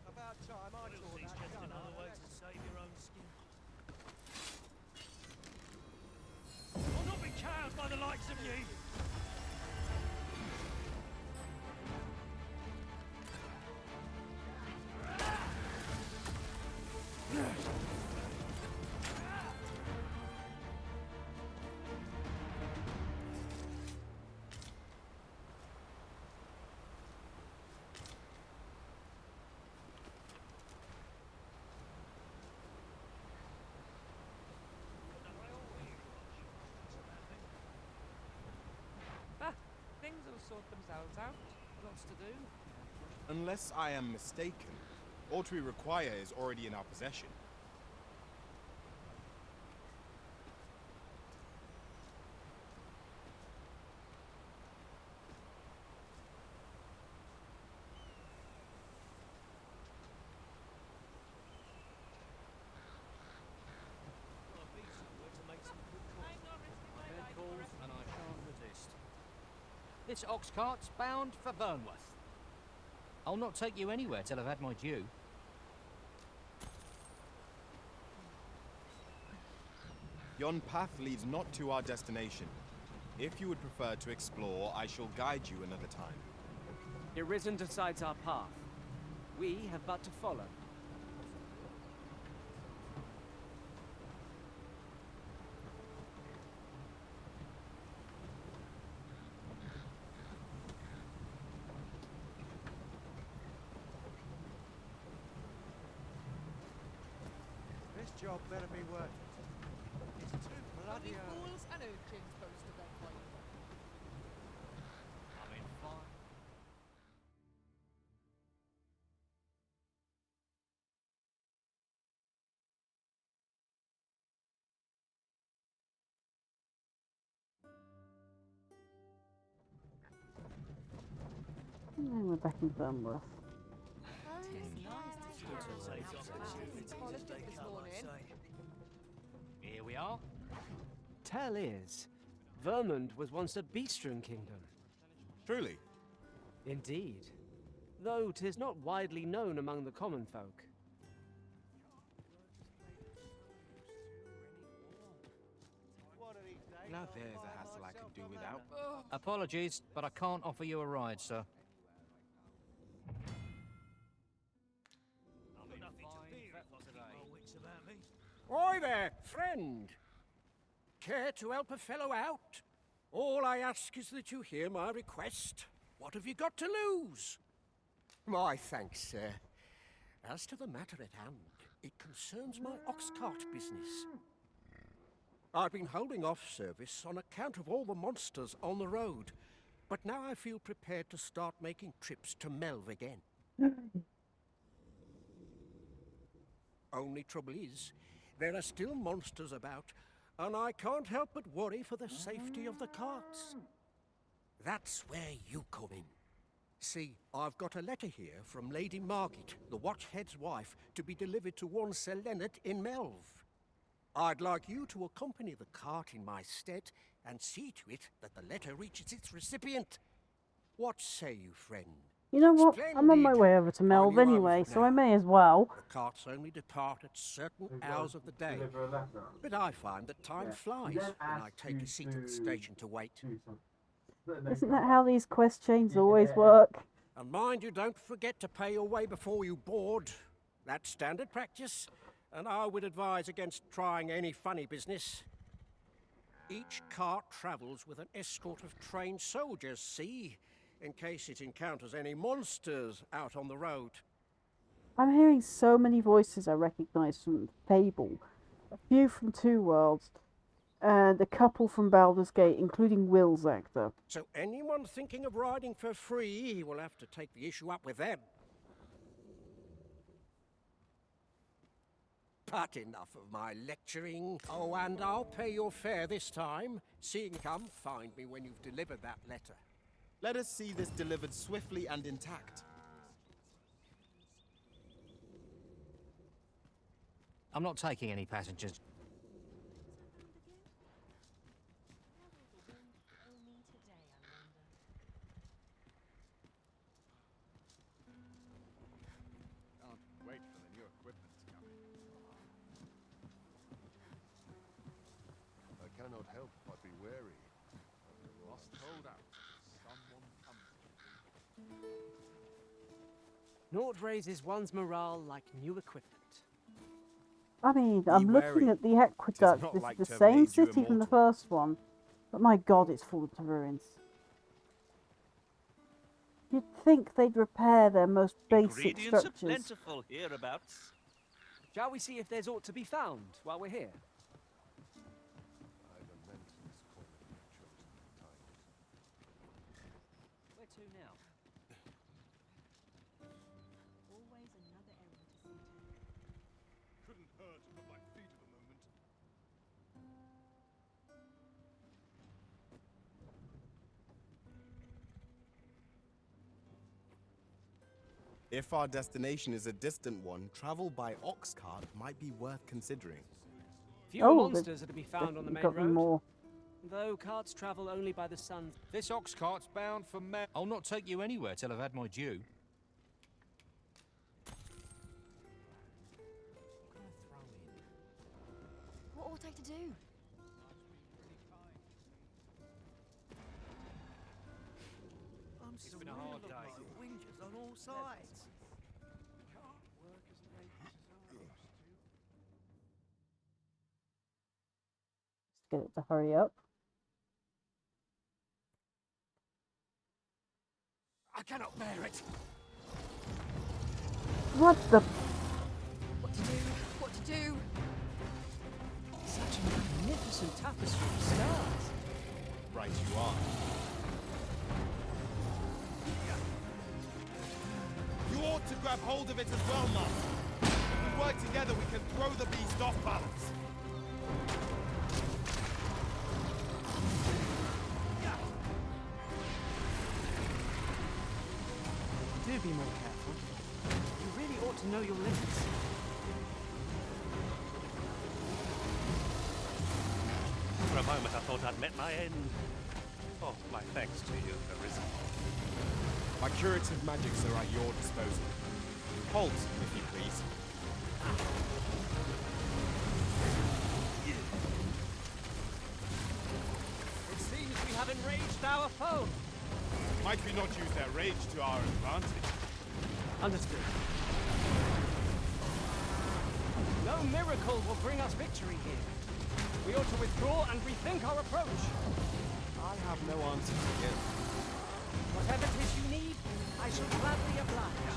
S21: About time I taught that just another way to save your own skin. I'll not be cowed by the likes of ye!
S22: Things will sort themselves out. Lots to do.
S2: Unless I am mistaken, what we require is already in our possession.
S12: Head calls, and I shan't resist. This ox cart's bound for Burnworth. I'll not take you anywhere till I've had my due.
S2: Yon path leads not to our destination. If you would prefer to explore, I shall guide you another time.
S3: Arisen decides our path. We have but to follow.
S21: This job better be worth it. It's too bloody early.
S9: Fools and urchins boast of their claim.
S12: I'm in fine.
S1: And we're back in Burnworth.
S12: Here we are.
S3: Tell is, Vermund was once a beastren kingdom.
S2: Truly?
S3: Indeed. though 'tis not widely known among the common folk.
S10: Now there's a hassle I could do without.
S12: Apologies, but I can't offer you a ride, sir.
S14: Oi there, friend. Care to help a fellow out? All I ask is that you hear my request. What have you got to lose? My thanks, sir. As to the matter at hand, it concerns my ox cart business. I've been holding off service on account of all the monsters on the road, but now I feel prepared to start making trips to Melv again. Only trouble is, there are still monsters about, and I can't help but worry for the safety of the carts. That's where you come in. See, I've got a letter here from Lady Margit, the Watchhead's wife, to be delivered to one Sir Leonard in Melv. I'd like you to accompany the cart in my stead and see to it that the letter reaches its recipient. What say you, friend?
S1: You know what? I'm on my way over to Melv anyway, so I may as well.
S14: The carts only depart at certain hours of the day, but I find that time flies when I take a seat at the station to wait.
S1: Isn't that how these quest chains always work?
S14: And mind you, don't forget to pay your way before you board. That's standard practice, and I would advise against trying any funny business. Each cart travels with an escort of trained soldiers, see? In case it encounters any monsters out on the road.
S1: I'm hearing so many voices I recognise from Fable. A few from Two Worlds, and a couple from Baldur's Gate, including Will's actor.
S14: So anyone thinking of riding for free will have to take the issue up with them. But enough of my lecturing. Oh, and I'll pay your fare this time. Seeing come, find me when you've delivered that letter.
S2: Let us see this delivered swiftly and intact.
S12: I'm not taking any passengers.
S11: Can't wait for the new equipment to come in. I cannot help but be wary of the lost holdout.
S3: Naught raises one's morale like new equipment.
S1: I mean, I'm looking at the aqueduct. This is the same city from the first one. But my god, it's fallen to ruins. You'd think they'd repair their most basic
S7: Ingredients
S1: structures.
S7: are plentiful hereabouts.
S3: Shall we see if there's aught to be found while we're here?
S11: I lament this corner you have chosen for times.
S3: Where to now?
S9: Always another errand to see to.
S11: Couldn't hurt to put my feet up a moment.
S2: If our destination is a distant one, travel by ox cart might be worth considering.
S3: Fewer monsters are to be found on the main road.
S1: More.
S3: Though carts travel only by the sun.
S22: This ox cart's bound for Mel. I'll not take you anywhere till I've had my due.
S8: What ought I to do?
S21: It's been a hard day. Whinges on all sides.
S1: Get it to hurry up.
S14: I cannot bear it.
S1: What the?
S6: What to do? What to do?
S3: Such a magnificent tapestry of stars.
S2: Right you are. You ought to grab hold of it as well, Master. If we work together, we can throw the beast off balance.
S3: Do be more careful. You really ought to know your limits.
S4: For a moment I thought I'd met my end. Oh, my thanks to you, Arisen.
S2: My curative magics are at your disposal. Halt, if you please.
S12: It seems we have enraged our foe.
S2: Might we not use their rage to our advantage?
S12: Understood. No miracle will bring us victory here. We ought to withdraw and rethink our approach.
S2: I have no answer to give.
S12: Whatever it is you need, I shall gladly oblige.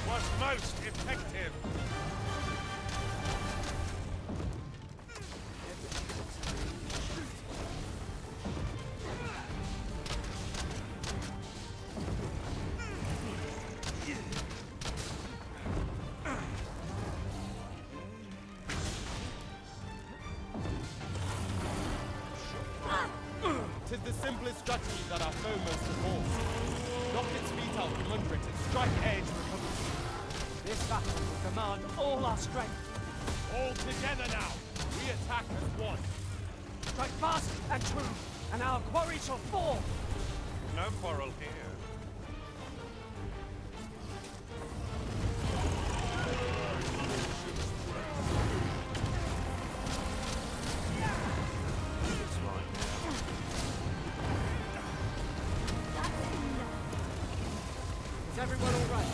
S4: Was most effective.
S2: Tis the simplest strategy that our foe most abhors. Knock its feet out from under it and strike edge republic.
S12: This battle will command all our strength.
S2: All together now! We attack as one!
S12: Strike fast and true, and our quarry shall fall!
S4: No quarrel here.
S12: Is everyone all right?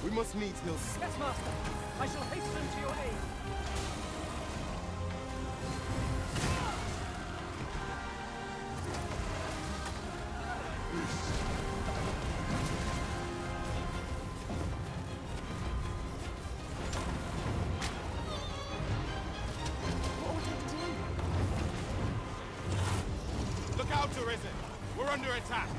S2: We must needs heal.
S12: Yes, Master. I shall hasten to your aid.
S2: Look out, Arisen! We're under attack!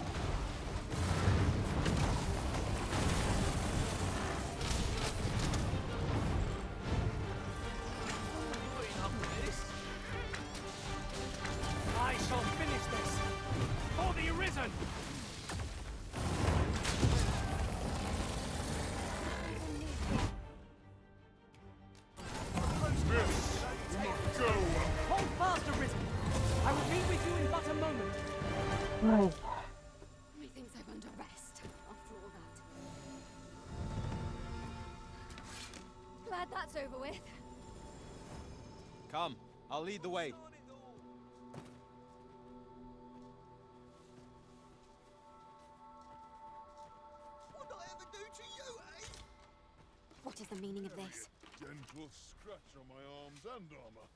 S12: I shall finish this! For the Arisen! Hold fast, Arisen! I will be with you in but a moment.
S1: Right.
S15: Methinks I'm under arrest after all that. Glad that's over with.
S2: Come, I'll lead the way.
S15: What is the meaning of this?
S11: Gentle scratch on my arms and armor.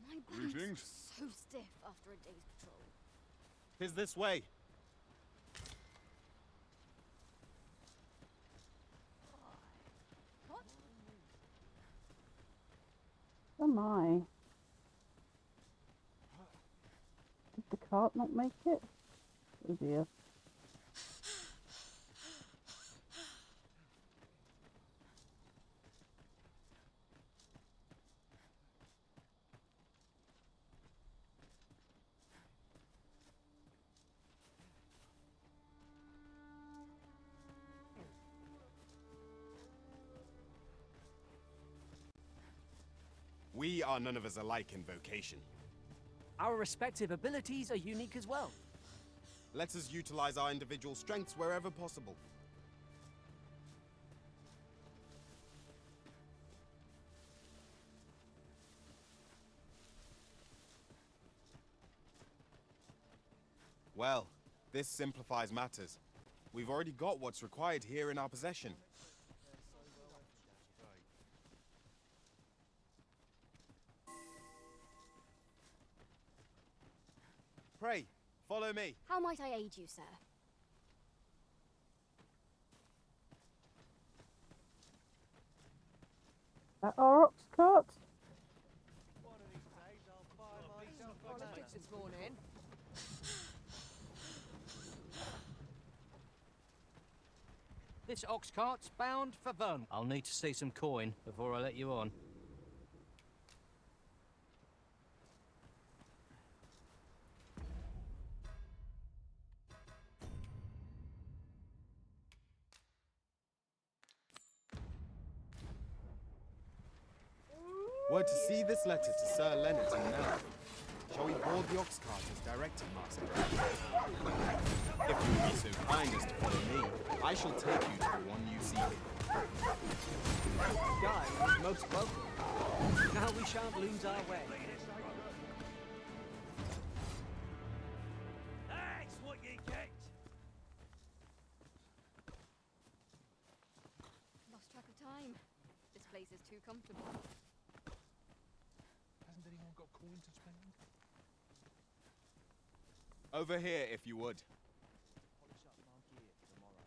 S15: My bones
S11: Greetings.
S15: are so stiff after a day's patrol.
S2: 'Tis this way.
S15: What?
S1: Oh my. Did the cart not make it? Oh dear.
S2: We are none of us alike in vocation.
S3: Our respective abilities are unique as well.
S2: Let us utilize our individual strengths wherever possible. Well, this simplifies matters. We've already got what's required here in our possession. Pray, follow me.
S15: How might I aid you, sir?
S1: That our ox cart?
S12: Politics this morning. This ox cart's bound for Vern. I'll need to see some coin before I let you on.
S2: We're to see this letter to Sir Leonard and Mel. Shall we board the ox cart as directed, Master? If you would be so kind as to follow me, I shall take you to the one you seek.
S3: Guy is most welcome. Now we shan't lose our way.
S21: That's what you get.
S15: Lost track of time. This place is too comfortable.
S20: Hasn't anyone got coin to spend?
S2: Over here, if you would.
S21: Polish up my gear for tomorrow.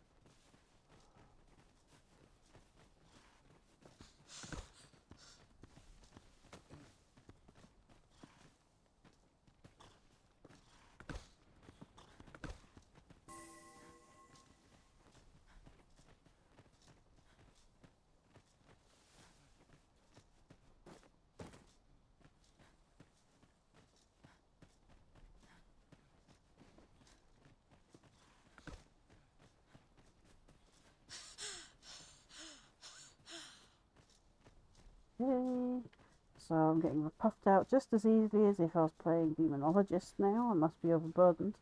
S1: Okay. So I'm getting puffed out just as easily as if I was playing Demonologist now. I must be overburdened.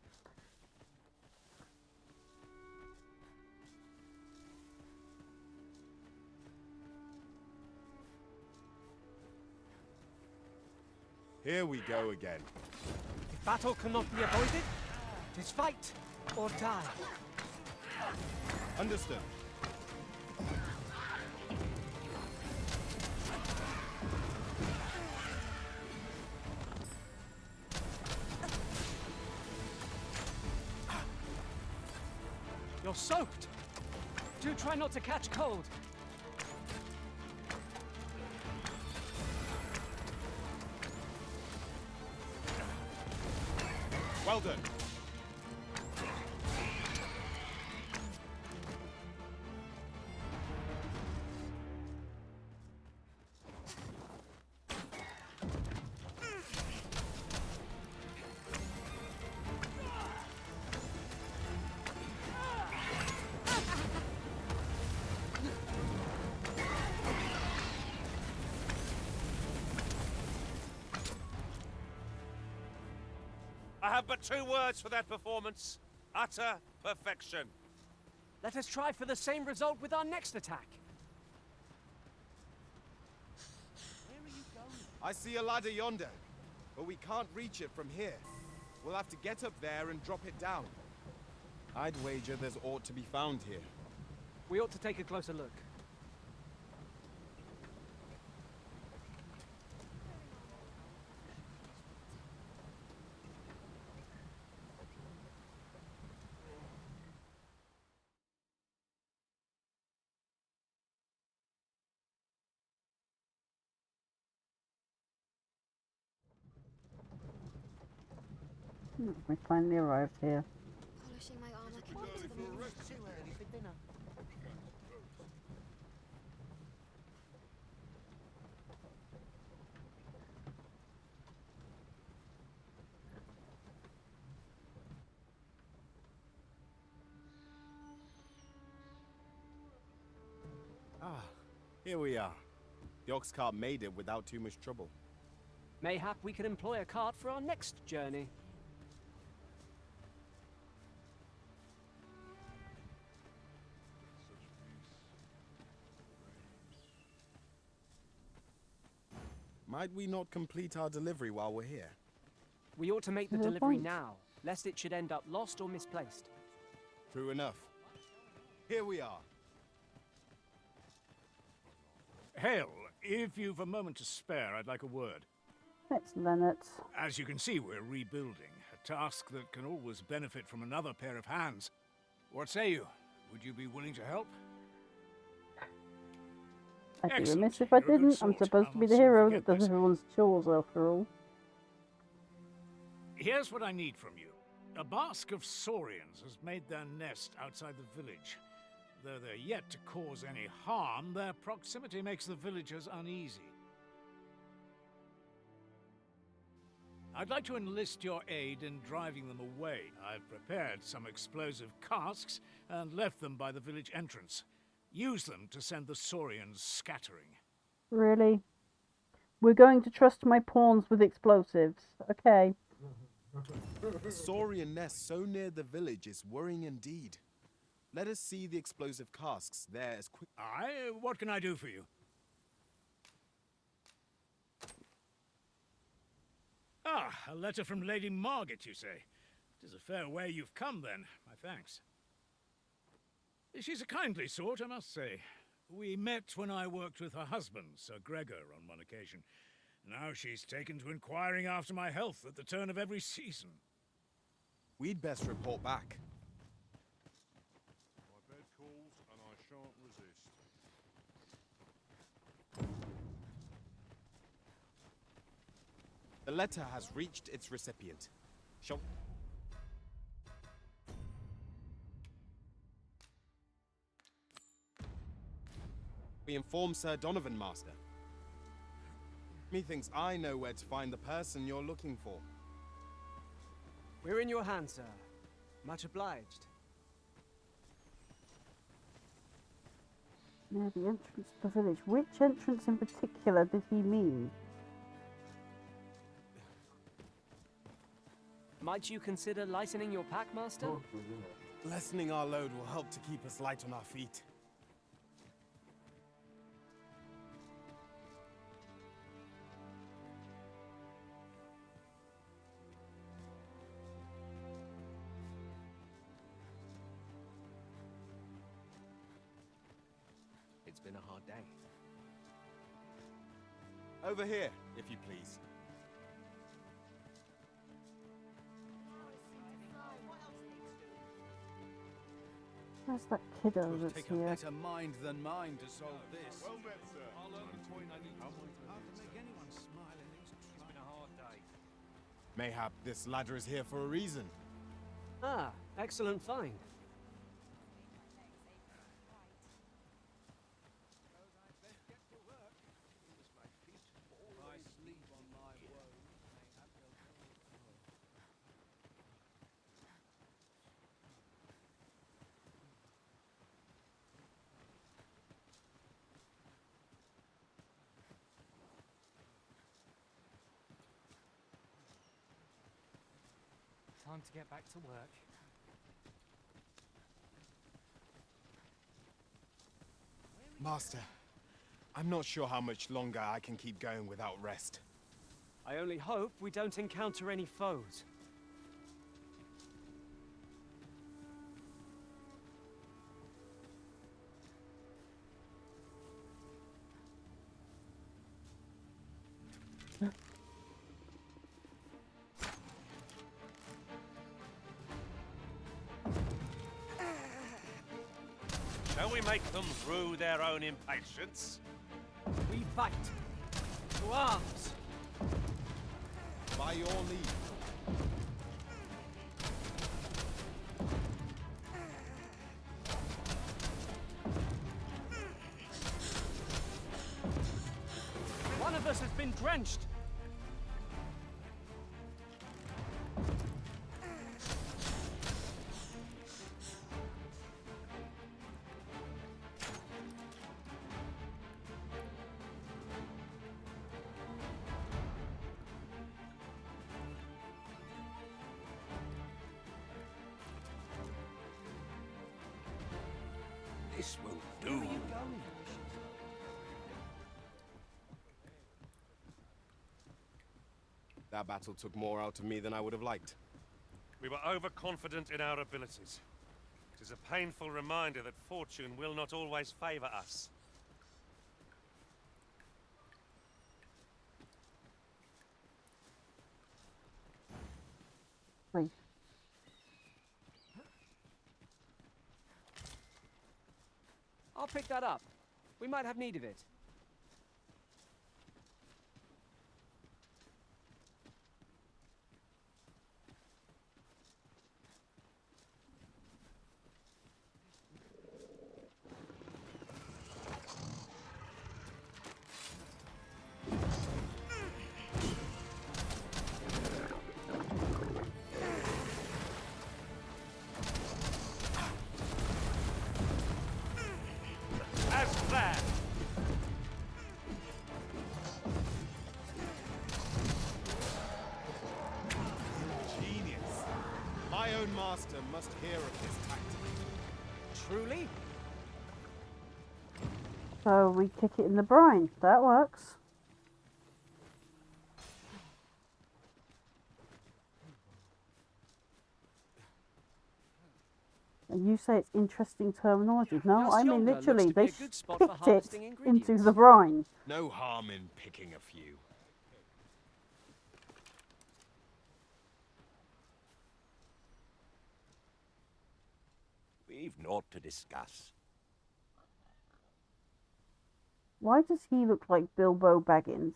S2: Here we go again.
S3: If battle cannot be avoided, 'tis fight or die.
S2: Understood.
S3: You're soaked. Do try not to catch cold.
S2: Well done.
S7: I have but two words for that performance. Utter perfection.
S3: Let us try for the same result with our next attack.
S2: I see a ladder yonder, but we can't reach it from here. We'll have to get up there and drop it down. I'd wager there's aught to be found here.
S3: We ought to take a closer look.
S1: We finally arrived here.
S15: Polishing my armor can get to the moon.
S21: Too early for dinner.
S2: Ah, here we are. The ox cart made it without too much trouble.
S3: Mayhap we can employ a cart for our next journey.
S2: Might we not complete our delivery while we're here?
S3: We ought to make the
S1: Good
S3: delivery
S1: point.
S3: now, lest it should end up lost or misplaced.
S2: True enough. Here we are.
S16: Hail, if you've a moment to spare, I'd like a word.
S1: It's Leonard.
S16: As you can see, we're rebuilding, a task that can always benefit from another pair of hands. What say you? Would you be willing to help?
S1: I'd be remiss if I
S16: You're a good
S1: didn't. I'm
S16: sort.
S1: supposed to be
S16: I'll
S1: the
S16: soon
S1: hero
S16: forget
S1: that does
S16: this.
S1: everyone's chores after all.
S16: Here's what I need from you. A bask of saurians has made their nest outside the village. Though they're yet to cause any harm, their proximity makes the villagers uneasy. I'd like to enlist your aid in driving them away. I've prepared some explosive casks and left them by the village entrance. Use them to send the saurians scattering.
S1: Really? We're going to trust my pawns with explosives. Okay.
S2: The saurian nest so near the village is worrying indeed. Let us see the explosive casks there as quick.
S16: Aye, what can I do for you? Ah, a letter from Lady Margaret, you say? It is a fair way you've come, then. My thanks. She's a kindly sort, I must say. We met when I worked with her husband, Sir Gregor, on one occasion. Now she's taken to inquiring after my health at the turn of every season.
S2: We'd best report back.
S13: My bed calls, and I shan't resist.
S2: The letter has reached its recipient. Shall we inform Sir Donovan, Master? Methinks I know where to find the person you're looking for.
S3: We're in your hands, sir. Much obliged.
S1: Near the entrance to the village. Which entrance in particular did he mean?
S3: Might you consider lightening your pack, Master?
S2: Lessening our load will help to keep us light on our feet.
S3: It's been a hard day.
S2: Over here, if you please.
S1: Where's that kiddo that's
S10: Take a
S1: here?
S10: better mind than mine to solve this.
S13: Well met, sir.
S10: I'll learn the point I need to make anyone smile in these trees. It's been a hard day.
S2: Mayhap this ladder is here for a reason.
S3: Ah, excellent find.
S12: Time to get back to work.
S2: Master, I'm not sure how much longer I can keep going without rest.
S3: I only hope we don't encounter any foes.
S4: Shall we make them rue their own impatience?
S3: We fight. To arms!
S2: By your leave.
S3: One of us has been drenched.
S14: This will do.
S2: That battle took more out of me than I would have liked.
S4: We were overconfident in our abilities. It is a painful reminder that fortune will not always favor us.
S1: Wait.
S3: I'll pick that up. We might have need of it.
S4: As planned.
S2: My own master must hear of this tactic.
S3: Truly?
S1: So we kick it in the brine. That works. And you say it's interesting terminology. No,
S3: Just
S1: I mean
S3: yonder looks
S1: literally,
S3: to be
S1: they
S3: a good spot for
S1: picked it
S3: harvesting
S1: into
S3: ingredients.
S1: the brine.
S2: No harm in picking a few.
S7: We've naught to discuss.
S1: Why does he look like Bilbo Baggins?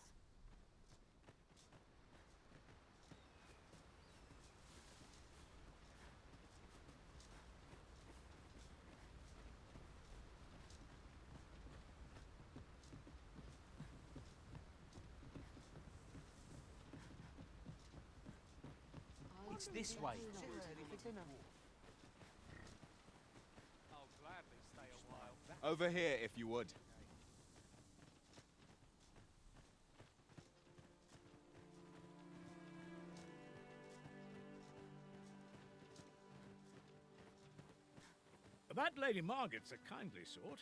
S12: It's this way.
S2: Over here, if you would.
S16: That Lady Margaret's a kindly sort.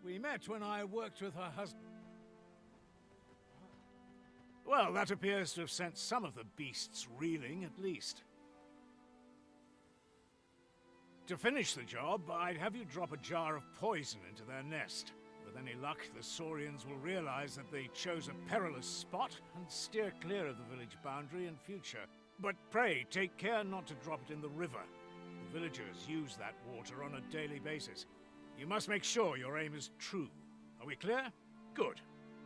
S16: We met when I worked with her husband. Well, that appears to have sent some of the beasts reeling, at least. To finish the job, I'd have you drop a jar of poison into their nest. With any luck, the Saurians will realize that they chose a perilous spot and steer clear of the village boundary in future. But pray, take care not to drop it in the river. The villagers use that water on a daily basis. You must make sure your aim is true. Are we clear? Good.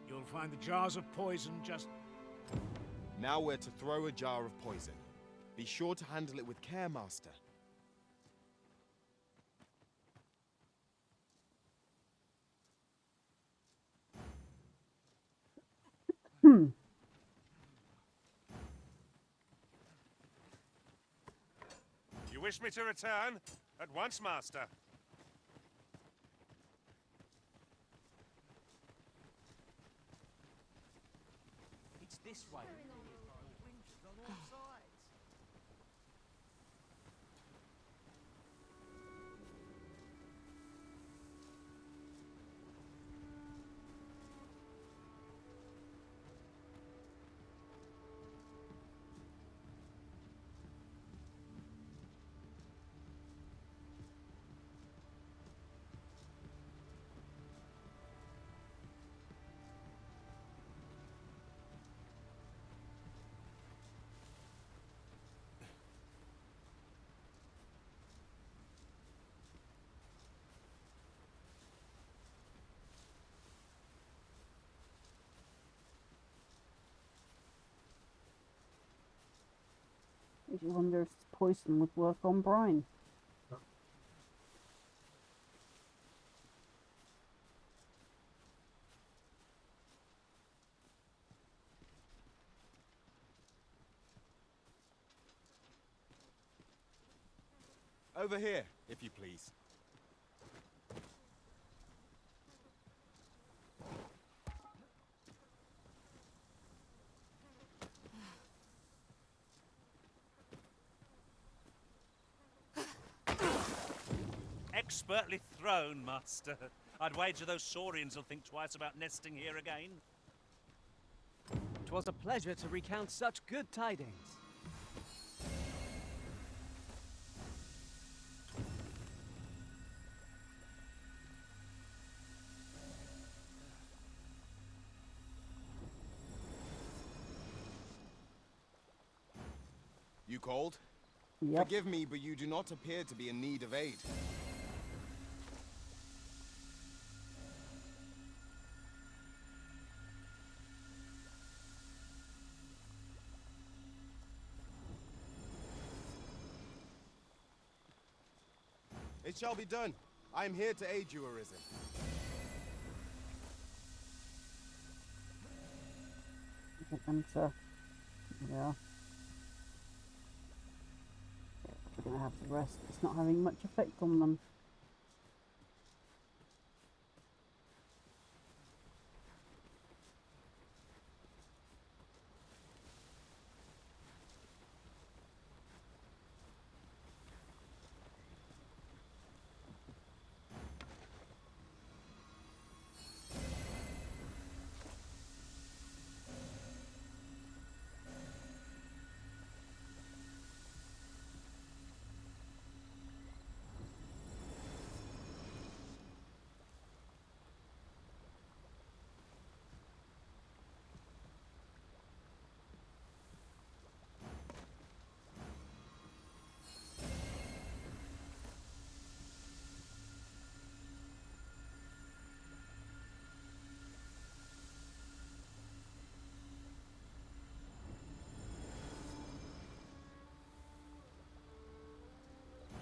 S16: You'll find the jars of poison just...
S2: Now we're to throw a jar of poison. Be sure to handle it with care, Master.
S4: You wish me to return? At once, Master.
S12: It's this way.
S1: I wonder if poison would work on brine.
S2: Over here, if you please.
S4: Expertly thrown, Master. I'd wager those Saurians will think twice about nesting here again.
S3: 'Twas a pleasure to recount such good tidings.
S2: You called?
S1: Yep.
S2: Forgive me, but you do not appear to be in need of aid. It shall be done. I am here to aid you, Arisen.
S1: Get them to... Yeah. We're going to have to rest. It's not having much effect on them.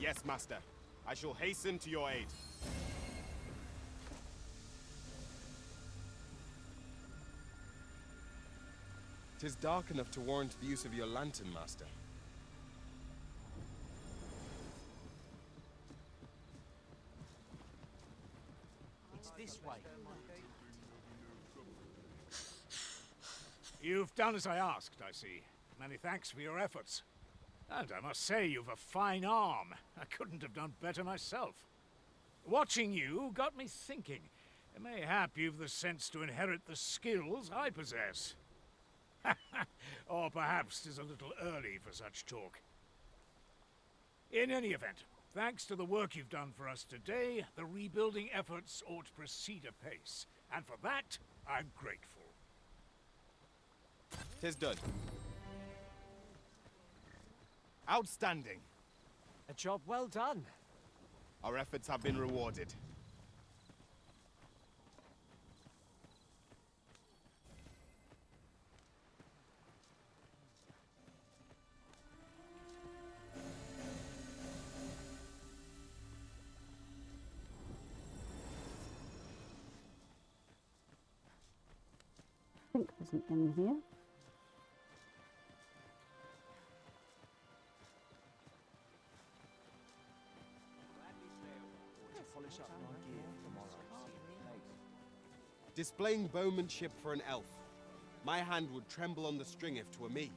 S2: Yes, Master. I shall hasten to your aid. Tis dark enough to warrant the use of your lantern, Master.
S12: It's this way.
S16: You've done as I asked, I see. Many thanks for your efforts. And I must say, you've a fine arm. I couldn't have done better myself. Watching you got me thinking. Mayhap you've the sense to inherit the skills I possess. Or perhaps 'tis a little early for such talk. In any event, thanks to the work you've done for us today, the rebuilding efforts ought to proceed apace. And for that, I'm grateful.
S2: 'Tis done. Outstanding.
S3: A job well done.
S2: Our efforts have been rewarded.
S1: I think there's an inn here.
S2: Displaying bowmanship for an elf. My hand would tremble on the string if 'twere me.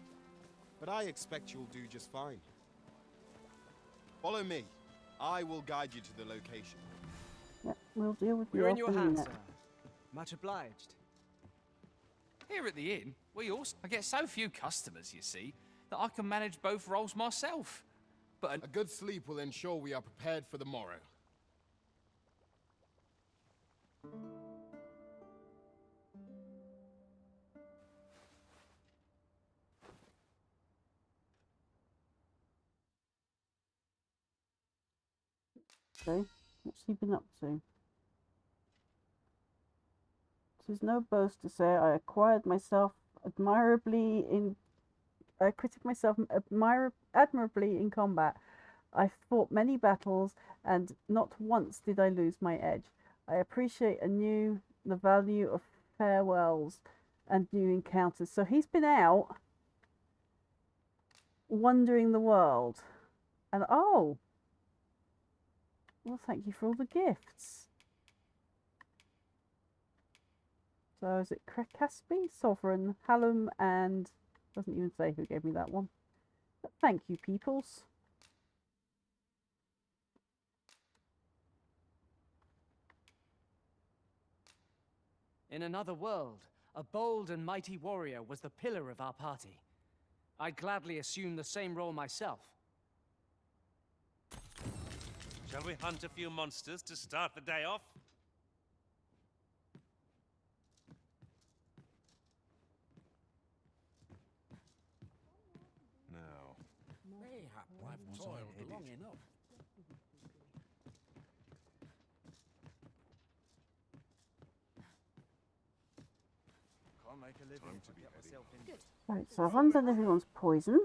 S2: But I expect you'll do just fine. Follow me. I will guide you to the location.
S1: Yep, we'll deal with you.
S3: We're in your
S1: in a
S3: hands,
S1: minute.
S3: sir. Much obliged.
S22: Here at the inn, I get so few customers, you see, that I can manage both roles myself. But
S2: a good sleep will ensure we are prepared for the morrow.
S1: Okay, what's he been up to? Tis no boast to say I acquitted myself admirably in combat. I fought many battles, and not once did I lose my edge. I appreciate anew the value of farewells and new encounters. So he's been out wandering the world, and oh, well, thank you for all the gifts. So is it Caspi, Sovereign, Hallam, and doesn't even say who gave me that one. But thank you, peoples.
S3: In another world, a bold and mighty warrior was the pillar of our party. I'd gladly assume the same role myself.
S4: Shall we hunt a few monsters to start the day off?
S7: Now,
S14: Mayhap I've toiled long enough.
S5: Can't make a living.
S7: time to be heading.
S1: Right, so I've undone everyone's poison.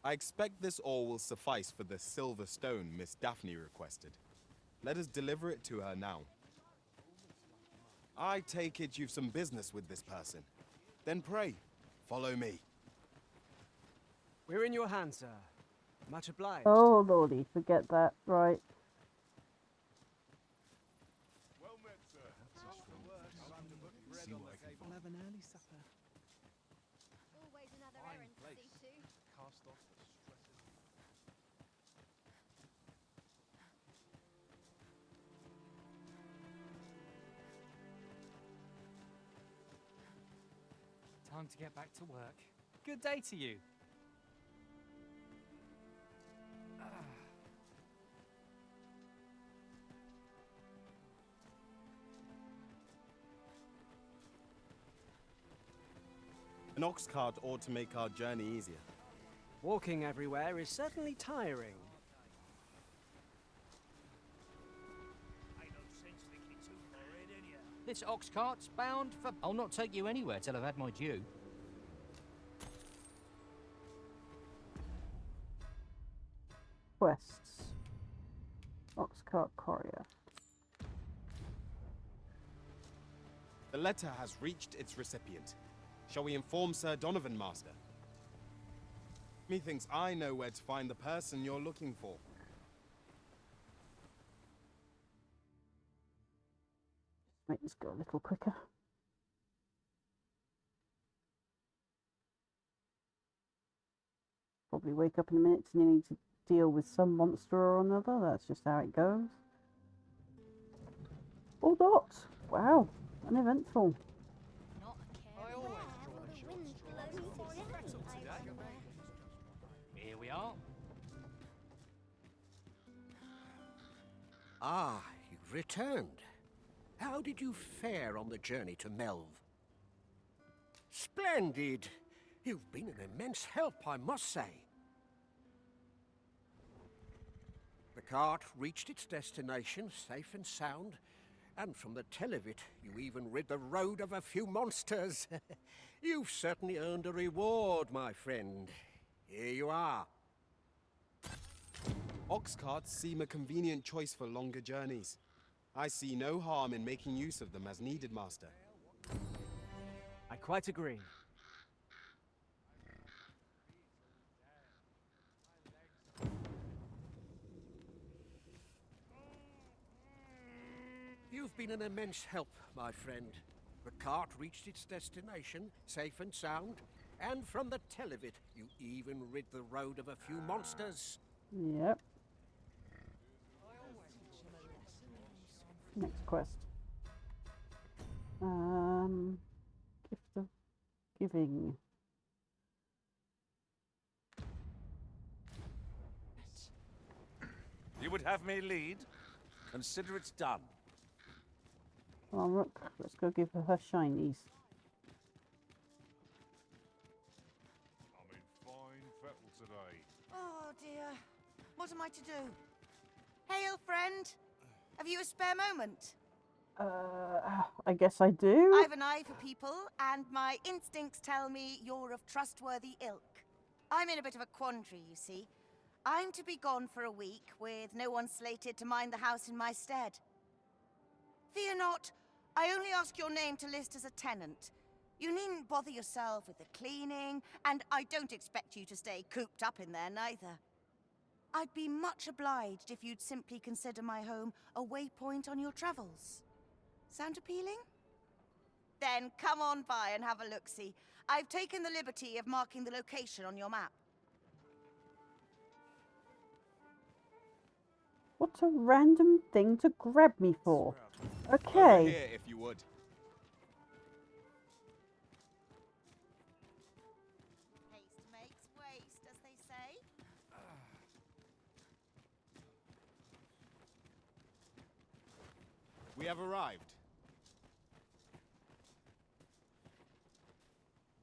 S2: I expect this ore will suffice for the silver stone Miss Daphne requested. Let us deliver it to her now. I take it you've some business with this person. Then pray, follow me.
S3: We're in your hands, sir. Much obliged.
S1: Oh, lordy, forget that. Right.
S7: Well met, sir. See what I can
S12: We'll have an early supper.
S8: Always another errand to see to.
S11: Cast off the stresses.
S22: time to get back to work. Good day to you.
S2: An ox cart ought to make our journey easier.
S17: Walking everywhere is certainly tiring.
S12: This ox cart's bound for... I'll not take you anywhere till I've had my due.
S1: Quests. Oxcart Courier.
S2: The letter has reached its recipient. Shall we inform Sir Donovan, Master? Methinks I know where to find the person you're looking for.
S1: Make this go a little quicker. Probably wake up in a minute to needing to deal with some monster or another. That's just how it goes. 4 dots. Wow, uneventful.
S12: Here we are.
S14: Ah, you've returned. How did you fare on the journey to Melv? Splendid! You've been an immense help, I must say. The cart reached its destination safe and sound, and from the tell of it, you even rid the road of a few monsters. You've certainly earned a reward, my friend. Here you are.
S2: Ox carts seem a convenient choice for longer journeys. I see no harm in making use of them as needed, Master.
S17: I quite agree.
S14: You've been an immense help, my friend. The cart reached its destination, safe and sound, and from the tell of it, you even rid the road of a few monsters.
S1: Yep. Next quest. Gift of giving.
S7: You would have me lead? Consider it's done.
S1: Come on, Rook. Let's go give her shinies.
S13: I'm in fine fettle today.
S19: Oh dear. What am I to do? Hail, friend. Have you a spare moment?
S1: I guess I do.
S19: I've an eye for people, and my instincts tell me you're of trustworthy ilk. I'm in a bit of a quandary, you see. I'm to be gone for a week, with no one slated to mind the house in my stead. Fear not, I only ask your name to list as a tenant. You needn't bother yourself with the cleaning, and I don't expect you to stay cooped up in there neither. I'd be much obliged if you'd simply consider my home a waypoint on your travels. Sound appealing? Then come on by and have a look-see. I've taken the liberty of marking the location on your map.
S1: What a random thing to grab me for.
S2: Over
S1: Okay.
S2: here, if you would.
S19: Haste makes waste, as they say.
S2: We have arrived.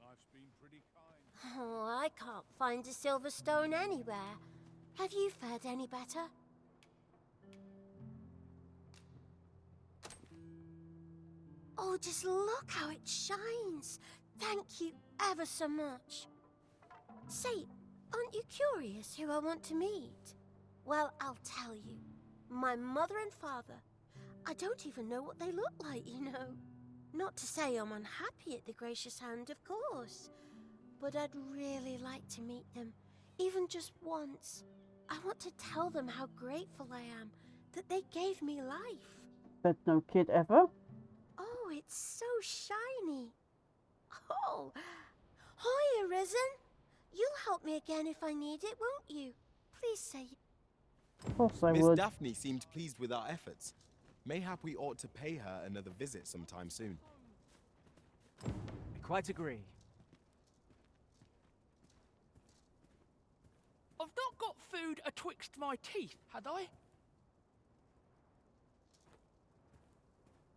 S10: Life's been pretty kind.
S23: Oh, I can't find a silver stone anywhere. Have you fared any better? Oh, just look how it shines. Thank you ever so much. Say, aren't you curious who I want to meet? Well, I'll tell you. My mother and father. I don't even know what they look like, you know. Not to say I'm unhappy at the gracious hand, of course. But I'd really like to meet them, even just once. I want to tell them how grateful I am that they gave me life.
S1: Said no kid ever.
S23: Oh, it's so shiny. Oh, hiya, Risen. You'll help me again if I need it, won't you? Please say...
S1: Of course I
S2: Miss
S1: would.
S2: Daphne seemed pleased with our efforts. Mayhap we ought to pay her another visit sometime soon.
S17: I quite agree.
S12: I've not got food atwixt my teeth, had I?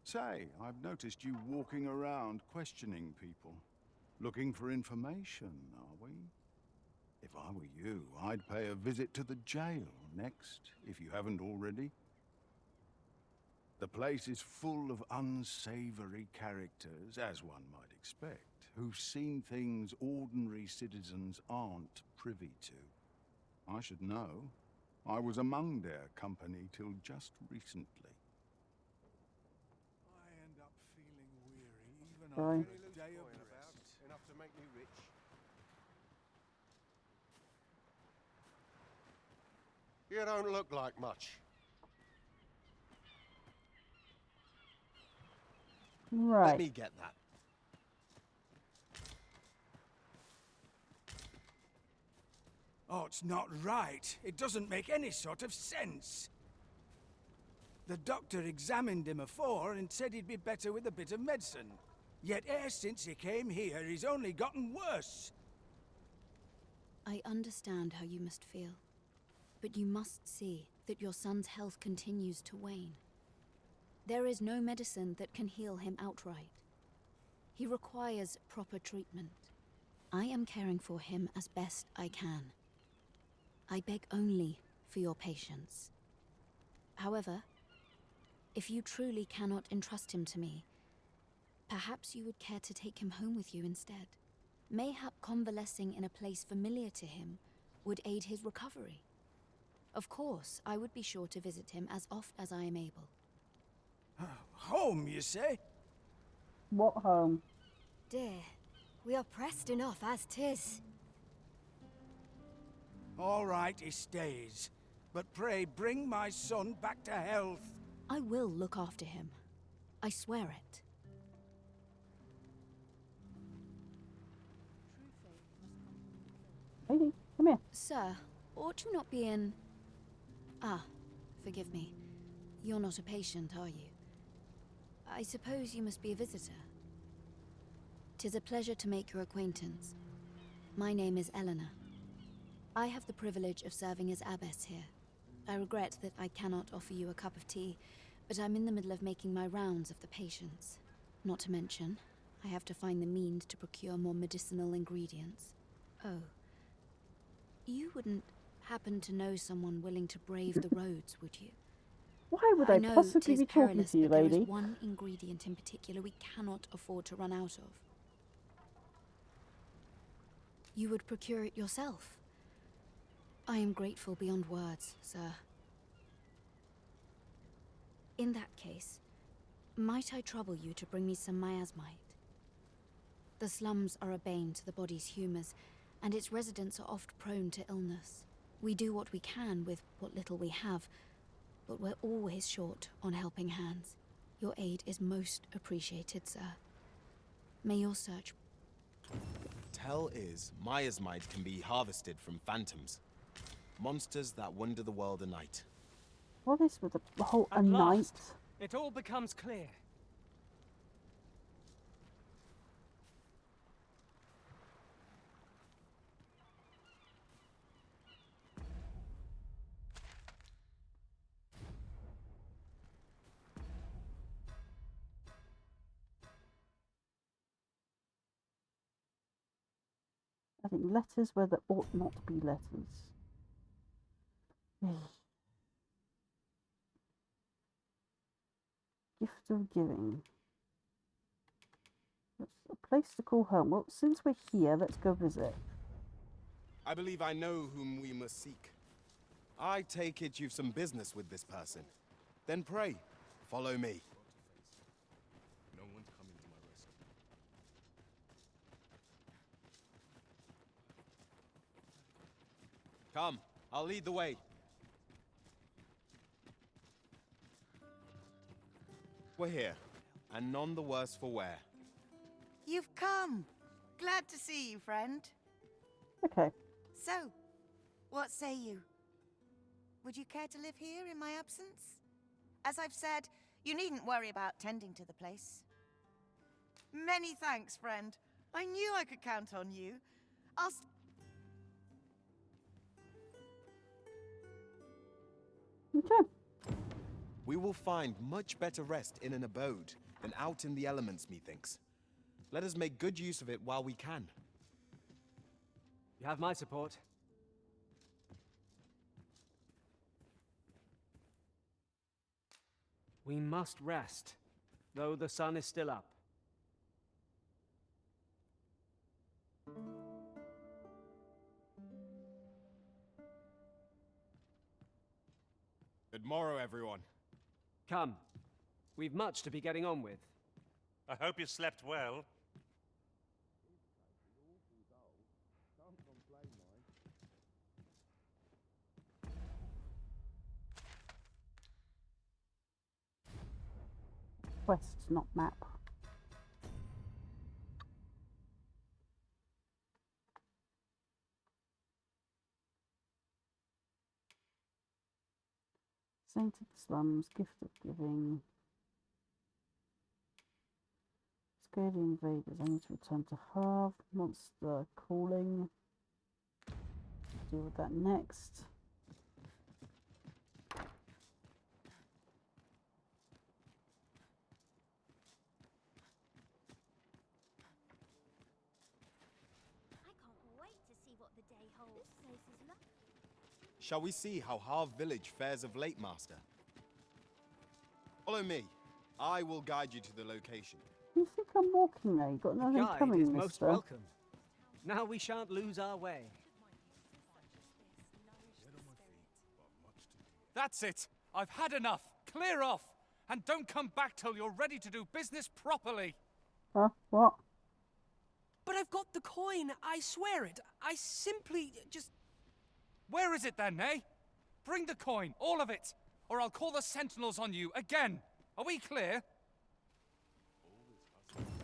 S5: Say, I've noticed you walking around questioning people.
S6: Looking for information, are we? If I were you, I'd pay a visit to the jail next, if you haven't already. The place is full of unsavory characters, as one might expect, who've seen things ordinary citizens aren't privy to. I should know. I was among their company till just recently.
S10: I end up feeling weary even
S1: Fine.
S10: after a day of rest.
S11: Enough to make me rich. You don't look like much.
S1: Right.
S2: Let me get that.
S10: Oh, it's not right. It doesn't make any sort of sense. The doctor examined him afore and said he'd be better with a bit of medicine. Yet e'er since he came here, he's only gotten worse.
S9: I understand how you must feel. But you must see that your son's health continues to wane. There is no medicine that can heal him outright. He requires proper treatment. I am caring for him as best I can. I beg only for your patience. However, if you truly cannot entrust him to me, perhaps you would care to take him home with you instead. Mayhap convalescing in a place familiar to him would aid his recovery. Of course, I would be sure to visit him as oft as I am able.
S10: Home, you say?
S1: What home?
S23: Dear, we are pressed enough as 'tis.
S10: All right, he stays. But pray bring my son back to health.
S9: I will look after him. I swear it.
S1: Lady, come here.
S9: Sir, ought you not be in... Ah, forgive me. You're not a patient, are you? I suppose you must be a visitor. 'Tis a pleasure to make your acquaintance. My name is Eleanor. I have the privilege of serving as abbess here. I regret that I cannot offer you a cup of tea, but I'm in the middle of making my rounds of the patients. Not to mention, I have to find the means to procure more medicinal ingredients. Oh. You wouldn't happen to know someone willing to brave the roads, would you?
S1: Why would I
S9: know
S1: possibly
S9: 'tis
S1: be talking
S9: perilous,
S1: to you,
S9: but there
S1: lady?
S9: is one ingredient in particular we cannot afford to run out of. You would procure it yourself. I am grateful beyond words, sir. In that case, might I trouble you to bring me some miasmite? The slums are a bane to the body's humors, and its residents are oft prone to illness. We do what we can with what little we have, but we're always short on helping hands. Your aid is most appreciated, sir. May your search...
S2: Tell is, miasmite can be harvested from phantoms. Monsters that wander the world a night.
S1: What is with the whole a
S3: At
S1: night?
S3: last, it all becomes clear.
S1: I think letters where there ought not to be letters. Gift of giving. That's a place to call home. Well, since we're here, let's go visit.
S2: I believe I know whom we must seek. I take it you've some business with this person. Then pray, follow me.
S11: No one's coming to my rescue.
S2: Come, I'll lead the way. We're here, and none the worse for wear.
S19: You've come. Glad to see you, friend.
S1: Okay.
S19: So, what say you? Would you care to live here in my absence? As I've said, you needn't worry about tending to the place. Many thanks, friend. I knew I could count on you. I'll...
S1: Okay.
S2: We will find much better rest in an abode than out in the elements, methinks. Let us make good use of it while we can.
S17: You have my support. We must rest, though the sun is still up.
S2: Good morrow, everyone.
S17: Come. We've much to be getting on with.
S4: I hope you slept well.
S1: Quests, not map. Sainted Slums, Gift of Giving. Scare the invaders. I need to return to Harv. Monster calling. Deal with that next.
S2: Shall we see how Harv Village fares of late, Master? Follow me. I will guide you to the location.
S1: You think I'm walking there? You've got nothing
S17: Guide
S1: coming,
S17: is
S1: mister.
S17: most welcome. Now we shan't lose our way.
S22: That's it. I've had enough. Clear off. And don't come back till you're ready to do business properly.
S1: Huh? What?
S15: But I've got the coin. I swear it. I simply just...
S22: Where is it then, eh? Bring the coin, all of it, or I'll call the sentinels on you again. Are we clear?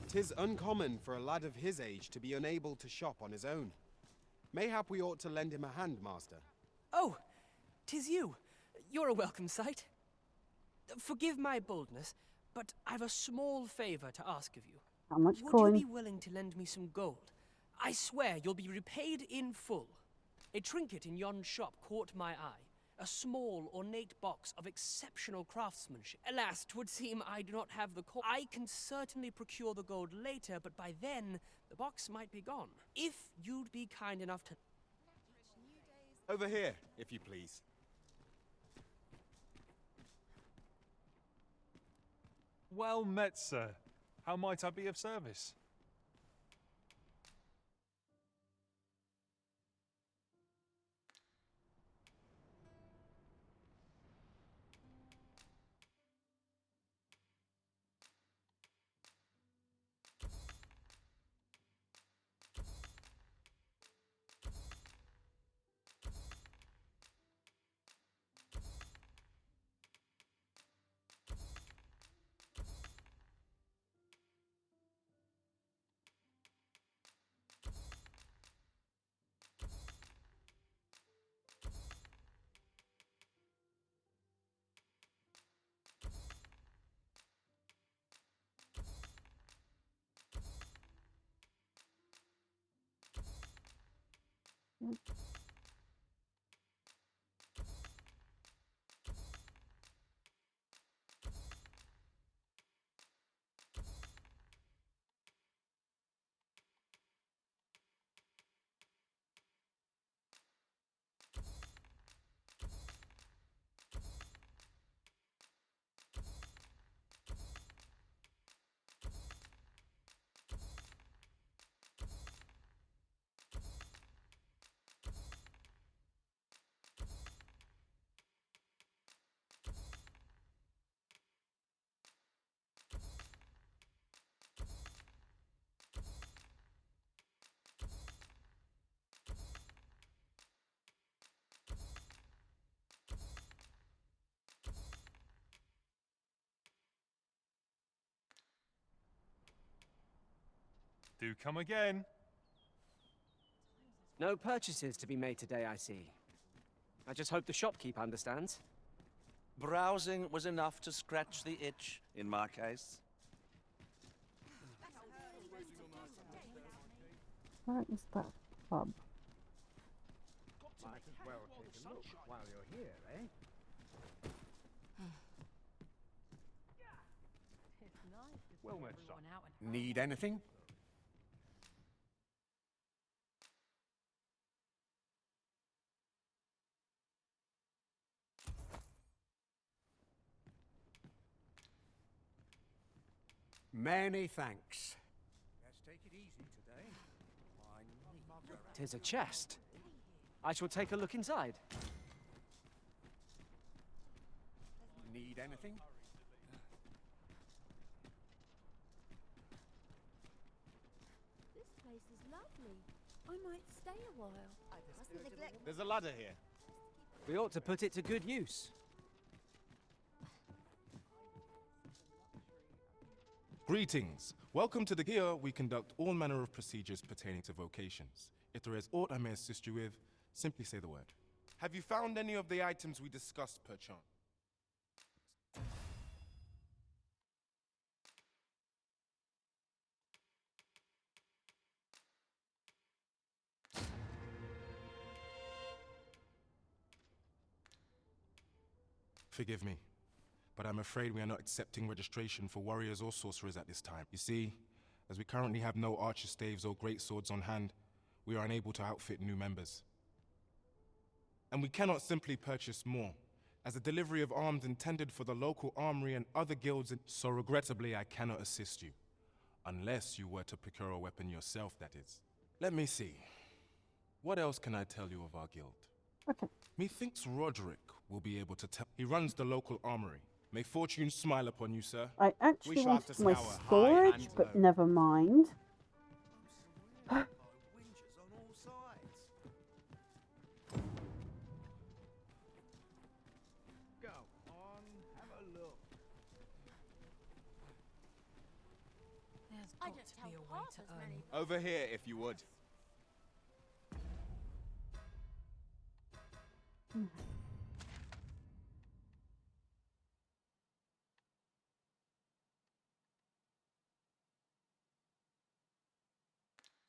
S2: 'Tis uncommon for a lad of his age to be unable to shop on his own. Mayhap we ought to lend him a hand, Master.
S15: Oh, 'tis you. You're a welcome sight. Forgive my boldness, but I've a small favor to ask of you.
S1: How much
S15: Would
S1: coin?
S15: you be willing to lend me some gold? I swear you'll be repaid in full. A trinket in yon shop caught my eye. A small, ornate box of exceptional craftsmanship. Alas, 'twould seem I do not have the coin. I can certainly procure the gold later, but by then, the box might be gone. If you'd be kind enough to...
S2: Over here, if you please.
S18: Well met, sir. How might I be of service? Do come again.
S17: No purchases to be made today, I see. I just hope the shopkeep understands.
S7: Browsing was enough to scratch the itch, in my case.
S1: Where is that pub?
S10: Might as well take a look while you're here, eh?
S14: Well met, son. Need anything? Many thanks. Let's take it easy today.
S17: Tis a chest. I shall take a look inside.
S14: Need anything?
S23: This place is lovely. I might stay a while.
S2: There's a ladder here.
S17: We ought to put it to good use.
S16: Greetings. Welcome to the Here we conduct all manner of procedures pertaining to vocations. If there is aught I may assist you with, simply say the word.
S2: Have you found any of the items we discussed, perchance?
S16: Forgive me, but I'm afraid we are not accepting registration for warriors or sorcerers at this time. You see, as we currently have no archer staves or great swords on hand, we are unable to outfit new members. And we cannot simply purchase more, as the delivery of arms intended for the local armory and other guilds, so regrettably I cannot assist you. Unless you were to procure a weapon yourself, that is. Let me see. What else can I tell you of our guild?
S1: Okay.
S16: Methinks Roderick will be able to tell. He runs the local armory. May fortune smile upon you, sir.
S1: I actually wanted my storage, but never mind.
S15: There's got to be a way to earn.
S2: Over here, if you would.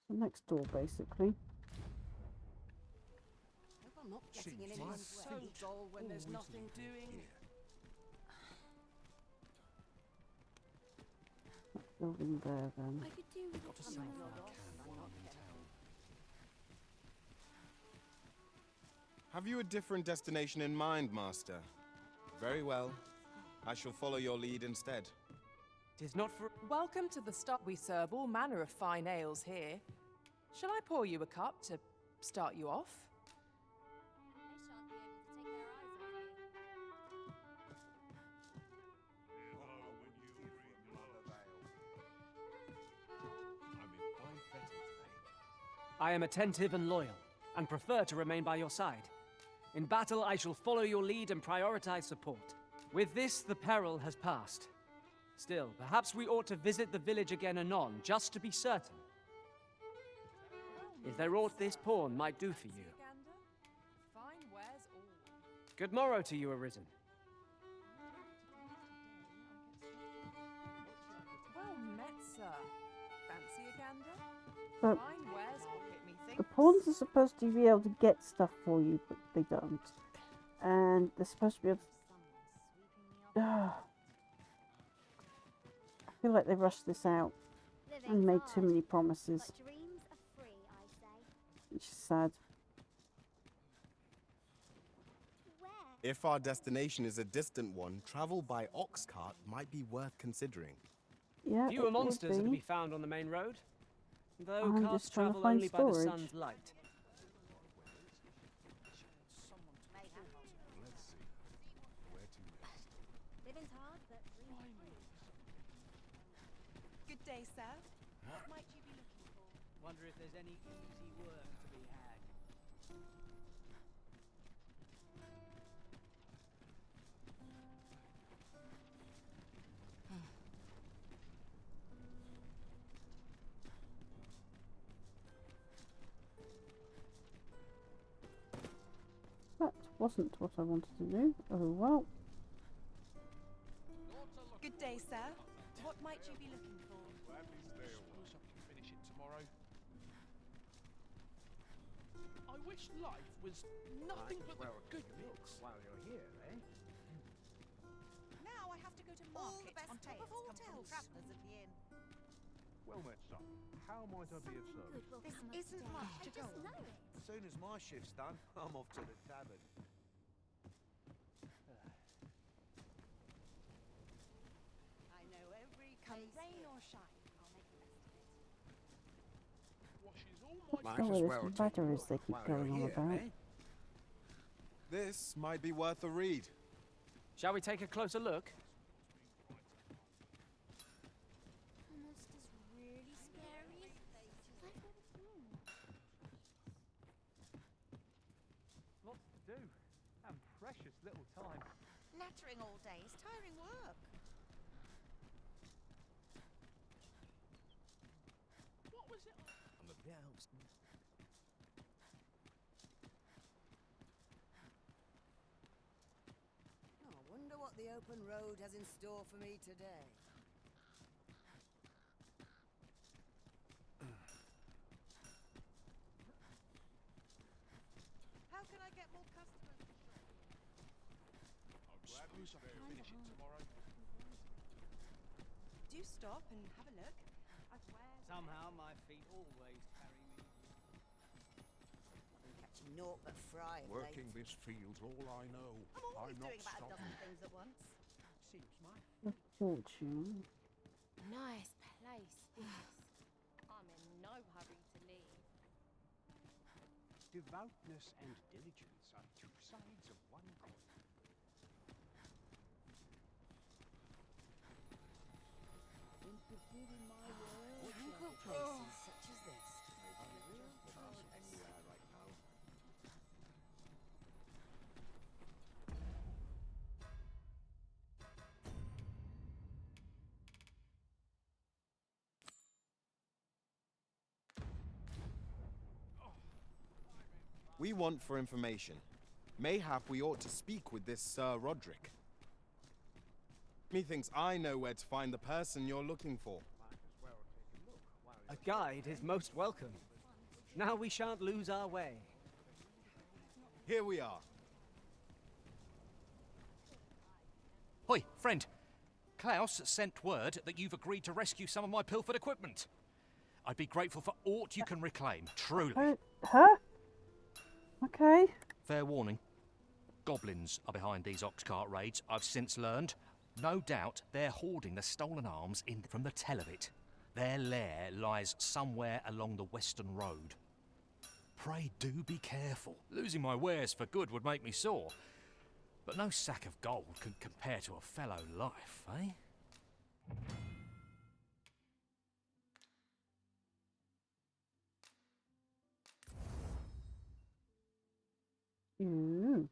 S1: So next door, basically.
S15: Hope I'm not getting in anyone's so dull when there's nothing doing.
S1: That building there, then.
S23: I could do with
S15: Got to
S23: a
S15: save
S23: summer
S15: what I
S23: off.
S15: can while I'm in town.
S2: Have you a different destination in mind, Master? Very well. I shall follow your lead instead.
S17: 'Tis not for...
S20: Welcome to the stop. We serve all manner of fine ales here. Shall I pour you a cup to start you off?
S17: I am attentive and loyal, and prefer to remain by your side. In battle, I shall follow your lead and prioritize support. With this, the peril has passed. Still, perhaps we ought to visit the village again anon, just to be certain. Is there aught this pawn might do for you?
S20: Fine wares all.
S17: Good morrow to you, Arisen.
S20: Well met, sir. Fancy a gander?
S1: But
S20: Fine wares all hit me
S1: the
S20: think.
S1: pawns are supposed to be able to get stuff for you, but they don't. And they're supposed to be able to... I feel like they rushed this out and made too many promises.
S23: Dreams are free, I say.
S1: Which is sad.
S2: If our destination is a distant one, travel by ox cart might be worth considering.
S1: Yeah,
S17: Fewer
S1: it would
S17: monsters are to
S1: be.
S17: be found on the main road, though
S1: I'm
S17: carts
S1: just trying to
S17: travel
S1: find
S17: only by the
S1: storage.
S17: sun's light.
S13: Let's see. Where to next?
S23: Living's hard, but dreams free.
S20: Good day, sir. What might you be looking for?
S12: Wonder if there's any easy work to be had.
S1: That wasn't what I wanted to do. Oh well.
S20: Good day, sir. What might you be looking for?
S13: Gladly stay a while.
S5: Suppose I can finish it tomorrow. I wish life was nothing but the good bits.
S14: While you're here, eh?
S19: Now I have to go to
S9: All the
S19: market
S9: best
S19: on top of
S9: tales
S19: all
S9: come from
S19: tales.
S9: travellers at the inn.
S11: Well met, son. How might I be of service?
S9: This isn't much to go on.
S5: As soon as my shift's done, I'm off to the tavern.
S19: I know every
S9: Come
S19: place
S9: rain
S19: here.
S9: or
S1: Let's go where this ladder is they keep going on about.
S2: This might be worth a read.
S17: Shall we take a closer look?
S12: Lots to do, and precious little time.
S19: Nattering all day is tiring work.
S5: What was it?
S14: I'm a bit out.
S6: Oh, I wonder what the open road has in store for me today.
S19: How can I get more customers to shop?
S18: I'll gladly finish it tomorrow.
S8: Do stop and have a look. I swear.
S12: Somehow my feet always carry me.
S6: I'm catching naught but fry of
S13: Working
S6: late.
S13: this field's all I know.
S19: I'm always
S13: not
S19: doing about a
S13: stopping.
S19: dozen things at once.
S5: Seems my
S1: A fortune.
S23: Nice place, this. I'm in no hurry to leave.
S14: Devoutness and diligence are two sides of one coin.
S6: In fulfilling my word, tranquil places such as this may be a real treasure.
S13: Anywhere right now.
S2: We want for information. Mayhap we ought to speak with this Sir Roderick. Methinks I know where to find the person you're looking for.
S17: A guide is most welcome. Now we shan't lose our way.
S2: Here we are.
S22: Hoi, friend. Klaus sent word that you've agreed to rescue some of my pilfered equipment. I'd be grateful for aught you can reclaim, truly.
S1: Huh? Okay.
S22: Fair warning. Goblins are behind these ox cart raids, I've since learned. No doubt they're hoarding the stolen arms in from the tell of it. Their lair lies somewhere along the western road. Pray do be careful. Losing my wares for good would make me sore. But no sack of gold can compare to a fellow life, eh?
S1: Ooh.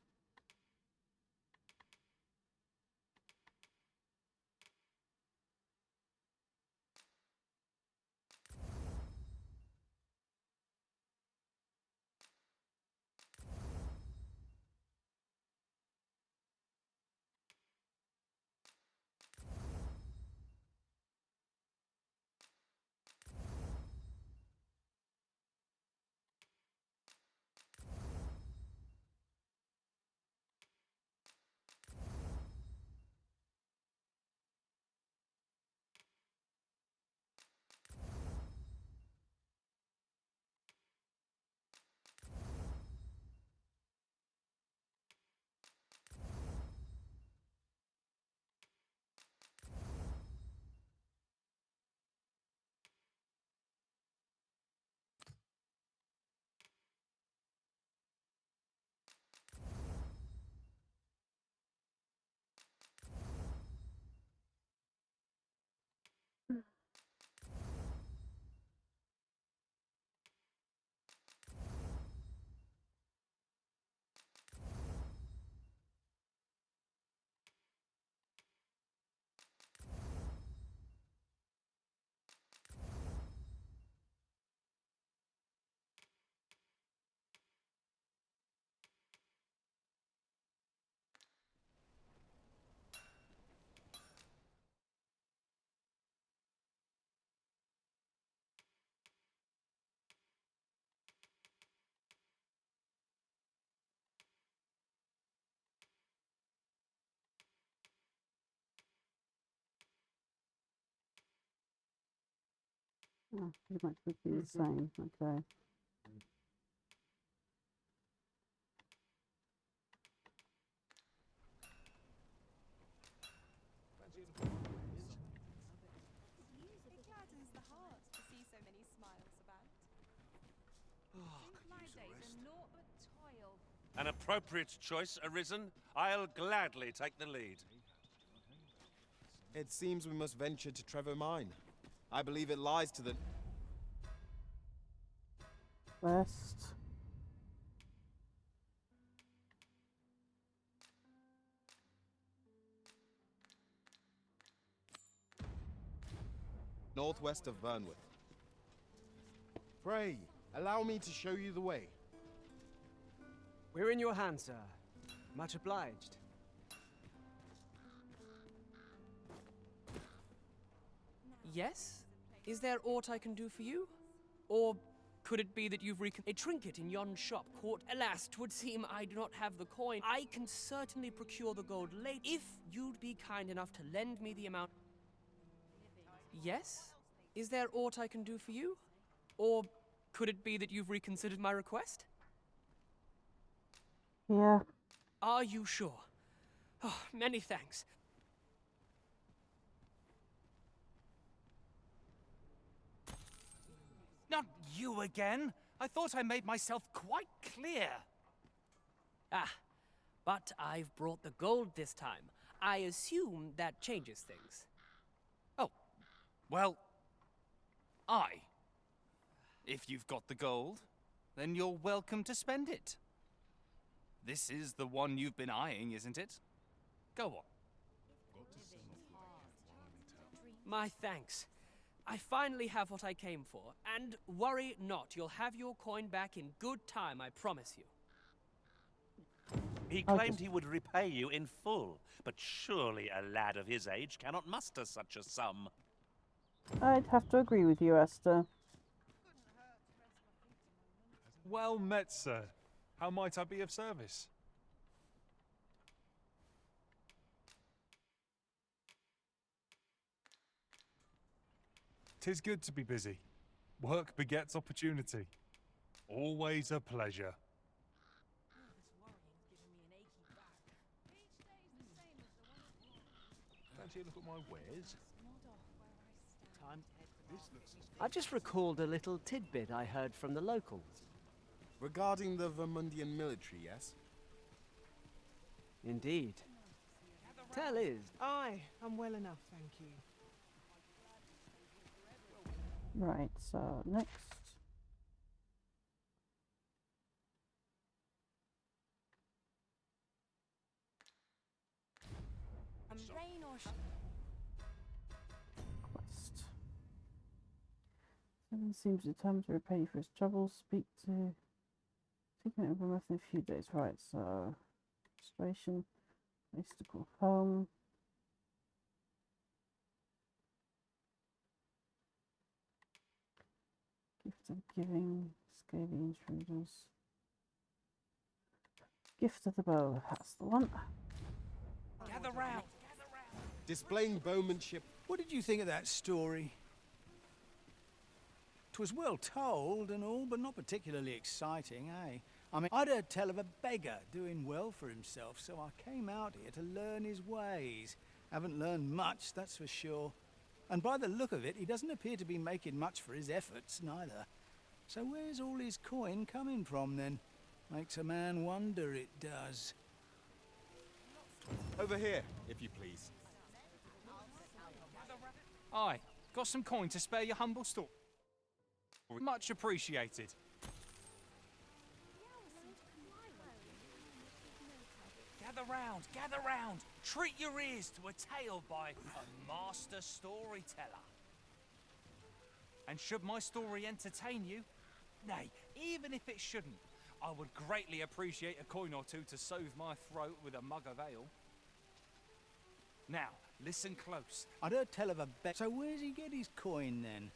S1: Oh, pretty much would be the same. Okay.
S8: It gladdens the heart to see so many smiles about.
S7: An appropriate choice, Arisen. I'll gladly take the lead.
S2: It seems we must venture to Trevor Mine. I believe it lies to the
S1: west.
S2: northwest of Vernworth. Pray, allow me to show you the way.
S17: We're in your hands, sir. Much obliged.
S15: Yes? Is there aught I can do for you? Or could it be that you've a trinket in yon shop caught? Alas, 'twould seem I do not have the coin. I can certainly procure the gold late if you'd be kind enough to lend me the amount. Yes? Is there aught I can do for you? Or could it be that you've reconsidered my request?
S1: Yeah.
S15: Are you sure? Oh, many thanks.
S12: Not you again! I thought I made myself quite clear.
S15: Ah, but I've brought the gold this time. I assume that changes things.
S12: Oh, well, if you've got the gold, then you're welcome to spend it. This is the one you've been eyeing, isn't it? Go on.
S15: My thanks. I finally have what I came for, and worry not, you'll have your coin back in good time, I promise you.
S7: He claimed he would repay you in full, but surely a lad of his age cannot muster such a sum.
S1: I'd have to agree with you, Esther.
S18: Well met, sir. How might I be of service? 'Tis good to be busy. Work begets opportunity. Always a pleasure. Fancy a look at my wares?
S17: I've just recalled a little tidbit I heard from the locals.
S2: Regarding the Vermundian military, yes?
S17: Indeed. Tell is...
S3: Aye, I'm well enough, thank you.
S1: Right, so next.
S19: Rain or
S1: Quest. Seven seems determined to repay you for his troubles. Speak to... Taking it over in a few days. Right, so... Registration. Place to call home. Gift of giving. Scaly intruders. Gift of the bow. That's the one.
S12: Gather round!
S2: Displaying bowmanship.
S10: What did you think of that story? 'Twas well told and all, but not particularly exciting, eh? I mean, I'd heard tell of a beggar doing well for himself, so I came out here to learn his ways. Haven't learned much, that's for sure. And by the look of it, he doesn't appear to be making much for his efforts, neither. So where's all his coin coming from, then? Makes a man wonder, it does.
S2: Over here, if you please.
S12: Aye, got some coin to spare your humble store. Much appreciated. Gather round! Treat your ears to a tale by a master storyteller. And should my story entertain you, nay, even if it shouldn't, I would greatly appreciate a coin or two to soothe my throat with a mug of ale. Now, listen close.
S10: I'd heard tell of a beggar. So where's he get his coin, then?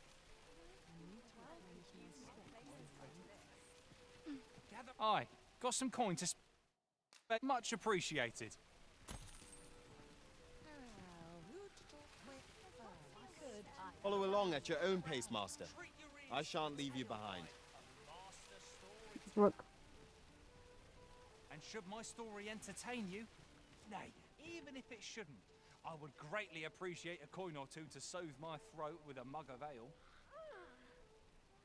S12: Aye, got some coin to spare. Much appreciated.
S2: Follow along at your own pace, Master. I shan't leave you behind.
S1: Look.
S12: And should my story entertain you, nay, even if it shouldn't, I would greatly appreciate a coin or two to soothe my throat with a mug of ale.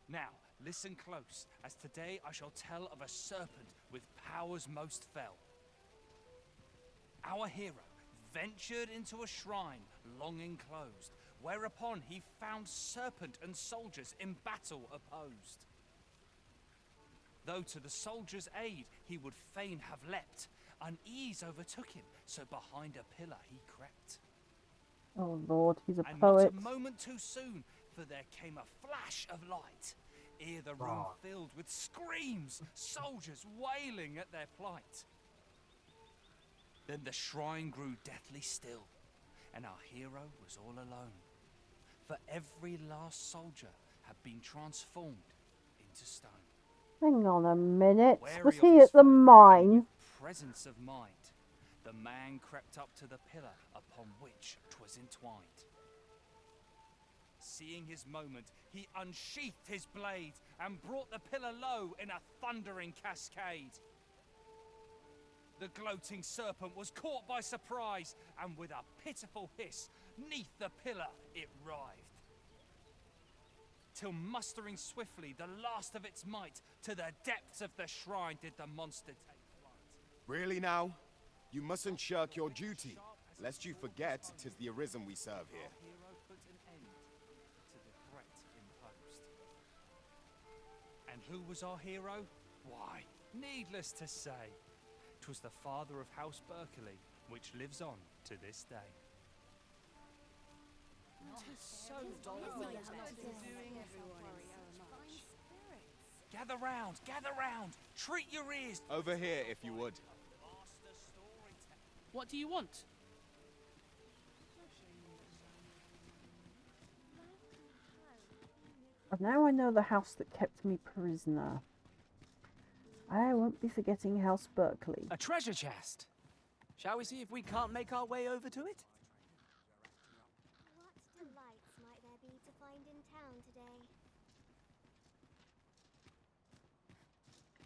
S12: Now, Listen close, as today I shall tell of a serpent with powers most fell. Our hero ventured into a shrine long enclosed, whereupon he found serpent and soldiers in battle opposed. Though to the soldiers' aid he would fain have leapt, unease overtook him, so behind a pillar he crept.
S1: Oh Lord, he's a
S12: And
S1: poet.
S12: not a moment too soon, for there came a flash of light, ere the room filled with screams, soldiers wailing at their plight. Then the shrine grew deathly still, and our hero was all alone, for every last soldier had been transformed into stone.
S1: Hang on a minute.
S12: Wary
S1: Was
S12: of
S1: he
S12: his
S1: at the
S12: foe
S1: mine?
S12: Presence of mind, the man crept up to the pillar upon which 'twas entwined. Seeing his moment, he unsheathed his blade and brought the pillar low in a thundering cascade. The gloating serpent was caught by surprise, and with a pitiful hiss, 'neath the pillar it writhed. Till mustering swiftly the last of its might, to the depths of the shrine did the monster take flight.
S2: Really now? You mustn't shirk your duty, lest you forget 'tis the Arisen we serve here.
S12: Our hero put an end to the threat imposed. And who was our hero? Why, needless to say, 'twas the father of House Berkeley, which lives on to this day.
S15: Tis so dull doing everyone
S12: Gather round, treat your ears.
S2: Over here, if you would.
S5: What do you want?
S1: Now I know the house that kept me prisoner. I won't be forgetting House Berkeley.
S17: A treasure chest! Shall we see if we can't make our way over to it?
S23: What delights might there be to find in town today?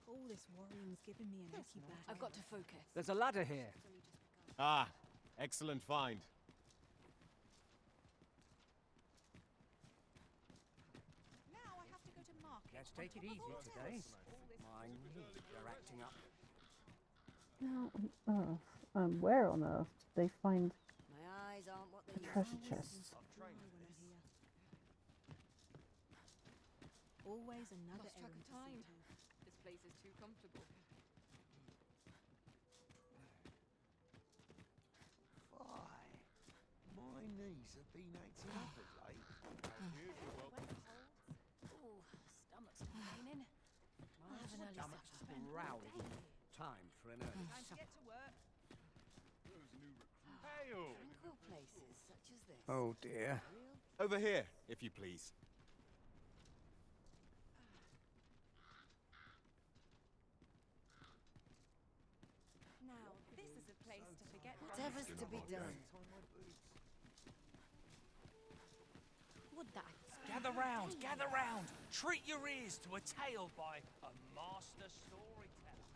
S6: All this worrying's giving me an achy back.
S20: I've got to focus.
S17: There's a ladder here.
S2: Ah, excellent find.
S8: Now I have to go to market.
S14: Let's take it easy today. My knees are acting up.
S1: How on earth, where on earth did they find
S6: My eyes aren't what
S1: a
S6: they
S1: treasure
S6: used to be.
S1: chest?
S6: Always another
S20: Lost track
S6: errand
S20: of
S6: to
S20: time.
S6: see to.
S20: This place is too comfortable.
S11: Why? My knees have been acting up of late.
S20: Ooh, stomach's complaining.
S14: My stomach's growling. Time for an early
S8: Time to get to work.
S20: Tranquil places such as this.
S14: Oh dear.
S2: Over here, if you please.
S8: Now, this is a place to forget
S20: Whatever's to be done.
S8: Would that
S12: Gather round, treat your ears to a tale by a master storyteller.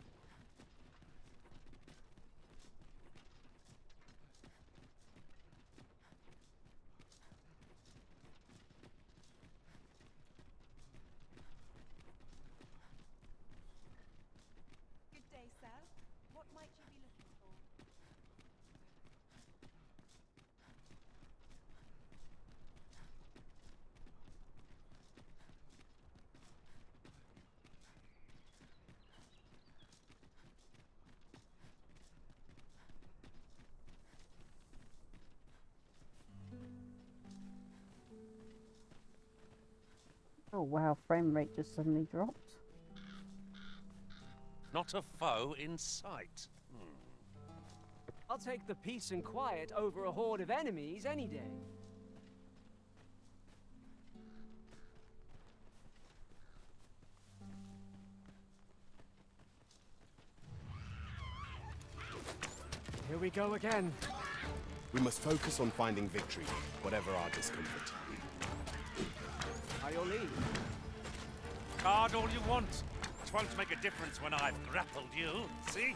S8: Good day, sir. What might you be looking for?
S1: Oh wow, frame rate just suddenly dropped.
S7: Not a foe in sight.
S17: I'll take the peace and quiet over a horde of enemies any day. Here we go again.
S2: We must focus on finding victory, whatever our discomfort.
S17: By your leave.
S7: Guard all you want. It won't make a difference when I've grappled you, see?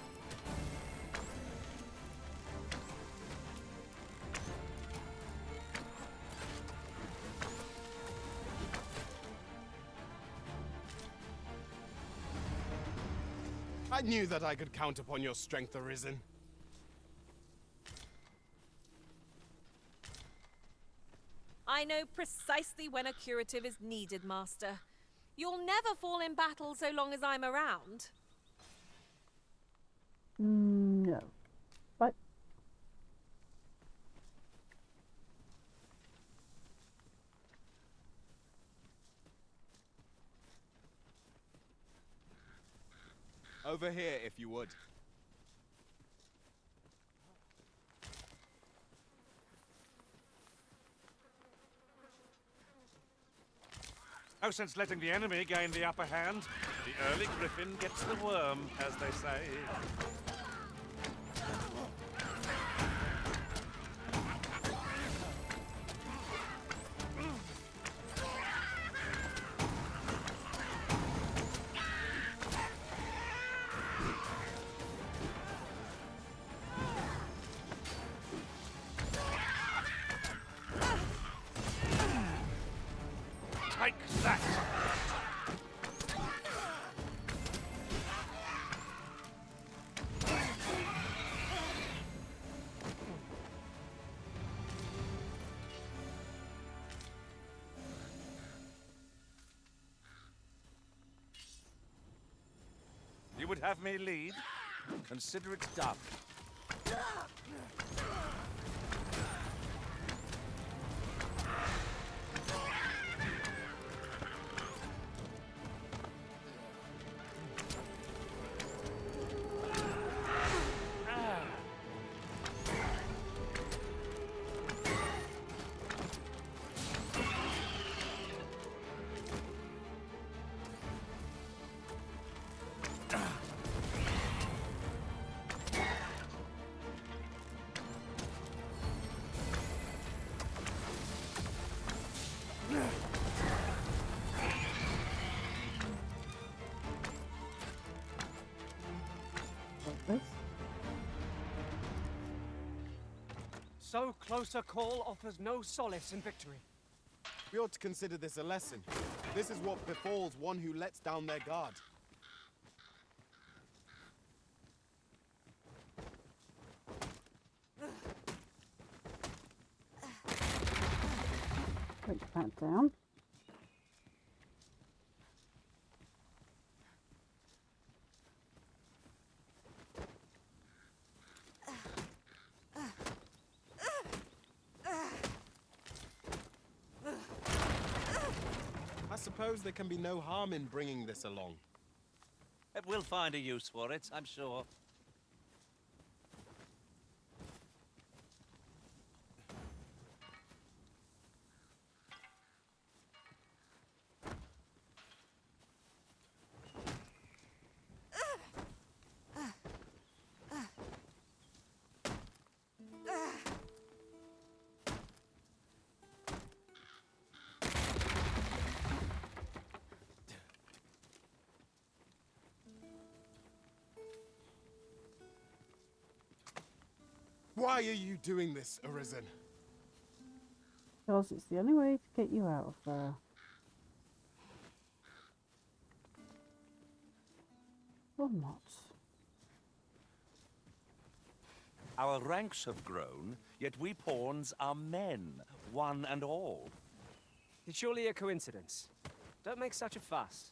S2: I knew that I could count upon your strength, Arisen.
S4: I know precisely when a curative is needed, Master. You'll never fall in battle so long as I'm around.
S1: No. But
S2: over here, if you would.
S7: No sense letting the enemy gain the upper hand. The early griffin gets the worm, as they say. Take that! You would have me lead? Consider it done.
S17: So close a call offers no solace in victory.
S2: We ought to consider this a lesson. This is what befalls one who lets down their guard.
S1: Break that down.
S2: I suppose there can be no harm in bringing this along.
S7: We'll find a use for it, I'm sure.
S2: Why are you doing this, Arisen?
S1: Because it's the only way to get you out of there. Or not.
S7: Our ranks have grown, yet we pawns are men, one and all.
S17: It's surely a coincidence. Don't make such a fuss.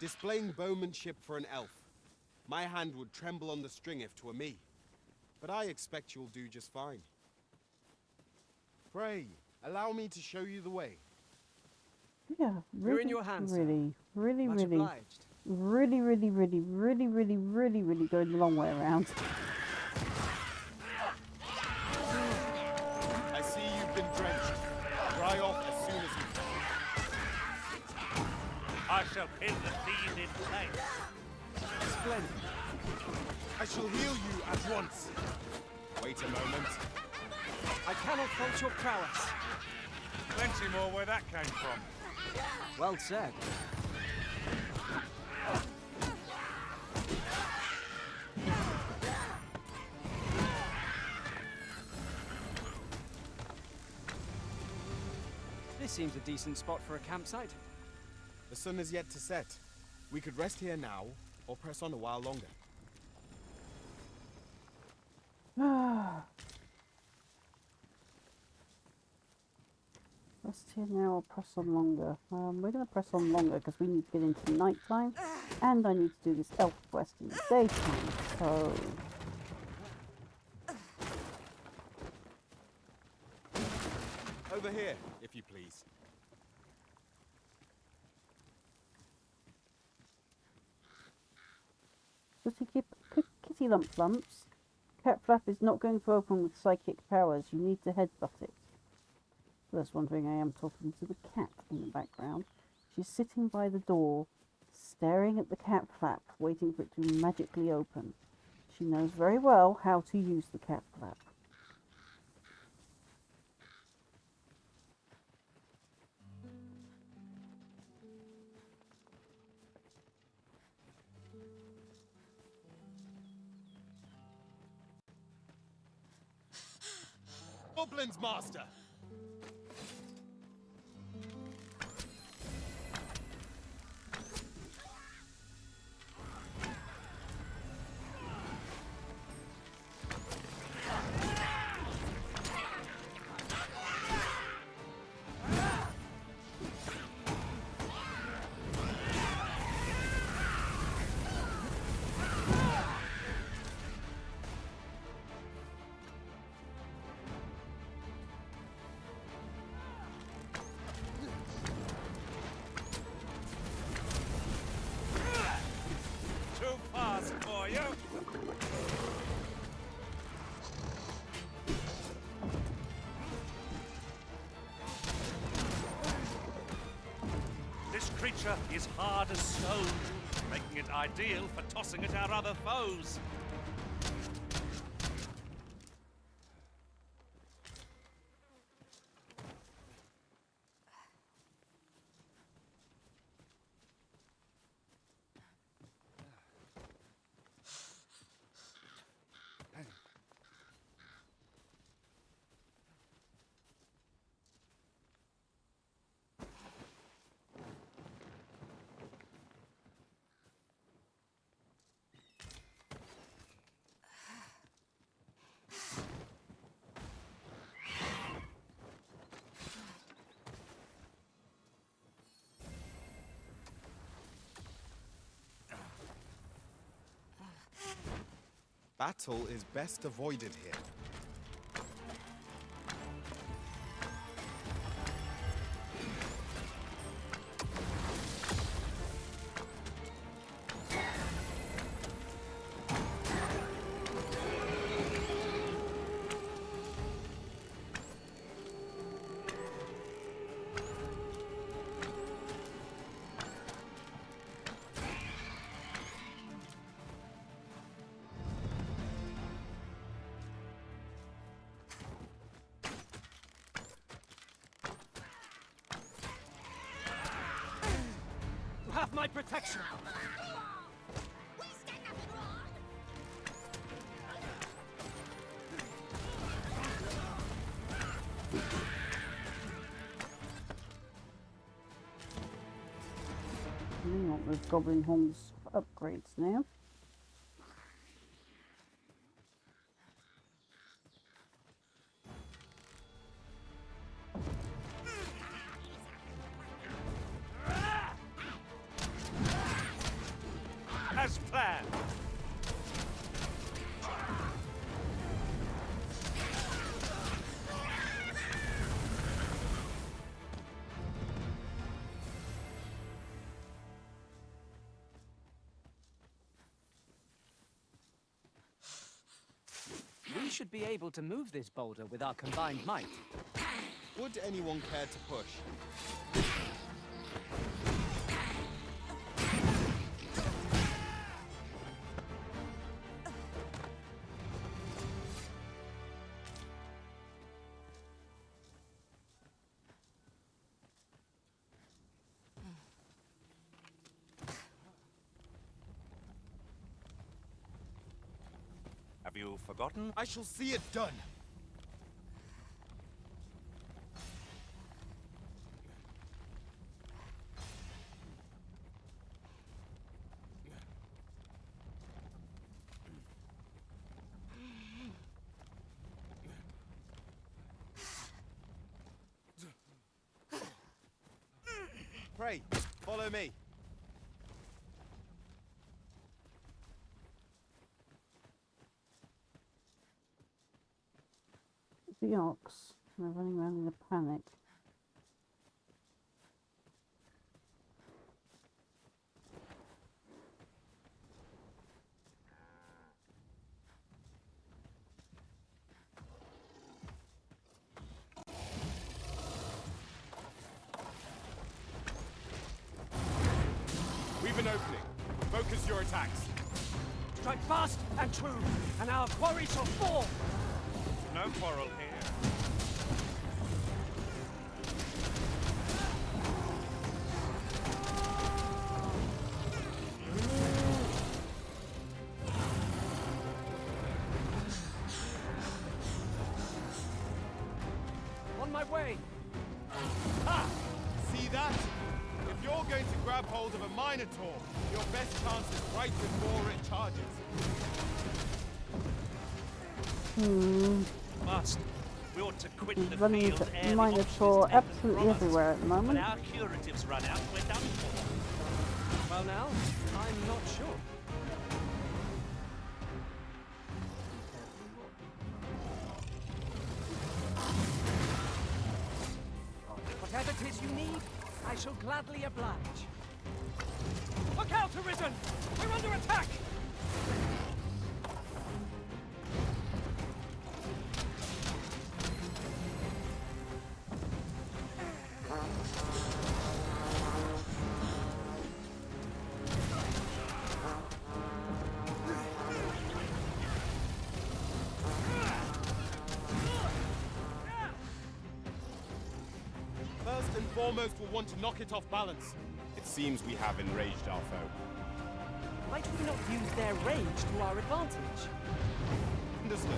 S2: Displaying bowmanship for an elf. My hand would tremble on the string if 'twere me. But I expect you'll do just fine. Pray, allow me to show you the way.
S1: Yeah, really,
S17: You're in your hands, sir.
S1: really,
S17: Much obliged.
S1: really going the long way around.
S2: I see you've been drenched. Dry off as soon as you can.
S7: I shall pin the fiend in place.
S17: Splendid.
S2: I shall heal you at once. Wait a moment.
S17: I cannot fault your prowess.
S7: Plenty more where that came from.
S17: Well said. seems a decent spot for a campsite.
S2: The sun is yet to set. We could rest here now, or press on a while longer.
S1: Rest here now or press on longer? We're going to press on longer because we need to get into nighttime, and I need to do this elf quest in the daytime, so...
S2: Over here, if you please.
S1: Kitty lumps. Cat flap is not going to open with psychic powers. You need to headbutt it. For those wondering, I am talking to the cat in the background. She's sitting by the door, staring at the cat flap, waiting for it to magically open. She knows very well how to use the cat flap.
S2: Goblins, Master!
S7: Too fast for you. This creature is hard as stone, making it ideal for tossing at our other foes.
S2: Battle is best avoided here.
S17: You have my protection!
S1: We want those goblin horns for upgrades now.
S7: As planned.
S17: We should be able to move this boulder with our combined might.
S2: Would anyone care to push?
S7: Have you forgotten?
S2: I shall see it done. pray. Follow me.
S1: The ox. They're running around in a panic.
S2: We've an opening. Focus your attacks.
S15: Strike fast and true, and our quarry shall fall!
S7: No quarrel here.
S15: On my way!
S2: Ha! See that? If you're going to grab hold of a Minotaur, your best chance is right before it charges.
S7: Master, we ought to quit
S1: He's
S7: the
S1: running
S7: field
S1: into
S7: ere the
S1: Minotaur
S7: option is taken
S1: absolutely
S7: from us.
S1: everywhere at the
S7: When
S1: moment.
S7: our curatives run out, we're done for.
S15: Well now, I'm not sure. Whatever it is you need, I shall gladly oblige. Look out, Arisen! We're under attack!
S2: First and foremost, we'll want to knock it off balance. It seems we have enraged our foe.
S15: Might we not use their rage to our advantage?
S2: Understood.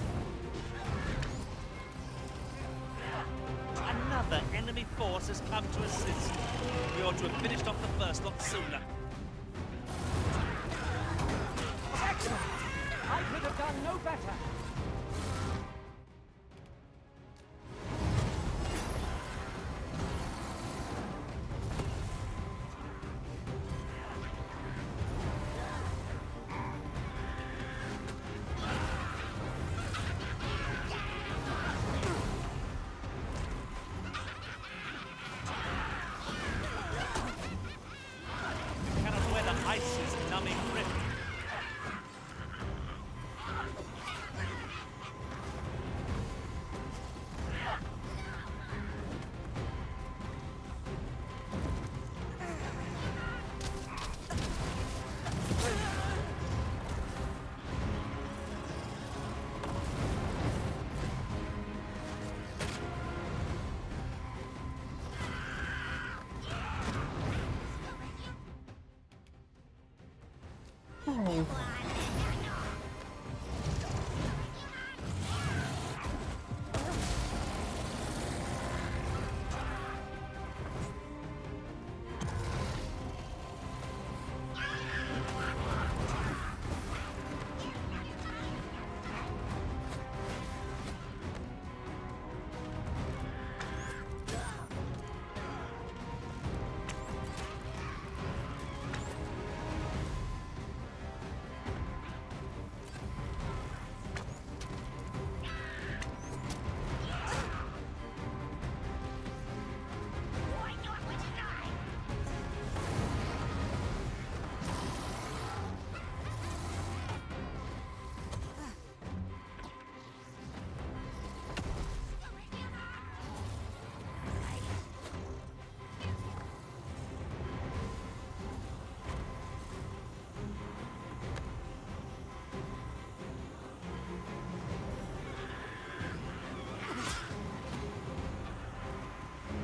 S7: Another enemy force has come to assist. We ought to have finished off the first lot sooner.
S15: Excellent! I could have done no better.
S7: You cannot weather ice's numbing grip.
S1: Hey.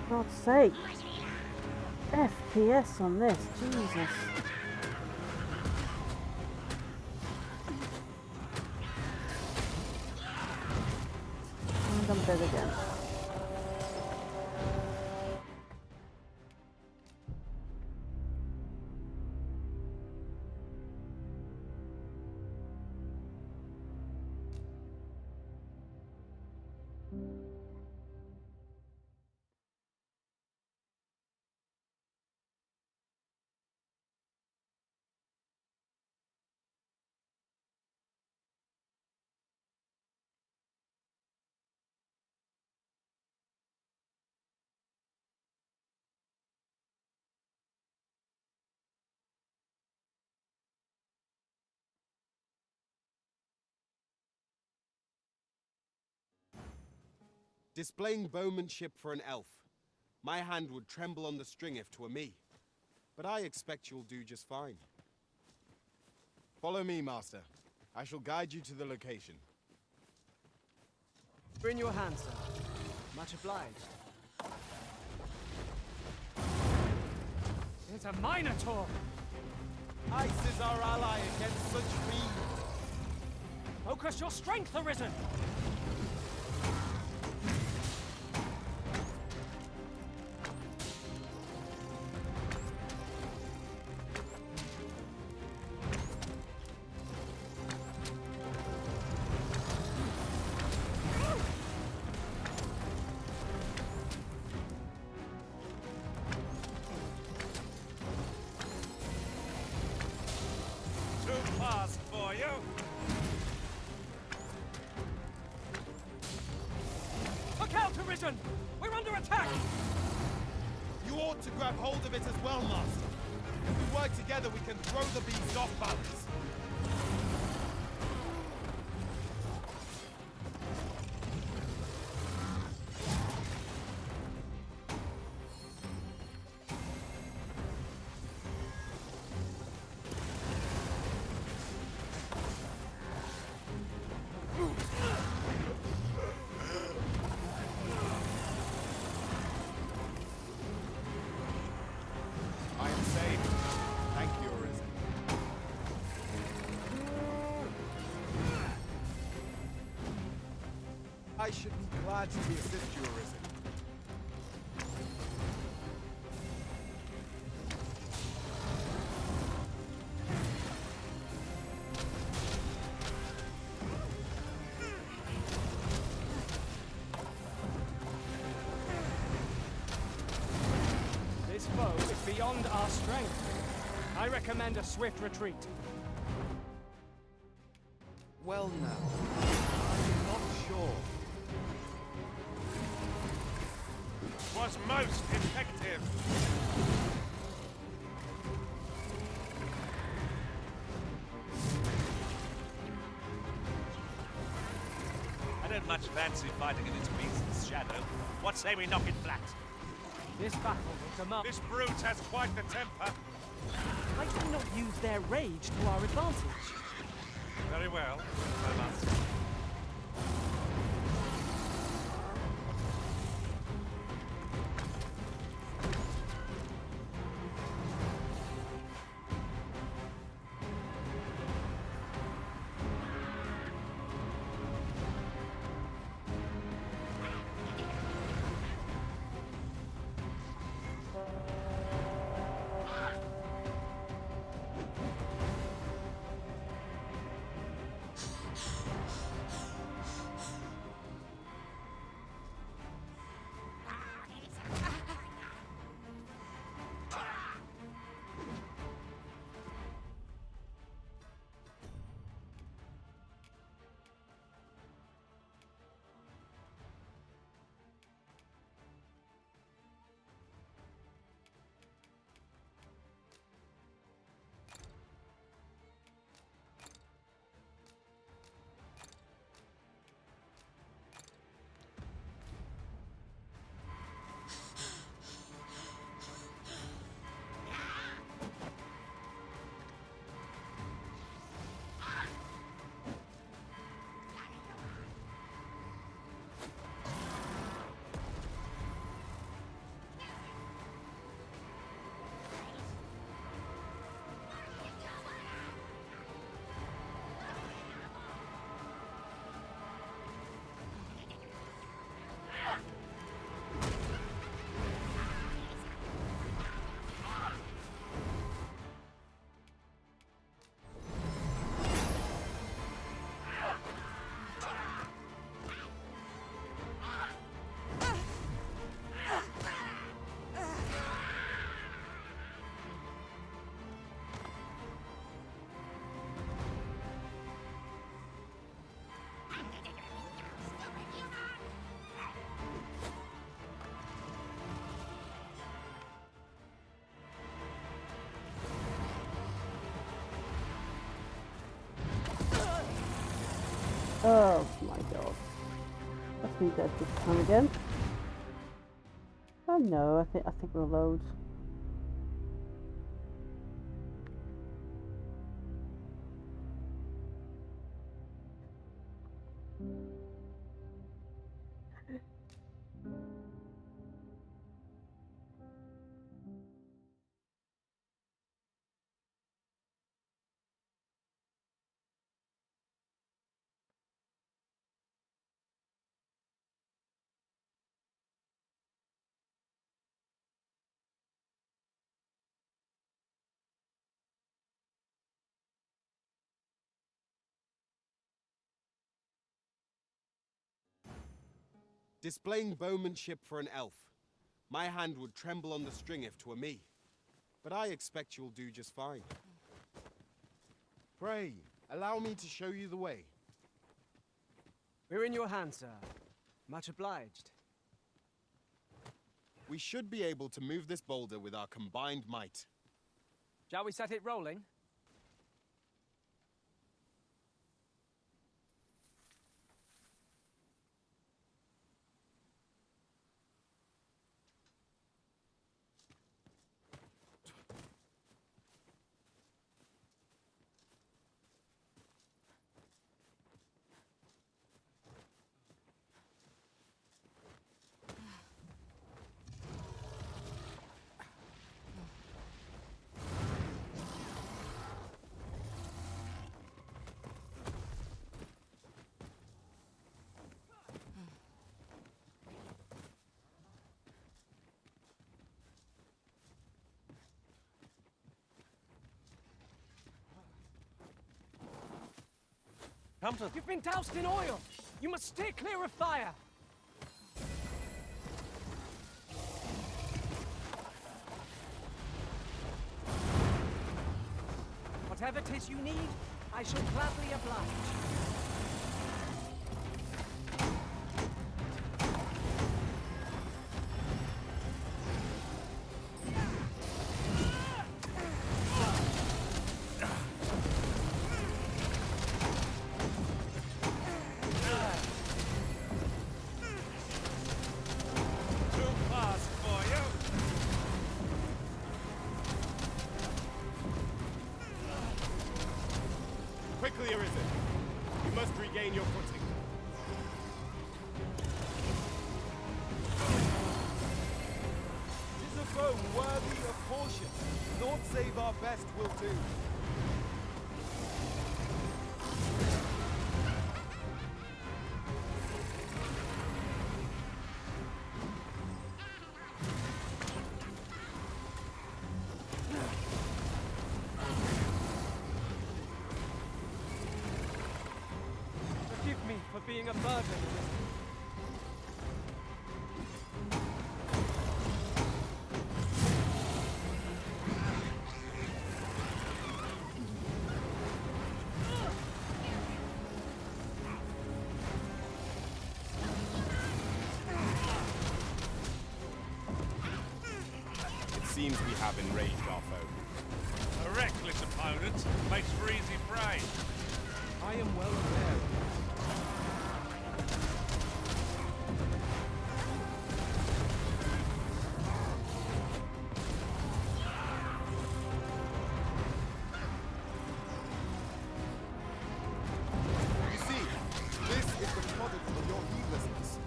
S1: God's sake. FPS on this, Jesus. And I'm dead again.
S2: Displaying bowmanship for an elf. My hand would tremble on the string if 'twere me. But I expect you'll do just fine. Follow me, Master. I shall guide you to the location.
S17: In your hands, sir. Much obliged. It's a Minotaur!
S2: Ice is our ally against such fiends.
S17: Focus your strength, Arisen!
S7: Too fast for you.
S17: Look out, Arisen! We're under attack!
S2: You ought to grab hold of it as well, Master. If we work together, we can throw the beast off balance. I am safe. Thank you, Arisen. I should be glad to assist you, Arisen.
S17: This foe is beyond our strength. I recommend a swift retreat.
S2: Well, now, I'm not sure.
S7: Was most effective. I don't much fancy fighting in its beast's shadow. What say we knock it flat?
S17: This battle will demand...
S7: This brute has quite the temper.
S17: Why do we not use their rage to our advantage?
S7: Very well, I must.
S1: Oh my god. Let's be dead this time again. Oh no, I think we're loads.
S2: Displaying bowmanship for an elf. My hand would tremble on the string if 'twere me. But I expect you'll do just fine. Pray, allow me to show you the way.
S17: We're in your hands, sir. Much obliged.
S2: We should be able to move this boulder with our combined might.
S17: Shall we set it rolling?
S7: Come to...
S17: You've been doused in oil! You must stay clear of fire! Whatever 'tis you need, I shall gladly oblige.
S2: Quickly, Arisen. You must regain your footing. Tis a foe worthy of caution. Naught save our best will do.
S17: Forgive me for being a burden.
S2: It seems we have enraged our foe.
S7: A reckless opponent makes for easy prey.
S2: I am well aware. You see, this is the product of your heedlessness.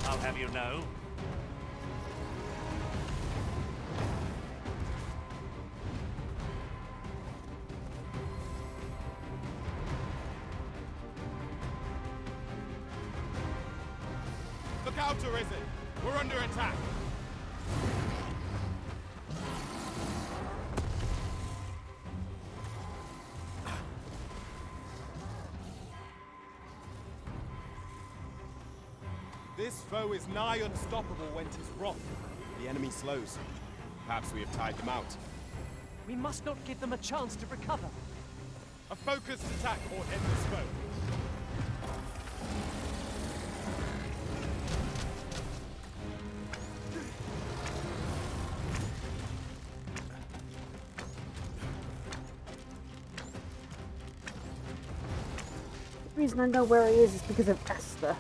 S7: I'll have you know.
S2: Look out, Arisen! We're under attack! This foe is nigh unstoppable when 'tis wroth. The enemy slows. Perhaps we have tired them out.
S17: We must not give them a chance to recover.
S2: A focused attack ought end this foe.
S1: reason I know where he is because of Esther.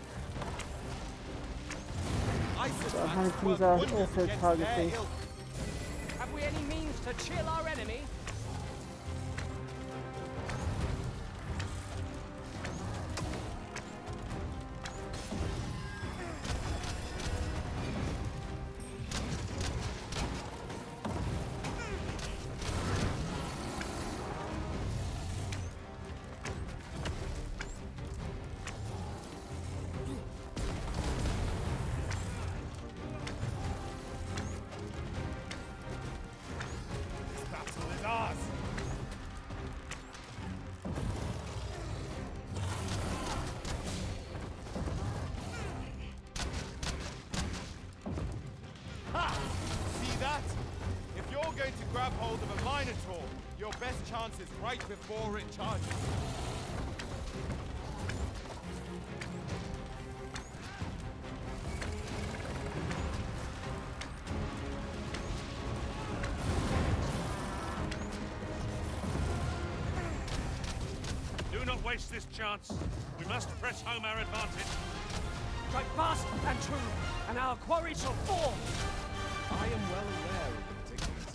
S1: So Hannington's are also targeting.
S15: Have we any means to chill our enemy?
S2: Going to grab hold of a Minotaur. Your best chance is right before it charges.
S7: Do not waste this chance. We must press home our advantage.
S15: Strike fast and true, and our quarry shall fall.
S2: I am well aware of the particulars.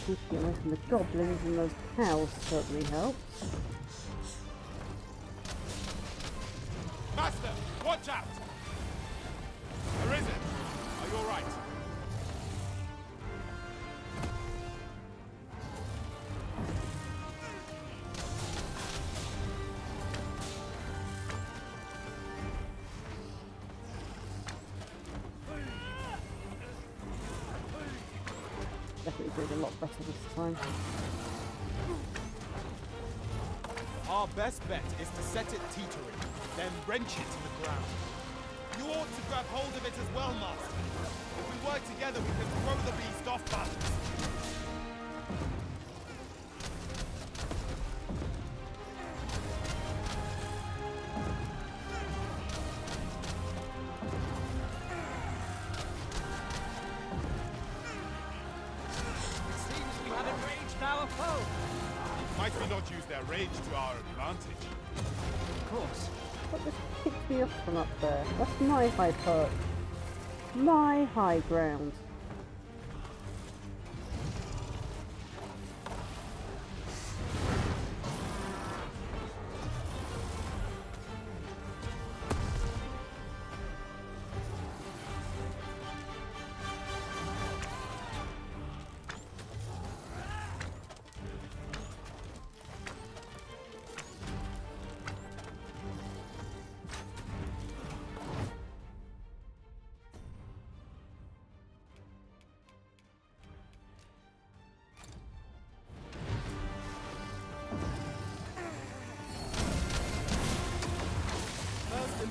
S1: Keeping away from the goblins and those cows certainly helps.
S2: Master, watch out! Arisen, are you alright?
S1: Definitely did a lot better this time.
S2: Our best bet is to set it teetering, then wrench it to the ground. You ought to grab hold of it as well, Master. If we work together, we can throw the beast off balance. Might we not use their rage to our advantage?
S1: Of course. What just picked me up from up there? That's my high perch. My high ground.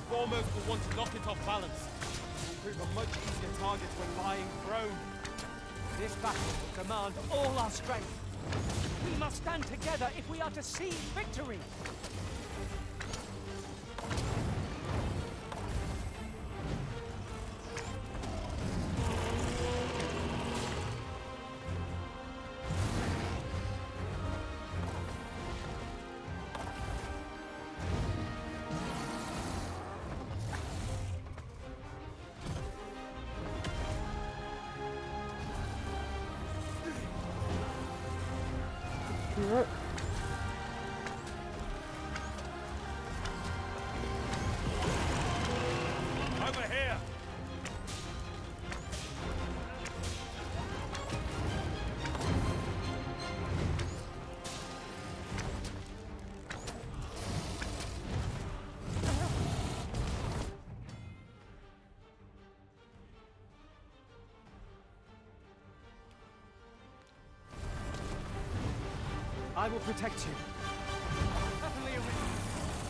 S2: Foremost will want to knock it off balance. It will prove a much easier target when lying prone.
S15: This battle will demand all our strength. We must stand together if we are to seize victory.
S1: Yep.
S7: Over here.
S15: I will protect you. Heavenly Arisen,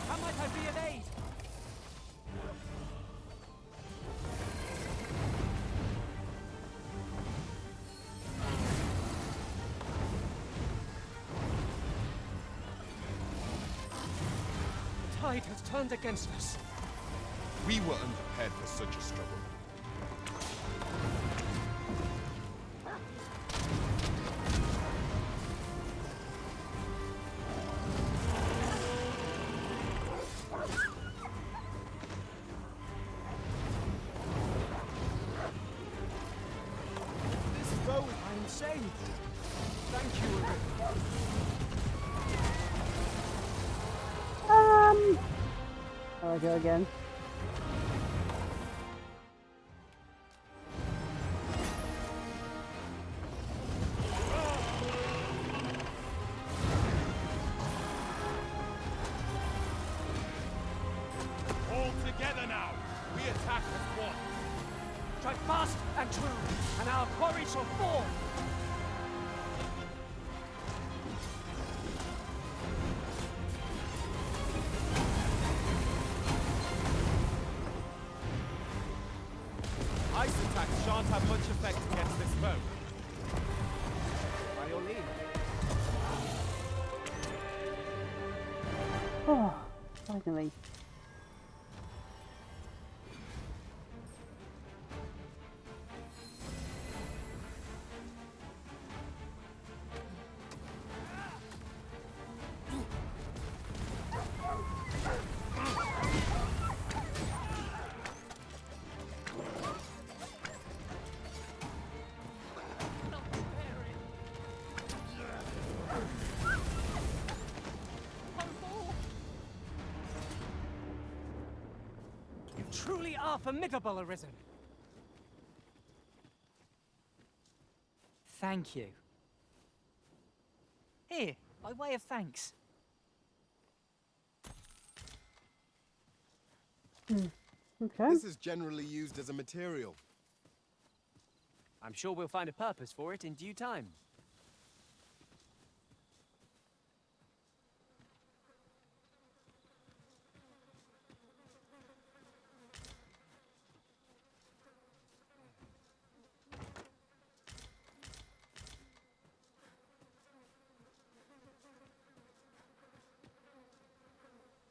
S15: how might I be of aid? The tide has turned against us.
S2: We were unprepared for such a struggle.
S15: insane. Thank you, Arisen.
S1: There I go again.
S12: All together now. We attack as one.
S15: Strike fast and true, and our quarry shall fall.
S2: Ice attacks shan't have much effect against this foe.
S15: By your leave.
S1: Oh, finally.
S15: You truly are formidable, Arisen.
S12: Thank you. Here, by way of thanks.
S1: Okay.
S2: This is generally used as a material.
S17: I'm sure we'll find a purpose for it in due time.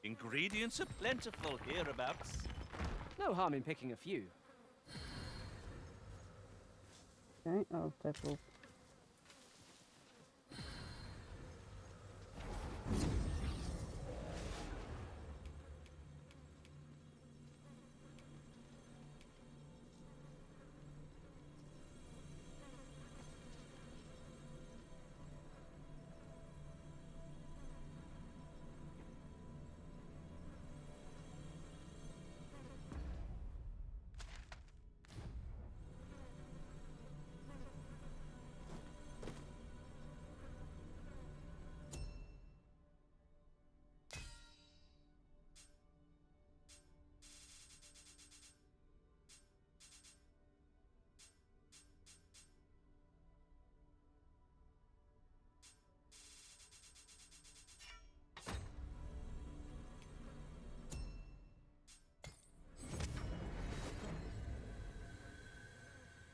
S7: Ingredients are plentiful hereabouts.
S17: No harm in picking a few.
S1: Okay, I'll take off.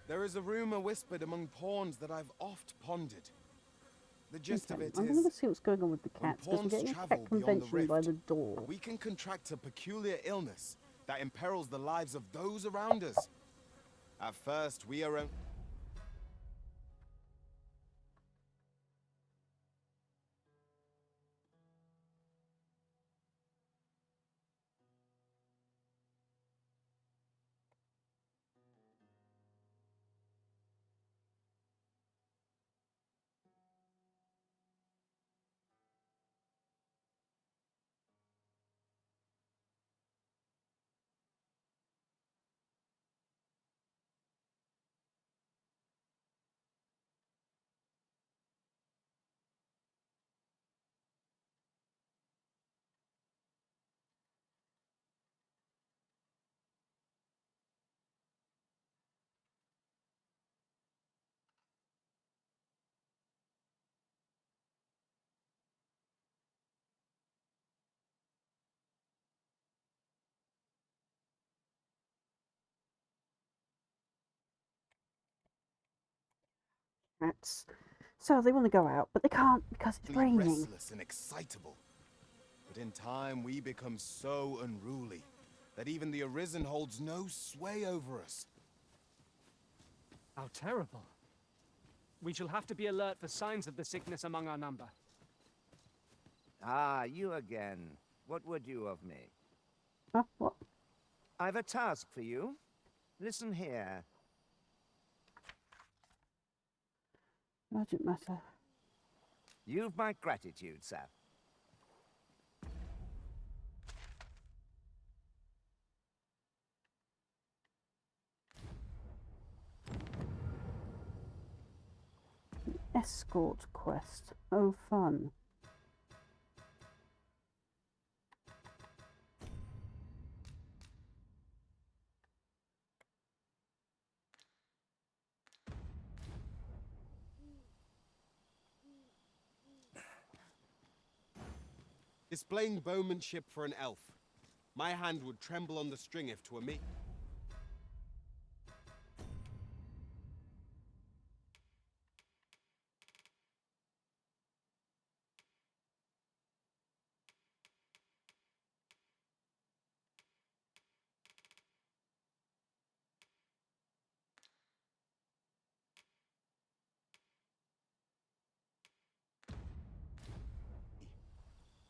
S2: There is a rumor whispered among pawns that I've oft pondered. The gist of
S1: Okay,
S2: it
S1: I'm
S2: is,
S1: going to see what's going on with the
S2: when
S1: cats, because we're
S2: pawns
S1: getting a
S2: travel
S1: cat
S2: beyond the
S1: convention by
S2: rift,
S1: the door.
S2: we can contract a peculiar illness that imperils the lives of those around us. At first, we are
S1: Cats. So they want to go out, but they can't because it's raining.
S2: restless and excitable. But in time, we become so unruly that even the Arisen holds no sway over us.
S17: How terrible. We shall have to be alert for signs of the sickness among our number.
S9: Ah, you again. What would you of me?
S1: Huh? What?
S9: I've a task for you. Listen here.
S1: Urgent matter.
S9: You've my gratitude, sir.
S1: Escort quest. Oh, fun.
S2: Displaying bowmanship for an elf. My hand would tremble on the string if 'twere me.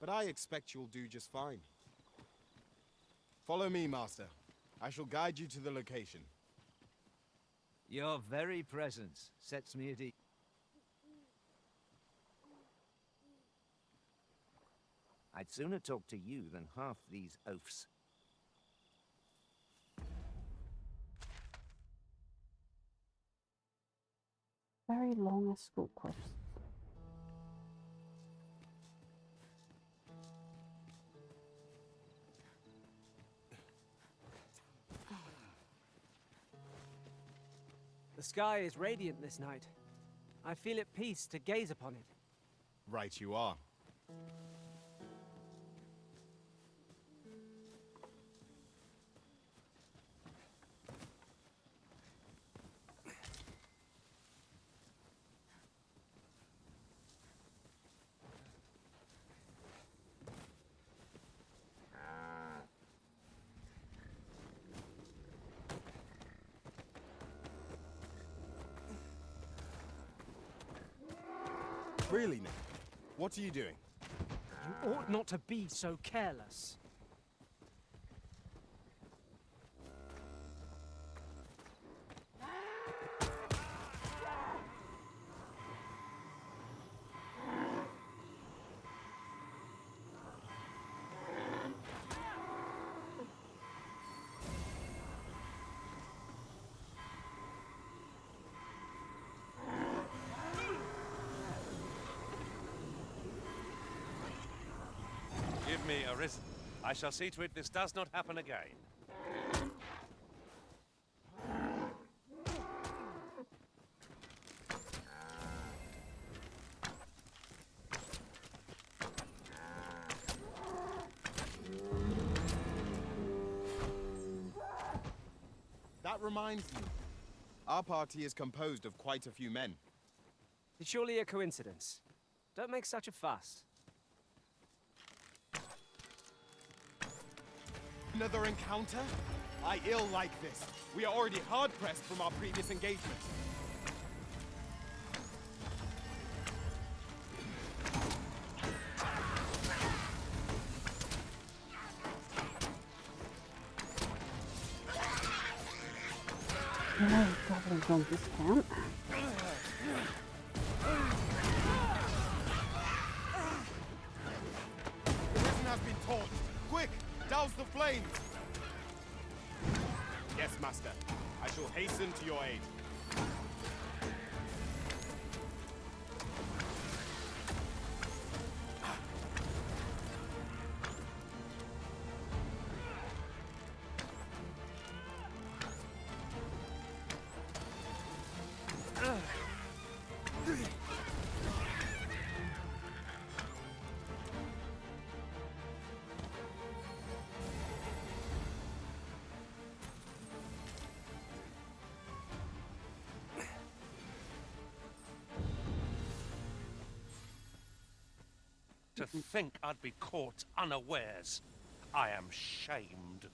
S2: But I expect you'll do just fine. Follow me, Master. I shall guide you to the location.
S9: Your very presence sets me at ease. I'd sooner talk to you than half these oafs.
S1: Very long escort quest.
S17: The sky is radiant this night. I feel at peace to gaze upon it.
S2: Right you are. Really, Nick? What are you doing?
S17: You ought not to be so careless.
S7: Give me a risen. I shall see to it this does not happen again.
S2: That reminds me. Our party is composed of quite a few men.
S17: It's surely a coincidence. Don't make such a fuss.
S2: Another encounter? I ill like this. We are already hard-pressed from our previous engagement.
S1: No, goblins on discount.
S2: The prison has been torched. Quick, douse the flames! Yes, Master. I shall hasten to your aid.
S7: To think I'd be caught unawares. I am shamed.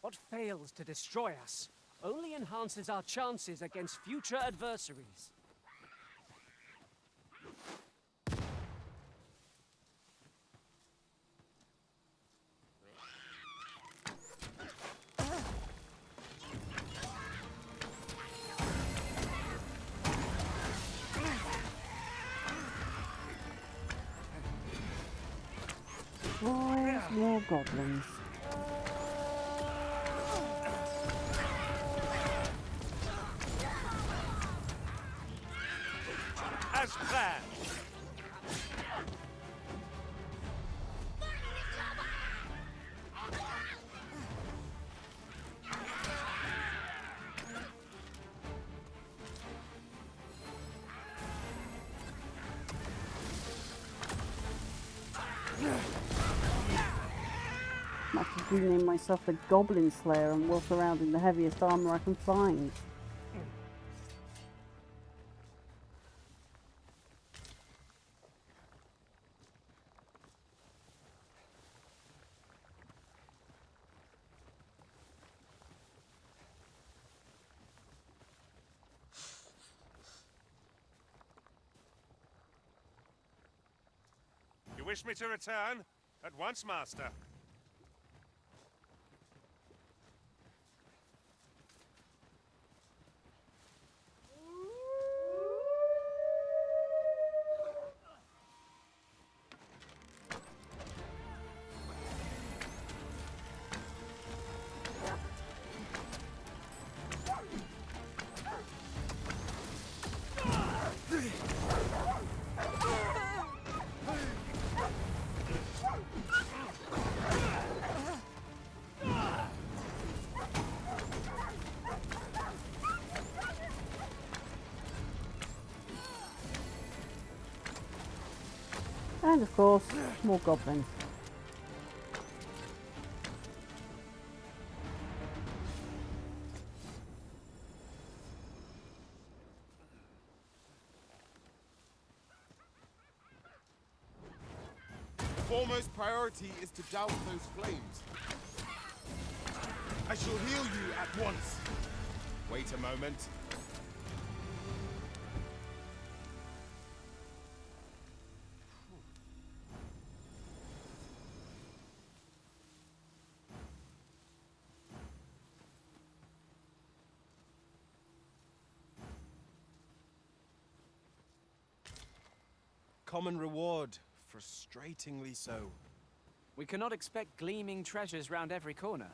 S17: What fails to destroy us only enhances our chances against future adversaries.
S1: more goblins.
S7: As planned.
S1: I have to rename myself the Goblin Slayer and walk around in the heaviest armor I can find.
S7: You wish me to return? At once, Master.
S1: And of course, more goblins.
S2: Foremost priority is to douse those flames. I shall heal you at once. Wait a moment. Common reward, frustratingly so.
S17: We cannot expect gleaming treasures round every corner.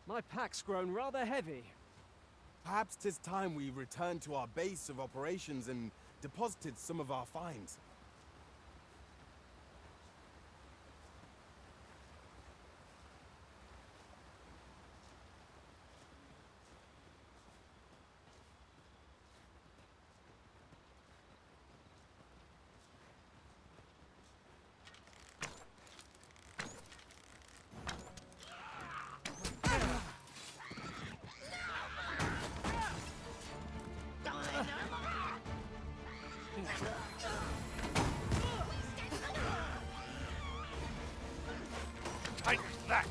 S17: My pack's grown rather heavy.
S2: Perhaps 'tis time we returned to our base of operations and deposited some of our finds.
S7: Take that!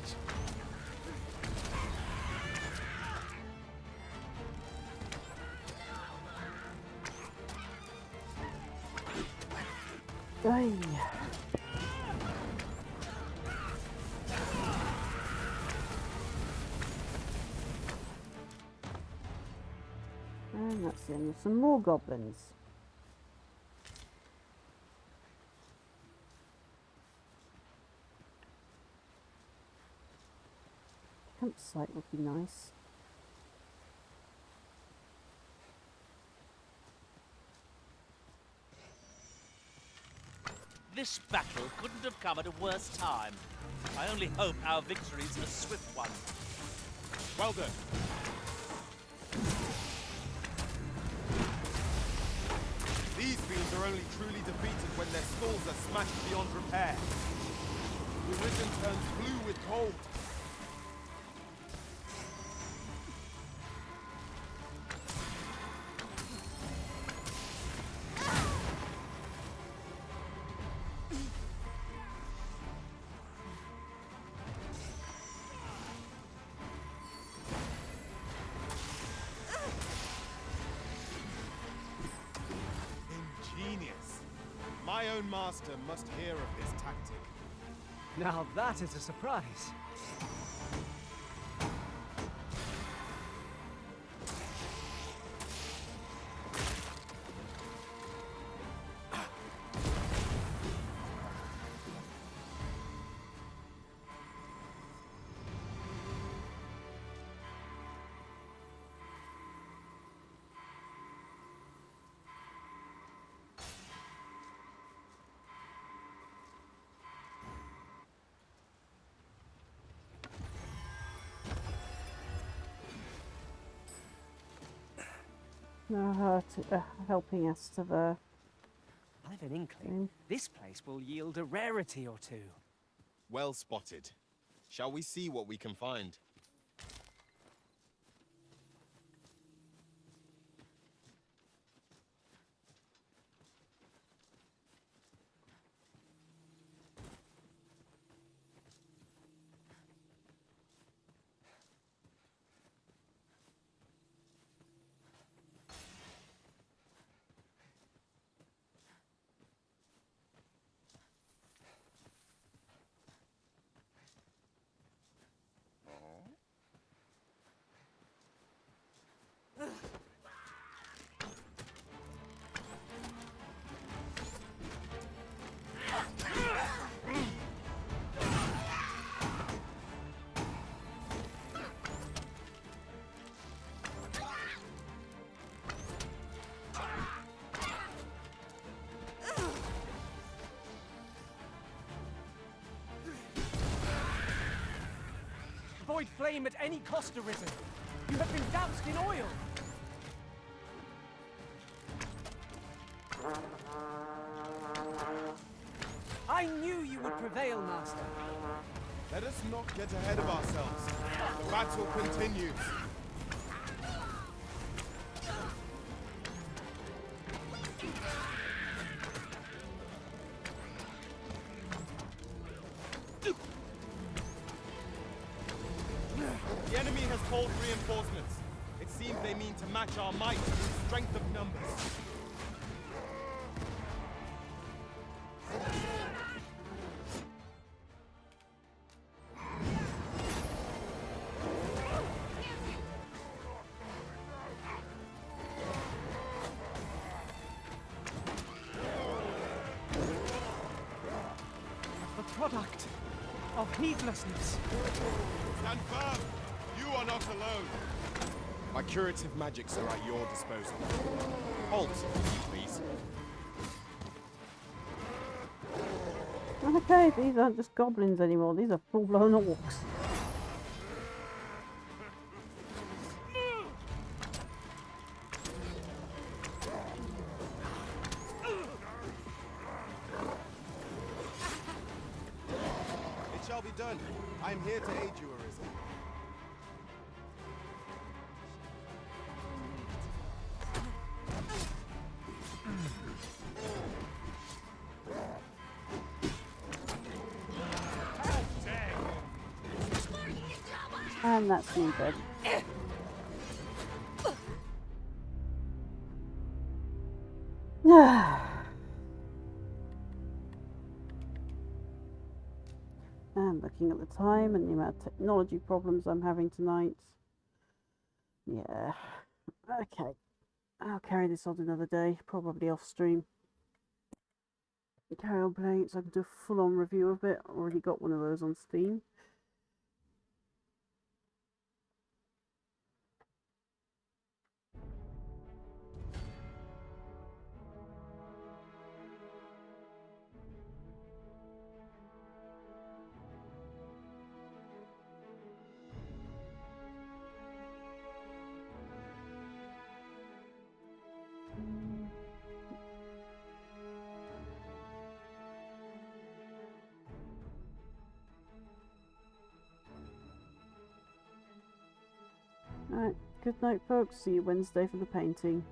S1: Ay. And that's the end of some more goblins. Campsite would be nice.
S12: This battle couldn't have come at a worse time. I only hope our victory's a swift one.
S2: Well done. These fiends are only truly defeated when their skulls are smashed beyond repair. The Risen turns blue with cold. My own master must hear of this tactic.
S17: Now that is a surprise.
S1: Helping us to the...
S17: I've an inkling. This place will yield a rarity or two.
S2: Well spotted. Shall we see what we can find?
S17: Avoid flame at any cost, Arisen. You have been doused in oil. I knew you would prevail, Master.
S2: Let us not get ahead of ourselves. The battle continues. The enemy has called reinforcements. It seems they mean to match our might through strength of numbers.
S17: The product of heedlessness.
S2: Stand firm! You are not alone! My curative magics are at your disposal. Halt, please.
S1: Okay, these aren't just goblins anymore, these are full-blown orcs.
S2: It shall be done. I am here to aid you, Arisen.
S1: And that's me dead. And looking at the time and the amount of technology problems I'm having tonight. Yeah. Okay. I'll carry this on another day, probably off stream. Carry on playing it so I can do a full-on review of it. I've already got one of those on Steam. Alright, good night folks, see you Wednesday for the painting.